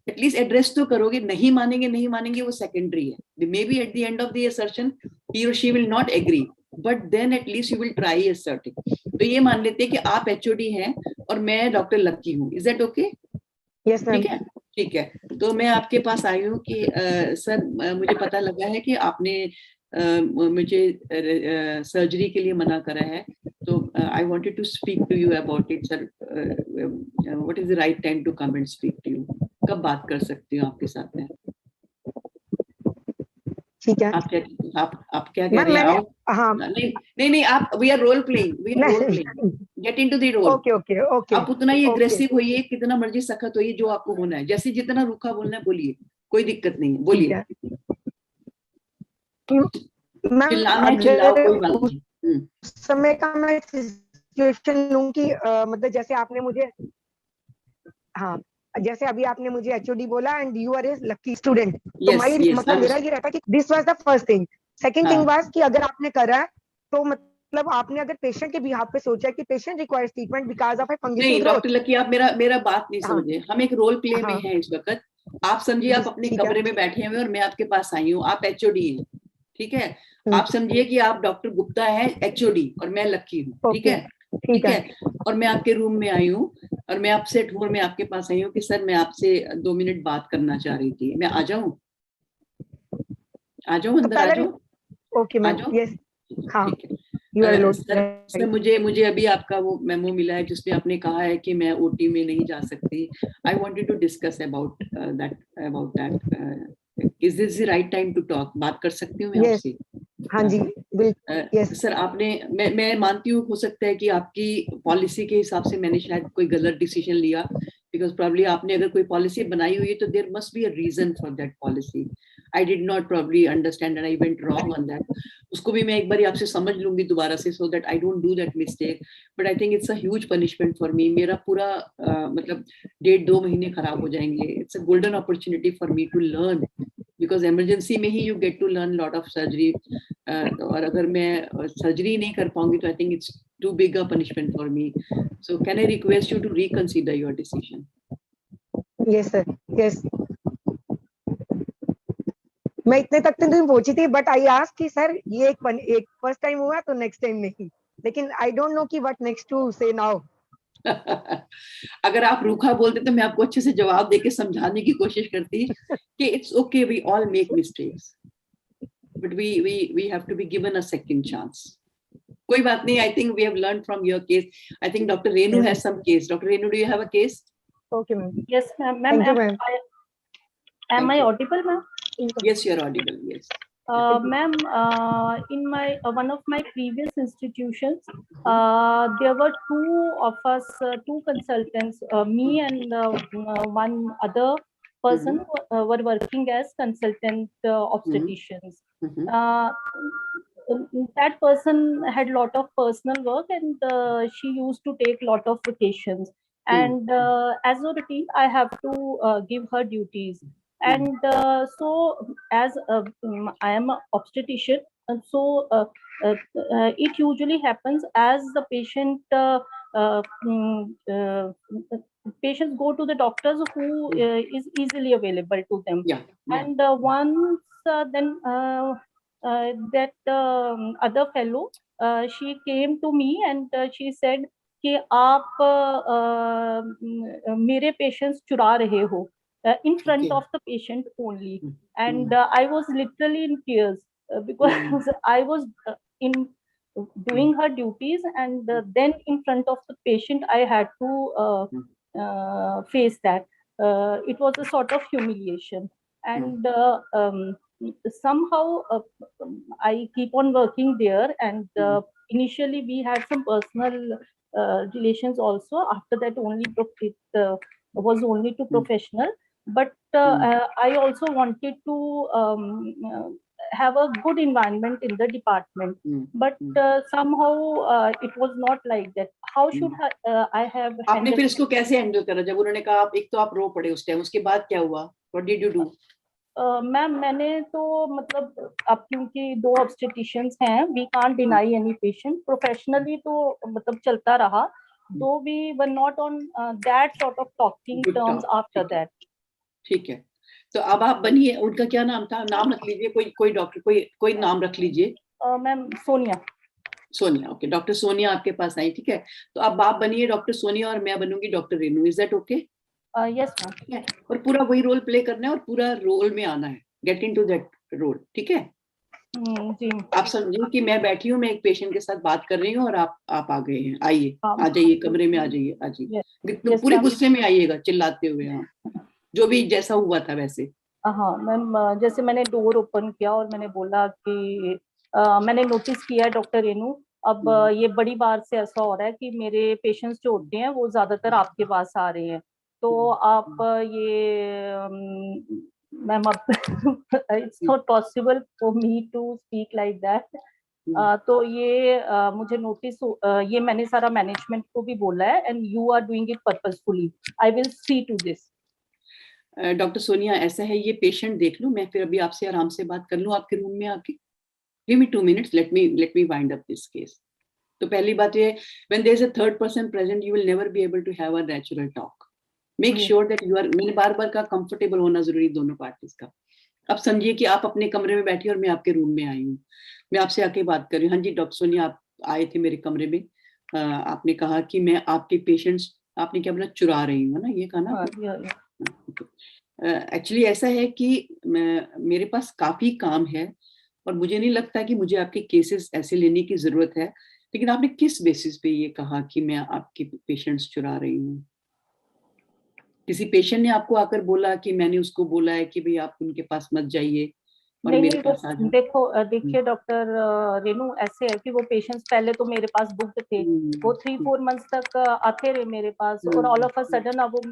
At least address तो करोगे. नहीं मानेंगे वो सेकेंडरी है. Maybe at the end of the assertion he or she will not agree, but then at least you will try asserting. तो ये मान लेते हैं कि आप HOD हैं और मैं डॉक्टर लक्की हूँ. Is that okay? Yes, ma'am. ठीक है. तो मैं आपके पास आई हूँ कि सर मुझे पता लगा है कि आपने मुझे सर्जरी के लिए मना करा है. तो I wanted to speak to you about it, sir. What is the right time to come and speak to you? कब बात कर सकती हूँ आपके साथ में? ठीक है। आप क्या कह रहे हैं? आओ। हाँ नहीं आप, we are role playing, get into the role. Okay okay okay. आप उतना ही एग्रेसिव होइए, कितना मर्जी सख्त होइए, जो आपको होना है, जैसे जितना रूखा बोलना है बोलिए, कोई दिक्कत नहीं है, बोलिए। चिल्लाना है चिल्लाओ, कोई बात नहीं। समय का मैं सिचुएशन लूं कि मतलब जैसे आपने मुझे, हाँ जैसे अभी आपने मुझे एचओडी बोला and you are a lucky student, तो मतलब मेरा ये रहता कि this was the first thing. Second thing was कि अगर आपने करा है तो मतलब आपने अगर पेशेंट के बिहाफ पे सोचा कि patient requires treatment because of A fungus नहीं ग्रोथ। डॉक्टर लकी, आप मेरा बात नहीं समझे। हम एक रोल प्ले में हैं इस वक्त। आप समझिए आप अपने कमरे में बैठे हुए और मैं आपके पास आई हूँ, आप एचओडी हैं, ठीक है? आप समझिए कि आप डॉक्टर गुप्ता है एचओडी और मैं लकी हूँ, ठीक है? ठीक है। और मैं आपके रूम में आई हूँ और मैं आपसे ढूंढ में आपके पास आई हूँ कि सर मैं आपसे 2 मिनट बात करना चाह रही थी, मैं आ जाऊं? अंदर आ जाऊं? ओके मैम, यस, हाँ ठीक है। सर मुझे अभी आपका वो मेमो मिला है जिसमें आपने कहा है कि मैं ओटी में नहीं जा सकती। I wanted to discuss about that. Is this the right time to talk? बात कर सकती हूँ मैं आपसे? हाँ जी बिल्कुल। सर आपने, मैं मानती हूँ हो सकता है कि आपकी पॉलिसी के हिसाब से मैंने शायद कोई गलत डिसीजन लिया, बिकॉज प्रॉब्ली आपने अगर कोई पॉलिसी बनाई हुई है तो there must be a reason for that policy. I did not probably understand and I went wrong on that. उसको भी मैं एक बार आपसे समझ लूंगी दोबारा से, so that I don't do that mistake. But I think it's a huge punishment for me. मेरा पूरा मतलब 1.5-2 महीने खराब हो जाएंगे। It's a golden opportunity for me to learn, because emergency में ही you get to learn lot of surgery. और अगर मैं सर्जरी नहीं कर पाऊंगी तो I think it's too big a punishment for me. So can I request you to reconsider your decision? Yes sir, yes. मैं इतने तक तो नहीं पहुंची थी, बट आई आस्क कि सर ये एक फर्स्ट टाइम हुआ तो नेक्स्ट टाइम नहीं, लेकिन आई डोंट नो कि व्हाट नेक्स्ट टू से नाउ। अगर आप रूखा बोलते तो मैं आपको अच्छे से जवाब देके समझाने की कोशिश करती कि it's okay, we all make mistakes, but we have to be given a second chance. कोई बात नहीं। I think we have learned from your case. I think doctor Renu has some case. Doctor Renu, do you have a case? Okay ma'am. Yes, ma'am. Am I audible, ma'am? Yes, you're audible. Yes. Ma'am, in one of my previous institutions, there were two of us, two consultants, me and one other person were working as consultant obstetricians. That person had lot of personal work and she used to take lot of vacations. And as a routine, I have to give her duties. And so as I am an obstetrician, and so it usually happens as the patient patients go to the doctors who is easily available to them. And once then that other fellow, she came to me and she said कि आप मेरे patients चुरा रहे हो, in front of the patient only. And I was literally in tears because I was in doing her duties, and then in front of the patient I had to face that. It was a sort of humiliation. And somehow I keep on working there, and initially we had some personal relations also. After that only it was only to professional. But I also wanted to have a good environment in the department. But somehow it was not like that. How should I have आपने फिर इसको कैसे handle करा जब उन्होंने कहा आप एक तो आप रो पड़े उस टाइम, उसके बाद क्या हुआ? What did you do? Ma'am मैंने तो मतलब अब क्योंकि दो ऑब्स्टेटिशियंस हैं, we can't deny any patient, professionally तो मतलब चलता रहा, though we were not on that sort of talking terms after that. ठीक है, तो अब आप बनिए, उनका क्या नाम था? नाम रख लीजिए, कोई डॉक्टर कोई नाम रख लीजिए। Ma'am Sonia. Sonia, okay. Doctor Sonia आपके पास आई, ठीक है। तो अब आप बनिए डॉक्टर सोनिया और मैं बनूंगी doctor Renu. Is that okay? Yes ma'am. ठीक है, और पूरा वही रोल प्ले करना है और पूरा रोल में आना है, गेट इनटू दैट रोल, ठीक है? जी आप समझिए कि मैं बैठी हूँ, मैं एक पेशेंट के साथ बात कर रही हूँ और आप आ गए हैं, आइए आ जाइए कमरे में, आ जाइए आ जाइए, पूरे गुस्से में आइएगा, चिल्लाते हुए। हाँ, जो भी जैसा हुआ था वैसे। हाँ मैम, जैसे मैंने डोर ओपन किया और मैंने बोला कि मैंने नोटिस किया है डॉक्टर रेनू, अब ये बड़ी बार से ऐसा हो रहा है कि मेरे पेशेंट्स जो होते हैं वो ज्यादातर आपके पास आ रहे हैं, तो आप ये मैम अब it's not possible for me to speak like that. तो ये मुझे नोटिस, ये मैंने सारा मैनेजमेंट को भी बोला है, and you are doing it purposefully, I will see to this. Doctor Sonia, ऐसा है, ये पेशेंट देख लो, मैं फिर अभी आपसे आराम से बात कर लूँ आपके रूम में आके। Give me 2 minutes, let me wind up this case. तो पहली बात ये, when there is a third person present, you will never be able to have a natural talk. Make sure that you are, मैंने बार-बार का comfortable होना जरूरी दोनों पार्टीज का। अब समझिए कि आप अपने कमरे में बैठी और मैं आपके रूम में आई हूँ, मैं आपसे आके बात कर रही हूँ। हाँ जी डॉक्टर सोनिया, आप आए थे मेरे कमरे में, आपने कहा कि मैं आपके पेशेंट्स, आपने क्या बोला, चुरा रही हूँ ना, ये कहा ना? एक्चुअली ऐसा है कि मेरे पास काफी काम है और मुझे नहीं लगता कि मुझे आपके केसेस ऐसे लेने की जरूरत है, लेकिन आपने किस बेसिस पे ये कहा कि मैं आपके पेशेंट्स चुरा रही हूँ? किसी पेशेंट ने आपको आकर बोला कि मैंने उसको बोला है कि भाई आप उनके पास मत जाइए और नहीं मेरे नहीं, पास आ जाओ? देखिए डॉक्टर रेनू, ऐसे है कि वो पेशेंट्स पहले तो मेरे पास बुक्ड थे, वो 3-4 मंथ्स तक आते रहे मेरे पास, और ऑल ऑफ अ सडन अब वो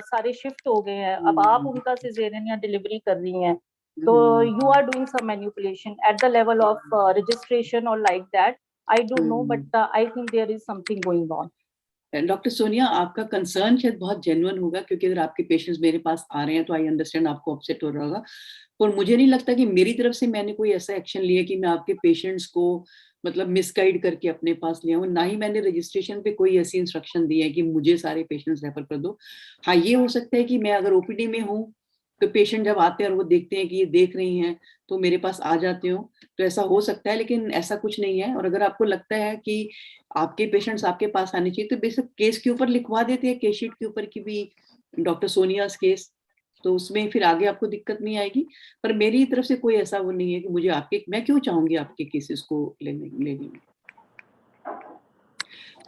सारे शिफ्ट हो गए हैं, अब आप उनका सिजेरियन या डिलीवरी कर रही हैं, तो you are doing some manipulation at the level of registration और like that, I don't know, but I think there is something going on. Doctor Sonia, आपका कंसर्न शायद बहुत जेन्युइन होगा, क्योंकि अगर आपके पेशेंट्स मेरे पास आ रहे हैं तो आई अंडरस्टैंड आपको अपसेट हो रहा होगा, और मुझे नहीं लगता कि मेरी तरफ से मैंने कोई ऐसा एक्शन लिया कि मैं आपके पेशेंट्स को मतलब मिसगाइड करके अपने पास लिया हूँ, ना ही मैंने रजिस्ट्रेशन पे कोई ऐसी इंस्ट्रक्शन दी है कि मुझे सारे पेशेंट्स रेफर कर दो। हाँ, ये हो सकता है कि मैं अगर ओपीडी में हूँ तो पेशेंट जब आते हैं और वो देखते हैं कि ये देख रही हैं तो मेरे पास आ जाते हो, तो ऐसा हो सकता है, लेकिन ऐसा कुछ नहीं है। और अगर आपको लगता है कि आपके पेशेंट्स आपके पास आने चाहिए तो बेशक केस के ऊपर लिखवा देते हैं, केस शीट के ऊपर की भी डॉक्टर सोनियाज केस, तो उसमें फिर आगे आपको दिक्कत नहीं आएगी। पर मेरी तरफ से कोई ऐसा वो नहीं है कि मुझे आपके, मैं क्यों चाहूंगी आपके केसेस को लेने में।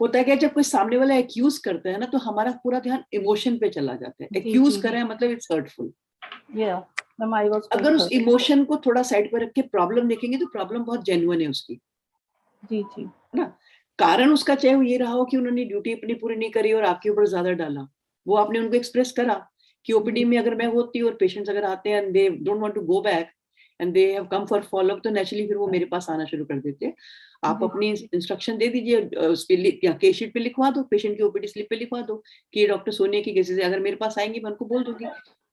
होता है कि जब कोई सामने वाला एक्यूज करता है ना, तो हमारा पूरा ध्यान इमोशन पे चला जाता है। एक्यूज कर रहे हैं मतलब इट्स हर्टफुल। अगर उस इमोशन को थोड़ा साइड पर रख के प्रॉब्लम देखेंगे तो प्रॉब्लम बहुत जेन्युइन है उसकी, जी जी, है ना। कारण उसका चाहे वो ये रहा हो कि उन्होंने ड्यूटी अपनी पूरी नहीं करी और आपके ऊपर ज्यादा डाला, वो आपने उनको एक्सप्रेस करा कि ओपीडी में अगर मैं होती और पेशेंट्स अगर आते हैं and they don't want to go back and they have come for follow up, तो नेचुरली फिर वो मेरे पास आना शुरू कर देते हैं। आप अपनी इंस्ट्रक्शन दे दीजिए, उस पे केस शीट पे लिखवा दो, पेशेंट की ओपीडी स्लिप पे लिखवा दो कि ये डॉक्टर सोनिया की केसेस है। अगर मेरे पास आएंगे मैं उनको बोल दूंगी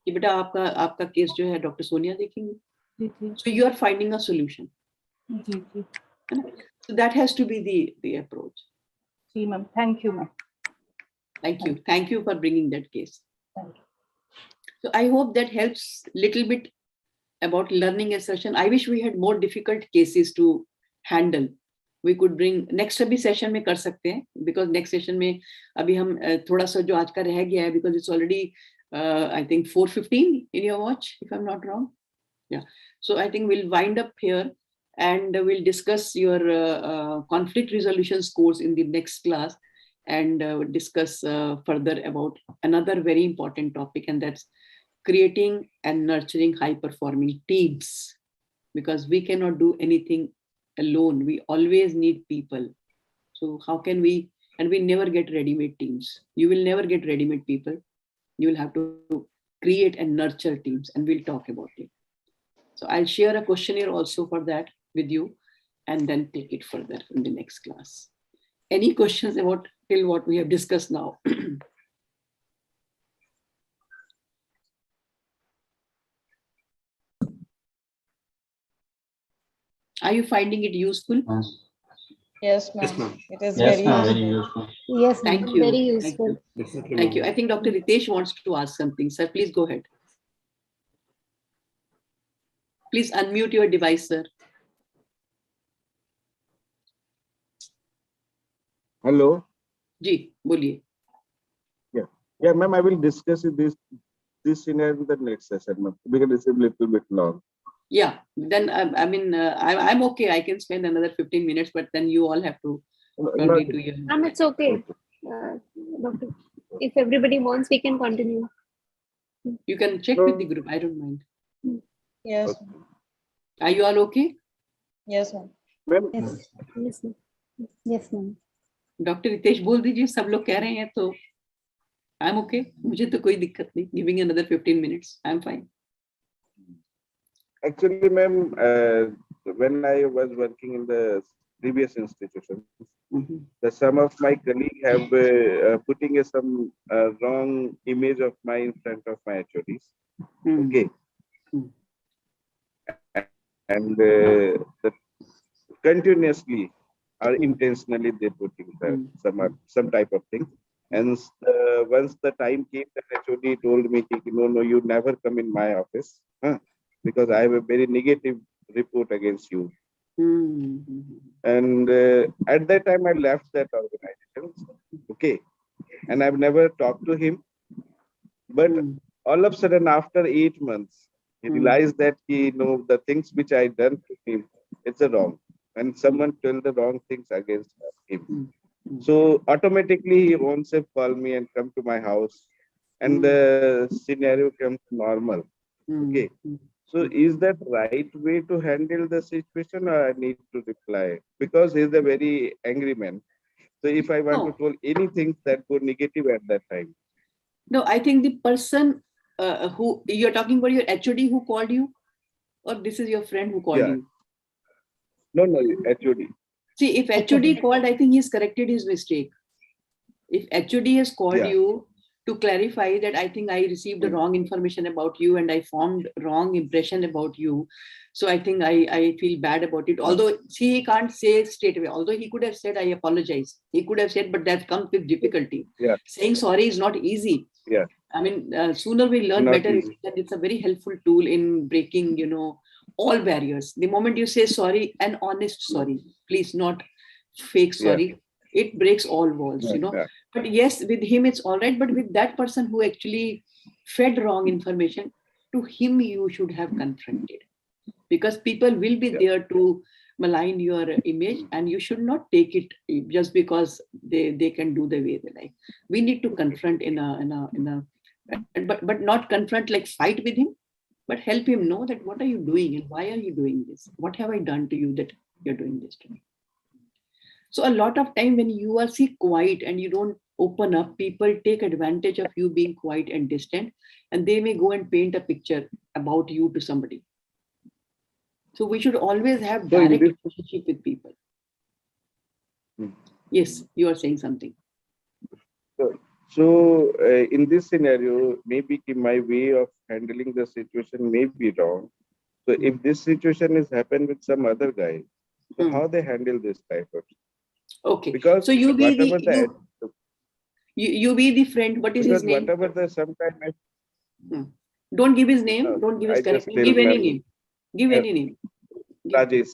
कि बेटा आपका केस जो है डॉक्टर सोनिया देखेंगे। So you are finding a solution. जी जी, so that has to be the approach. जी ma'am, thank you ma'am. Thank you for bringing that case. Thank you. So I hope that helps little bit about learning a session. I wish we had more difficult cases to handle. We could bring next अभी session में कर सकते हैं, because next session में अभी हम थोड़ा सा जो आज का रह गया है, because it's already I think 4:15 in your watch if I'm not wrong. Yeah, so I think we'll wind up here and we'll discuss your conflict resolution course in the next class, and discuss further about another very important topic, and that's creating and nurturing high performing teams, because we cannot do anything alone. We always need people. So how can we, and we never get ready-made teams. You will never get ready-made people. You will have to create and nurture teams, and we'll talk about it. So I'll share a questionnaire also for that with you, and then take it further in the next class. Any questions about till what we have discussed now? Are you finding it useful? Yes, ma'am. Yes, ma'am. It is Yes, very ma'am. useful. Very useful. Yes, Thank ma'am. you. Very useful. Thank you. I think Dr. Ritesh wants to ask something. Sir, please go ahead. Please unmute your device, sir. Hello. Ji, boliye. Yeah, ma'am. I will discuss this scenario in the next session, ma'am, because it's a little bit long. Yeah, then I'm okay. I can spend another 15 minutes, but then you all have to probably do your. It's okay. Doctor, if everybody wants, we can continue. You can check with the group. I don't mind. Yes. Are you all okay? Yes, ma'am. Yes. Yes, ma'am. Yes, ma'am. Doctor Ritesh बोल दीजिए, सब लोग कह रहे हैं तो I M okay, मुझे तो कोई दिक्कत नहीं. Giving another 15 minutes, I am fine. Actually, ma'am, when I was working in the previous institution, some of my colleagues have putting some wrong image of my in front of my HODs. Okay. And continuously or intentionally they putting some type of thing. And once the time came, the HOD told me, no, you never come in my office, because I have a very negative report against you. And at that time, I left that organization. Okay. And I've never talked to him. But all of a sudden, after 8 months, he realized that the things which I done to him, it's a wrong. And someone told the wrong things against him. So automatically he wants to call me and come to my house, and the scenario comes normal. Okay. So is that right way to handle the situation, or I need to reply? Because he's a very angry man. So if I want to tell anything that go negative at that time. No, I think the person who you're talking about, your HOD who called you, or this is your friend who called you? No, HOD. See, if HOD called, I think he's corrected his mistake. If HOD has called you to clarify that I think I received the wrong information about you and I formed wrong impression about you, so I think I feel bad about it. Although, see, he can't say straight away. Although he could have said, I apologize. He could have said, but that comes with difficulty. Saying sorry is not easy. I mean, sooner we learn Not better. easy. That it's a very helpful tool in breaking, all barriers. The moment you say sorry, an honest sorry, please, not fake sorry, it breaks all walls, But yes, with him it's all right. But with that person who actually fed wrong information, to him you should have confronted, because people will be there to malign your image, and you should not take it just because they can do the way they like. We need to confront but not confront like fight with him, but help him know that what are you doing and why are you doing this? What have I done to you that you're doing this to me? So a lot of time when you are quiet and you don't open up, people take advantage of you being quiet and distant, and they may go and paint a picture about you to somebody. So we should always have direct relationship with people. Yes, you are saying something. So in this scenario, maybe my way of handling the situation may be wrong. So if this situation is happened with some other guy, so how they handle this type of? Okay. Because so you be the you be the friend. What is his name? Whatever the sometimes. Don't give his name. Don't give his correct name. Give any name. Give any name. Rajesh.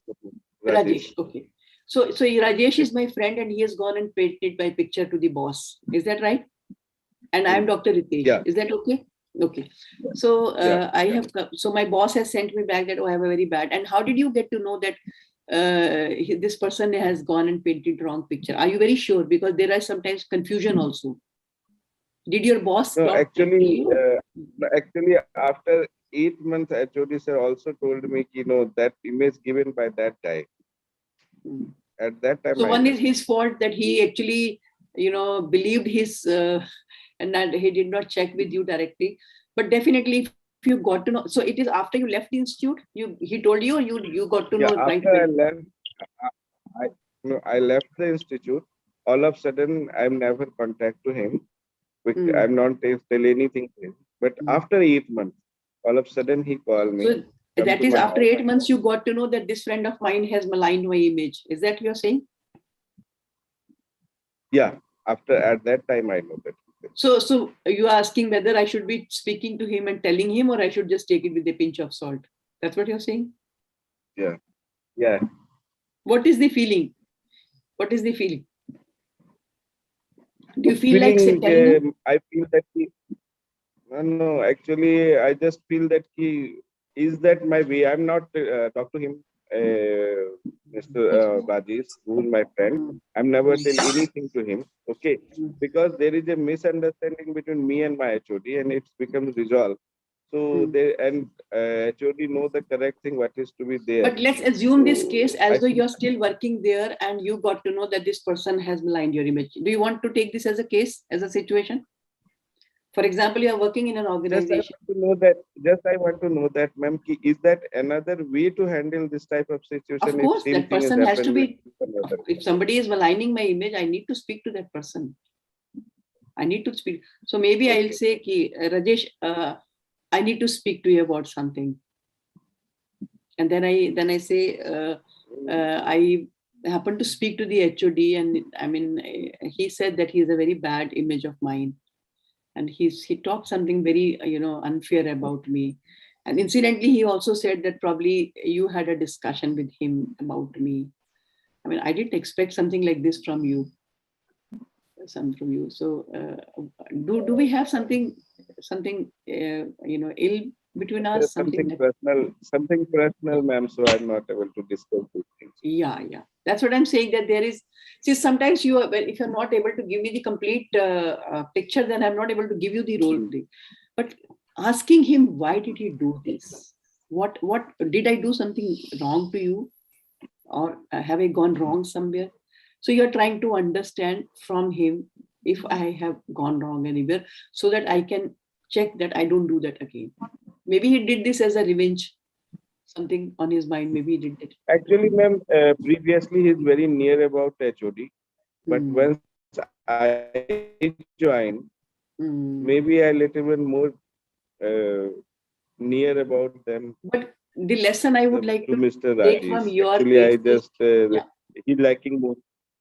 Rajesh. Okay. So Rajesh is my friend, and he has gone and painted my picture to the boss. Is that right? And I am Dr. Ritesh. Is that okay? Okay. So so my boss has sent me back that, I have a very bad. And how did you get to know that this person has gone and painted wrong picture? Are you very sure? Because there are sometimes confusion also. Did your boss? No, actually after 8 months, HOD sir also told me, that image given by that guy. At that time. So one is his fault that he actually, believed his, and that he did not check with you directly. But definitely, if you got to know, so it is after you left the institute, he told you, or you got to know right away? I left the institute. All of a sudden, I'm never contact to him. I'm not tell anything to him. But after 8 months, all of a sudden he called me. So that is after 8 months, you got to know that this friend of mine has maligned my image. Is that you're saying? Yeah. At that time, I know that. So you are asking whether I should be speaking to him and telling him, or I should just take it with a pinch of salt. That's what you're saying? Yeah. What is the feeling? What is the feeling? Do you feel like telling him? I feel that no, actually, I just feel that is that my way? I'm not talk to him, Mr. Rajesh, who is my friend. I'm never tell anything to him. Okay, because there is a misunderstanding between me and my HOD, and it's become resolved. So they and HOD know the correct thing, what is to be there. But let's assume this case I as though think you're still working there and you got to know that this person has maligned your image. Do you want to take this as a case, as a situation? For example, you are working in an organization. Just I want to know that, ma'am, is that another way to handle this type of situation? Of course, if same that thing person has to with be, if somebody is maligning my image, I need to speak to that person. I need to speak. So maybe I'll say, ki, Rajesh, I need to speak to you about something. And then I say, I happened to speak to the HOD, and I mean, he said that he's a very bad image of mine. And he talked something very, unfair about me. And incidentally, he also said that probably you had a discussion with him about me. I mean, I didn't expect something like this from you. So do we have something ill between us? Something personal, ma'am. So I'm not able to discuss these things. Yeah. That's what I'm saying, that there is, see, sometimes if you're not able to give me the complete picture, then I'm not able to give you the role. But asking him, why did he do this? What did I do something wrong to you? Or have I gone wrong somewhere? So you're trying to understand from him if I have gone wrong anywhere, so that I can check that I don't do that again. Maybe he did this as a revenge, something on his mind. Maybe he did it. Actually, ma'am, previously he's very near about HOD, but once I joined, maybe a little bit more near about them. But the lesson I would like to Mr. take Rajesh. from your Actually, case, I just he's liking more.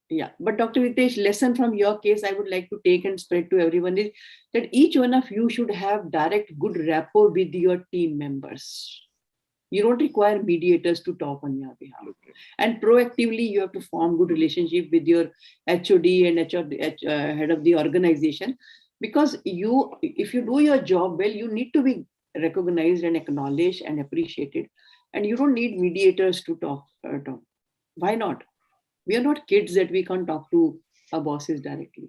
Yeah, but Dr. Ritesh, lesson from your case I would like to take and spread to everyone is that each one of you should have direct good rapport with your team members. You don't require mediators to talk on your behalf. And proactively, you have to form good relationship with your HOD and head of the organization, because if you do your job well, you need to be recognized and acknowledged and appreciated. And you don't need mediators to talk. Why not? We are not kids that we can't talk to our bosses directly.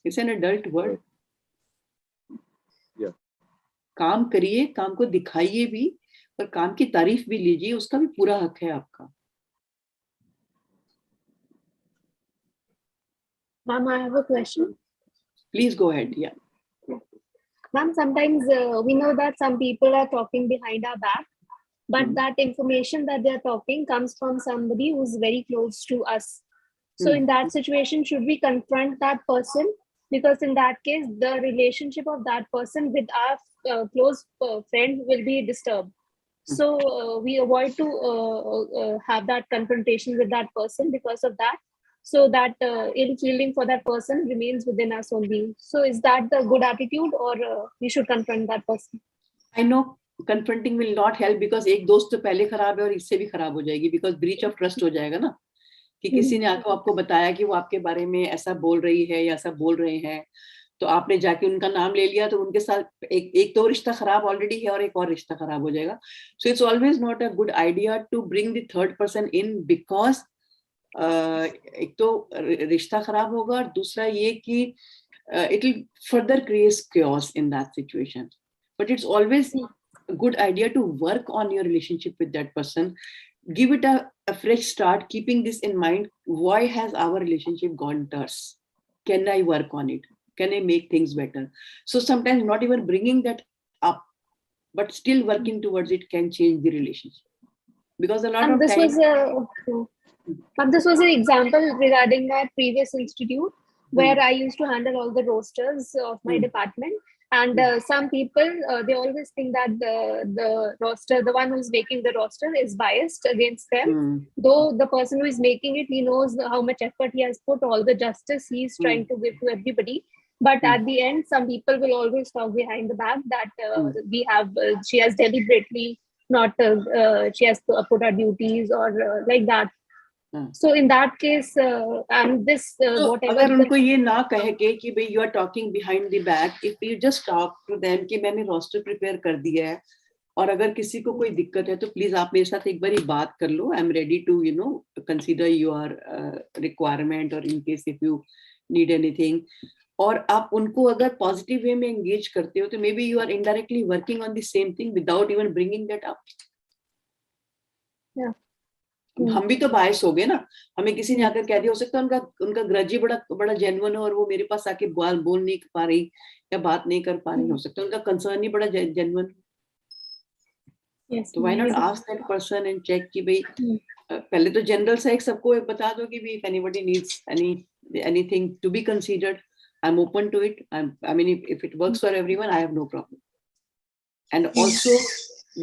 It's an adult world. Yeah. काम करिए, काम को दिखाइए भी, और काम की तारीफ भी लीजिए, उसका भी पूरा हक है आपका. Ma'am, I have a question. Please go ahead. Yeah. Ma'am, sometimes we know that some people are talking behind our back, but that information that they're talking comes from somebody who's very close to us. So in that situation, should we confront that person? Because in that case, the relationship of that person with our close friend will be disturbed. So we avoid to have that confrontation with that person because of that. So that ill feeling for that person remains within us only. So is that the good attitude, or we should confront that person? I know confronting will not help, because एक दोस्त तो पहले खराब है और इससे भी खराब हो जाएगी, because breach of trust हो जाएगा ना, कि किसी ने आपको बताया कि वो आपके बारे में ऐसा बोल रही है या ऐसा बोल रहे हैं, तो आपने जाके उनका नाम ले लिया, तो उनके साथ एक तो रिश्ता खराब ऑलरेडी है और एक और रिश्ता खराब हो जाएगा. So it's always not a good idea to bring the third person in, because एक तो रिश्ता खराब होगा, और दूसरा ये कि it will further create chaos in that situation. But it's always a good idea to work on your relationship with that person. Give it a fresh start, keeping this in mind. Why has our relationship gone terse? Can I work on it? Can I make things better? So sometimes not even bringing that up, but still working towards it can change the relationship. Because a lot of this times... This was an example regarding my previous institute, where I used to handle all the rosters of my department. And some people, they always think that the roster, the one who's making the roster, is biased against them. Though the person who is making it, he knows how much effort he has put, all the justice he's trying to give to everybody. But at the end, some people will always talk behind the back that she has deliberately not, she has put her duties or like that. So in that case, and this whatever. अगर उनको ये ना कहे कि भाई you are talking behind the back, if you just talk to them कि मैंने roster prepare कर दिया है, और अगर किसी को कोई दिक्कत है तो प्लीज आप मेरे साथ एक बारी बात कर लो. I am ready to consider your requirement और in case if you need anything. और आप उनको अगर पॉजिटिव वे में एंगेज करते हो तो maybe you are indirectly working on the same thing without even bringing that up. हम भी तो बायस हो गए ना. हमें किसी ने आकर कह दिया, हो सकता है उनका ग्रज ही बड़ा जेन्युइन हो और वो मेरे पास आके बोल नहीं पा रही या बात नहीं कर पा रही. हो सकता है उनका कंसर्न ही बड़ा जेन्युइन. तो why not ask that person and check कि भाई पहले तो जनरल सा एक सबको एक बता दो कि भी if anybody needs anything to be considered, I am open to it. I mean if it works for everyone, I have no problem. And also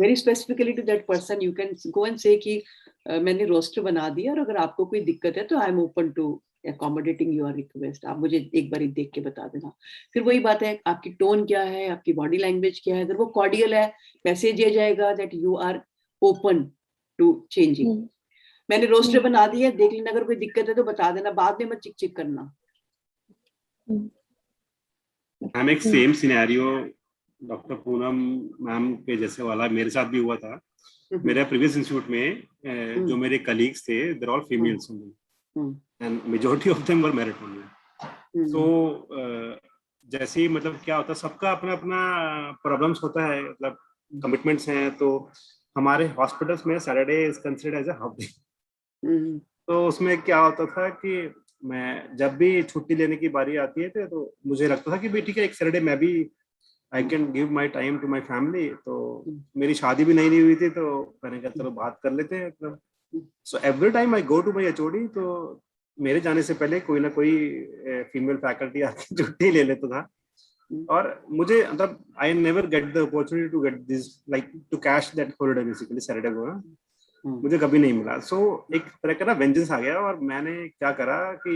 very specifically to that person you can go and say कि मैंने roster बना दिया और अगर आपको कोई दिक्कत है तो I am open to accommodating your request. आप मुझे एक बार देख के बता देना. फिर वही बात है, आपकी टोन क्या है, आपकी बॉडी लैंग्वेज क्या है. अगर वो कॉर्डियल है, मैसेज ये जाएगा that you are open to changing. मैंने रोस्टर बना दिया, देख लेना, अगर कोई दिक्कत है तो बता देना, बाद में मत चिक चिक करना. मैम एक same scenario doctor Poonam ma'am के जैसे वाला मेरे साथ भी हुआ था. मेरे प्रीवियस इंस्टीट्यूट में जो मेरे कलीग्स थे, they're all females only and majority of them were married only. So जैसे ही मतलब क्या होता है, सबका अपना अपना प्रॉब्लम्स होता है, मतलब कमिटमेंट्स हैं. तो हमारे हॉस्पिटल्स में Saturday is considered as a half day. तो उसमें क्या होता था कि मैं जब भी छुट्टी लेने की बारी आती है तो मुझे लगता था कि भाई ठीक है, एक सैटरडे मैं भी I can give my time to my family. तो मेरी शादी भी नहीं हुई थी, तो मैंने कहा चलो बात कर लेते हैं. मतलब so every time I go to my HOD, तो मेरे जाने से पहले कोई ना कोई फीमेल फैकल्टी आके छुट्टी ले लेता था. और मुझे मतलब I never get the opportunity to get this like to cash that holiday. Basically Saturday को मुझे कभी नहीं मिला. सो एक तरह का ना वेंजेंस आ गया. और मैंने क्या करा कि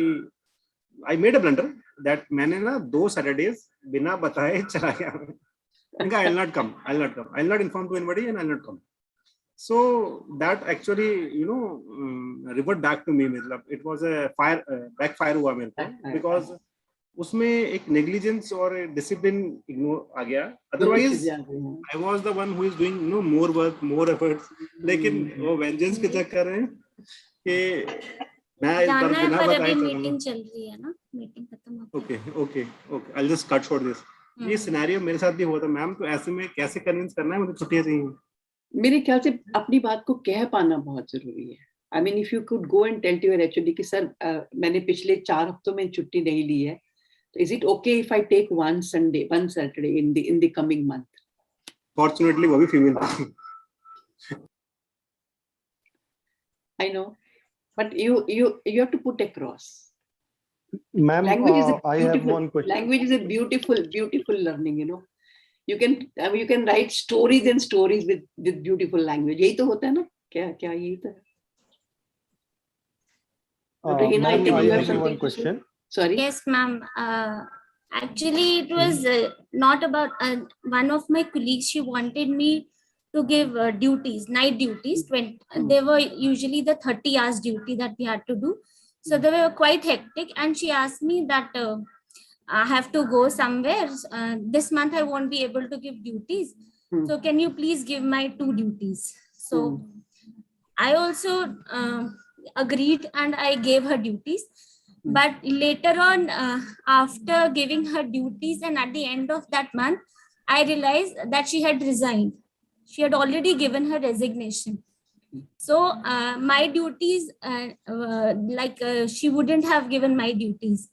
I made a blunder that मैंने ना 2 सैटरडेज बिना बताए चला गया. I will not come, I will not inform to anybody and I will not come. So that actually revert back to me. मतलब it was a backfire हुआ मेरे को, because उसमें एक negligence और discipline ignore आ गया. Otherwise I was the one who is doing more work, more efforts. लेकिन वो vengeance के चक्कर में कि मैं इस बार बिना बताए मीटिंग चल रही है ना, मीटिंग खत्म हो गई. Okay, I'll just cut short this. ये सिनेरियो मेरे साथ भी हुआ था मैम. तो ऐसे में कैसे कन्विंस करना है, मुझे छुट्टियां चाहिए. मेरे ख्याल से अपनी बात को कह पाना बहुत जरूरी है. I mean if you could go and tell to your HOD कि सर मैंने पिछले 4 हफ्तों में छुट्टी नहीं ली है, तो is it okay if I take one Saturday in the coming month. Fortunately वो भी फीमेल थी. I know, but you have to put across. Ma'am, I have one question. Language is a beautiful learning, You can write stories and stories with beautiful language. यही तो होता है ना, क्या यही तो है. Ma'am, I have one question. Sorry. Yes, ma'am. Actually, it was not about one of my colleagues. She wanted me to give duties, night duties. They were usually the 30 hours duty that we had to do. So they were quite hectic, and she asked me that I have to go somewhere. This month I won't be able to give duties. So can you please give my 2 duties? So I also agreed and I gave her duties. But later on, after giving her duties and at the end of that month, I realized that she had resigned. She had already given her resignation. So my duties, she wouldn't have given my duties.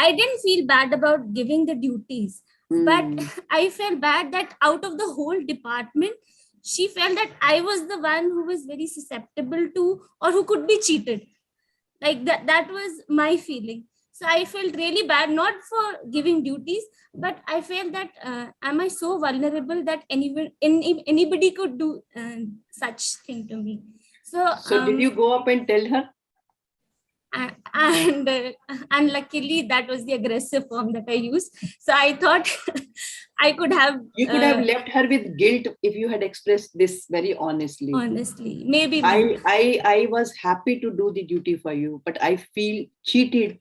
I didn't feel bad about giving the duties, but I felt bad that out of the whole department, she felt that I was the one who was very susceptible to, or who could be cheated. Like that was my feeling. So I felt really bad, not for giving duties, but I felt that am I so vulnerable that anybody could do such thing to me. So did you go up and tell her? And unluckily that was the aggressive form that I used. So I thought I could have left her with guilt if you had expressed this very honestly. Maybe I was happy to do the duty for you, but I feel cheated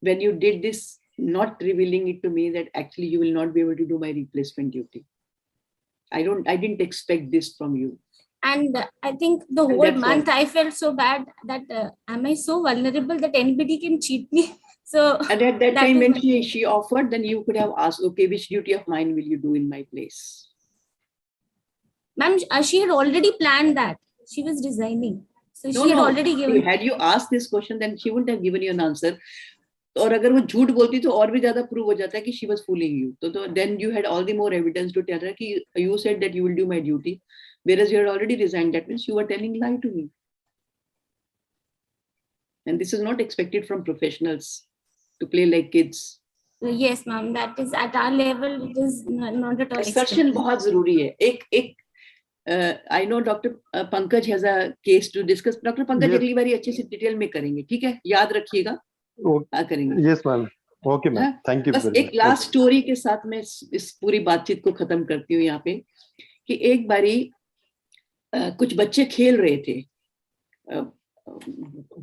when you did this, not revealing it to me that actually you will not be able to do my replacement duty. I didn't expect this from you. And I think the whole month I felt so bad that am I so vulnerable that anybody can cheat me? So and at that time when she offered, then you could have asked, okay, which duty of mine will you do in my place? Ma'am, she had already planned that. She was resigning. So she had already given. Had you asked this question, then she wouldn't have given you an answer. और अगर वो झूठ बोलती तो और भी ज्यादा prove हो जाता है कि she was fooling you. So then you had all the more evidence to tell her कि you said that you will do my duty, whereas you had already resigned. That means you were telling lie to me. And this is not expected from professionals to play like kids. Yes, ma'am. That is at our level. It is not at all. Assertion बहुत जरूरी है. I know Dr. Pankaj has a case to discuss. Dr. Pankaj अगली बारी अच्छे से detail में करेंगे, ठीक है? याद रखिएगा. करेंगे. Yes, ma'am. Okay, ma'am. Thank you. बस एक लास्ट स्टोरी के साथ मैं इस पूरी बातचीत को खत्म करती हूँ यहाँ पे कि एक बारी कुछ बच्चे खेल रहे थे,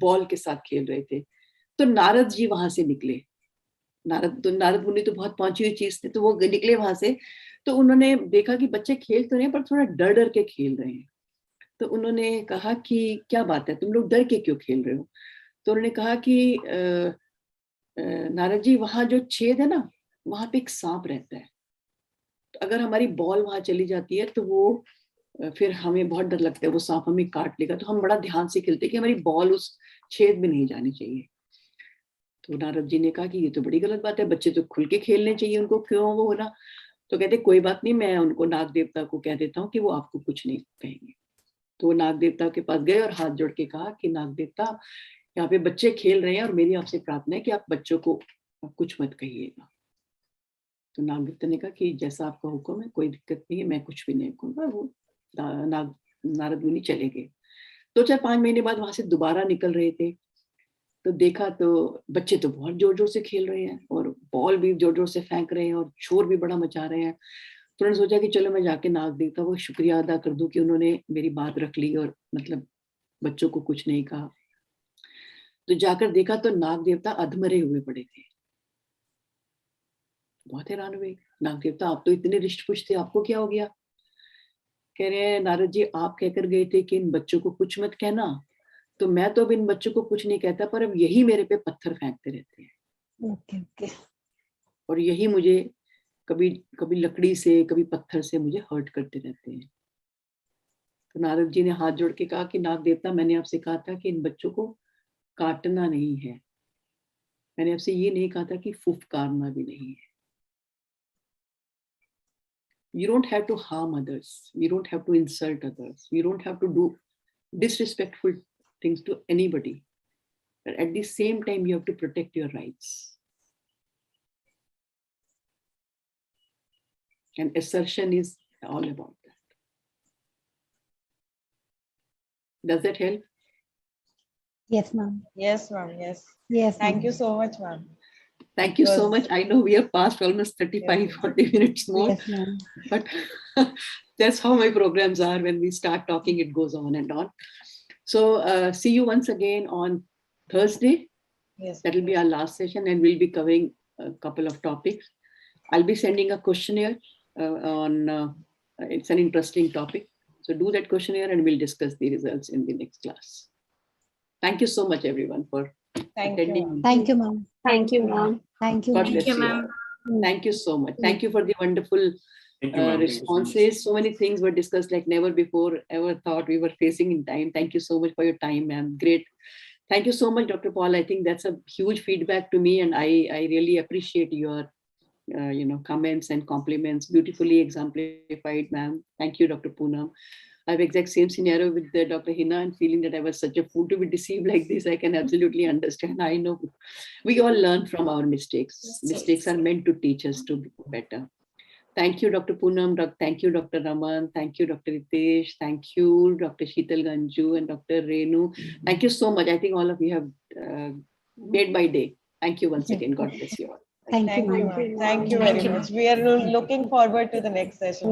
बॉल के साथ खेल रहे थे, तो नारद जी वहां से निकले. नारद मुनि तो बहुत पहुंची हुई चीज थी, तो वो निकले वहां से. तो उन्होंने देखा कि बच्चे खेल तो रहे हैं पर थोड़ा डर डर के खेल रहे हैं. तो उन्होंने कहा कि क्या बात है, तुम लोग डर के क्यों खेल रहे हो? तो उन्होंने कहा कि नारद जी, वहां जो छेद है ना, वहां पे एक सांप रहता है. तो अगर हमारी बॉल वहां चली जाती है तो वो फिर हमें बहुत डर लगता है, वो सांप हमें काट लेगा. तो हम बड़ा ध्यान से खेलते हैं कि हमारी बॉल उस छेद में नहीं जानी चाहिए. तो नारद जी ने कहा कि ये तो बड़ी गलत बात है, बच्चे तो खुल के खेलने चाहिए, उनको क्यों वो होना. तो कहते कोई बात नहीं, मैं उनको नाग देवता को कह देता हूँ कि वो आपको कुछ नहीं कहेंगे. तो वो नाग देवता के पास गए और हाथ जोड़ के कहा कि नाग देवता, यहाँ पे बच्चे खेल रहे हैं और मेरी आपसे प्रार्थना है कि आप बच्चों को कुछ मत कहिएगा. तो नाग देवता ने कहा कि जैसा आपका हुक्म है, कोई दिक्कत नहीं है, मैं कुछ भी नहीं कहूँगा. वो नारद मुनि चले गए. 2-4-5 महीने बाद वहां से दोबारा निकल रहे थे, तो देखा तो बच्चे तो बहुत जोर जोर से खेल रहे हैं और बॉल भी जोर जोर से फेंक रहे हैं और शोर भी बड़ा मचा रहे हैं. तो उन्होंने सोचा कि चलो मैं जाके नाग देवता को शुक्रिया अदा कर दूं कि उन्होंने मेरी बात रख ली और मतलब बच्चों को कुछ नहीं कहा. तो जाकर देखा तो नाग देवता अधमरे हुए पड़े थे. बहुत हैरान हुए. नाग देवता, आप तो इतने रिष्ट पुष्ट थे, आपको क्या हो गया? कह रहे हैं नारद जी, आप कहकर गए थे कि इन बच्चों को कुछ मत कहना, तो मैं तो अब इन बच्चों को कुछ नहीं कहता, पर अब यही मेरे पे पत्थर फेंकते रहते हैं. ओके. और यही मुझे कभी कभी लकड़ी से, कभी पत्थर से मुझे हर्ट करते रहते हैं. तो नारद जी ने हाथ जोड़ के कहा कि नाग देवता, मैंने आपसे कहा था कि इन बच्चों को काटना नहीं है, मैंने आपसे ये नहीं कहा था कि फुफकारना भी नहीं है. You don't have to harm others. You don't have to insult others. You don't have to do disrespectful things to anybody. But at the same time, you have to protect your rights. And assertion is all about that. Does that help? Yes, ma'am. Yes, ma'am. Yes. Yes. Thank you so much, ma'am. Thank you so much. I know we have passed almost 35-40 minutes more. Yes, ma'am. But that's how my programs are. When we start talking, it goes on and on. So see you once again on Thursday. Yes. That will be our last session, and we'll be covering a couple of topics. I'll be sending a questionnaire on. It's an interesting topic. So do that questionnaire, and we'll discuss the results in the next class. Thank you so much, everyone, for attending. Thank you, ma'am. Thank you, ma'am. Thank you. God bless you, ma'am. Thank you so much. Thank you for the wonderful responses. So many things were discussed like never before ever thought we were facing in time. Thank you so much for your time, ma'am. Great. Thank you so much, Dr. Paul. I think that's a huge feedback to me, and I really appreciate your comments and compliments. Beautifully exemplified, ma'am. Thank you, Dr. Poonam. I have exact same scenario with Dr. Hina, and feeling that I was such a fool to be deceived like this. I can absolutely understand. I know we all learn from our mistakes. Mistakes are meant to teach us to be better. Thank you, Dr. Poonam. Thank you, Dr. Raman. Thank you, Dr. Ritesh. Thank you, Dr. Sheetal Ganju and Dr. Renu. Thank you so much. I think all of you have made my day. Thank you once again. God bless you all. Thank you. Thank you very much. We are looking forward to the next session.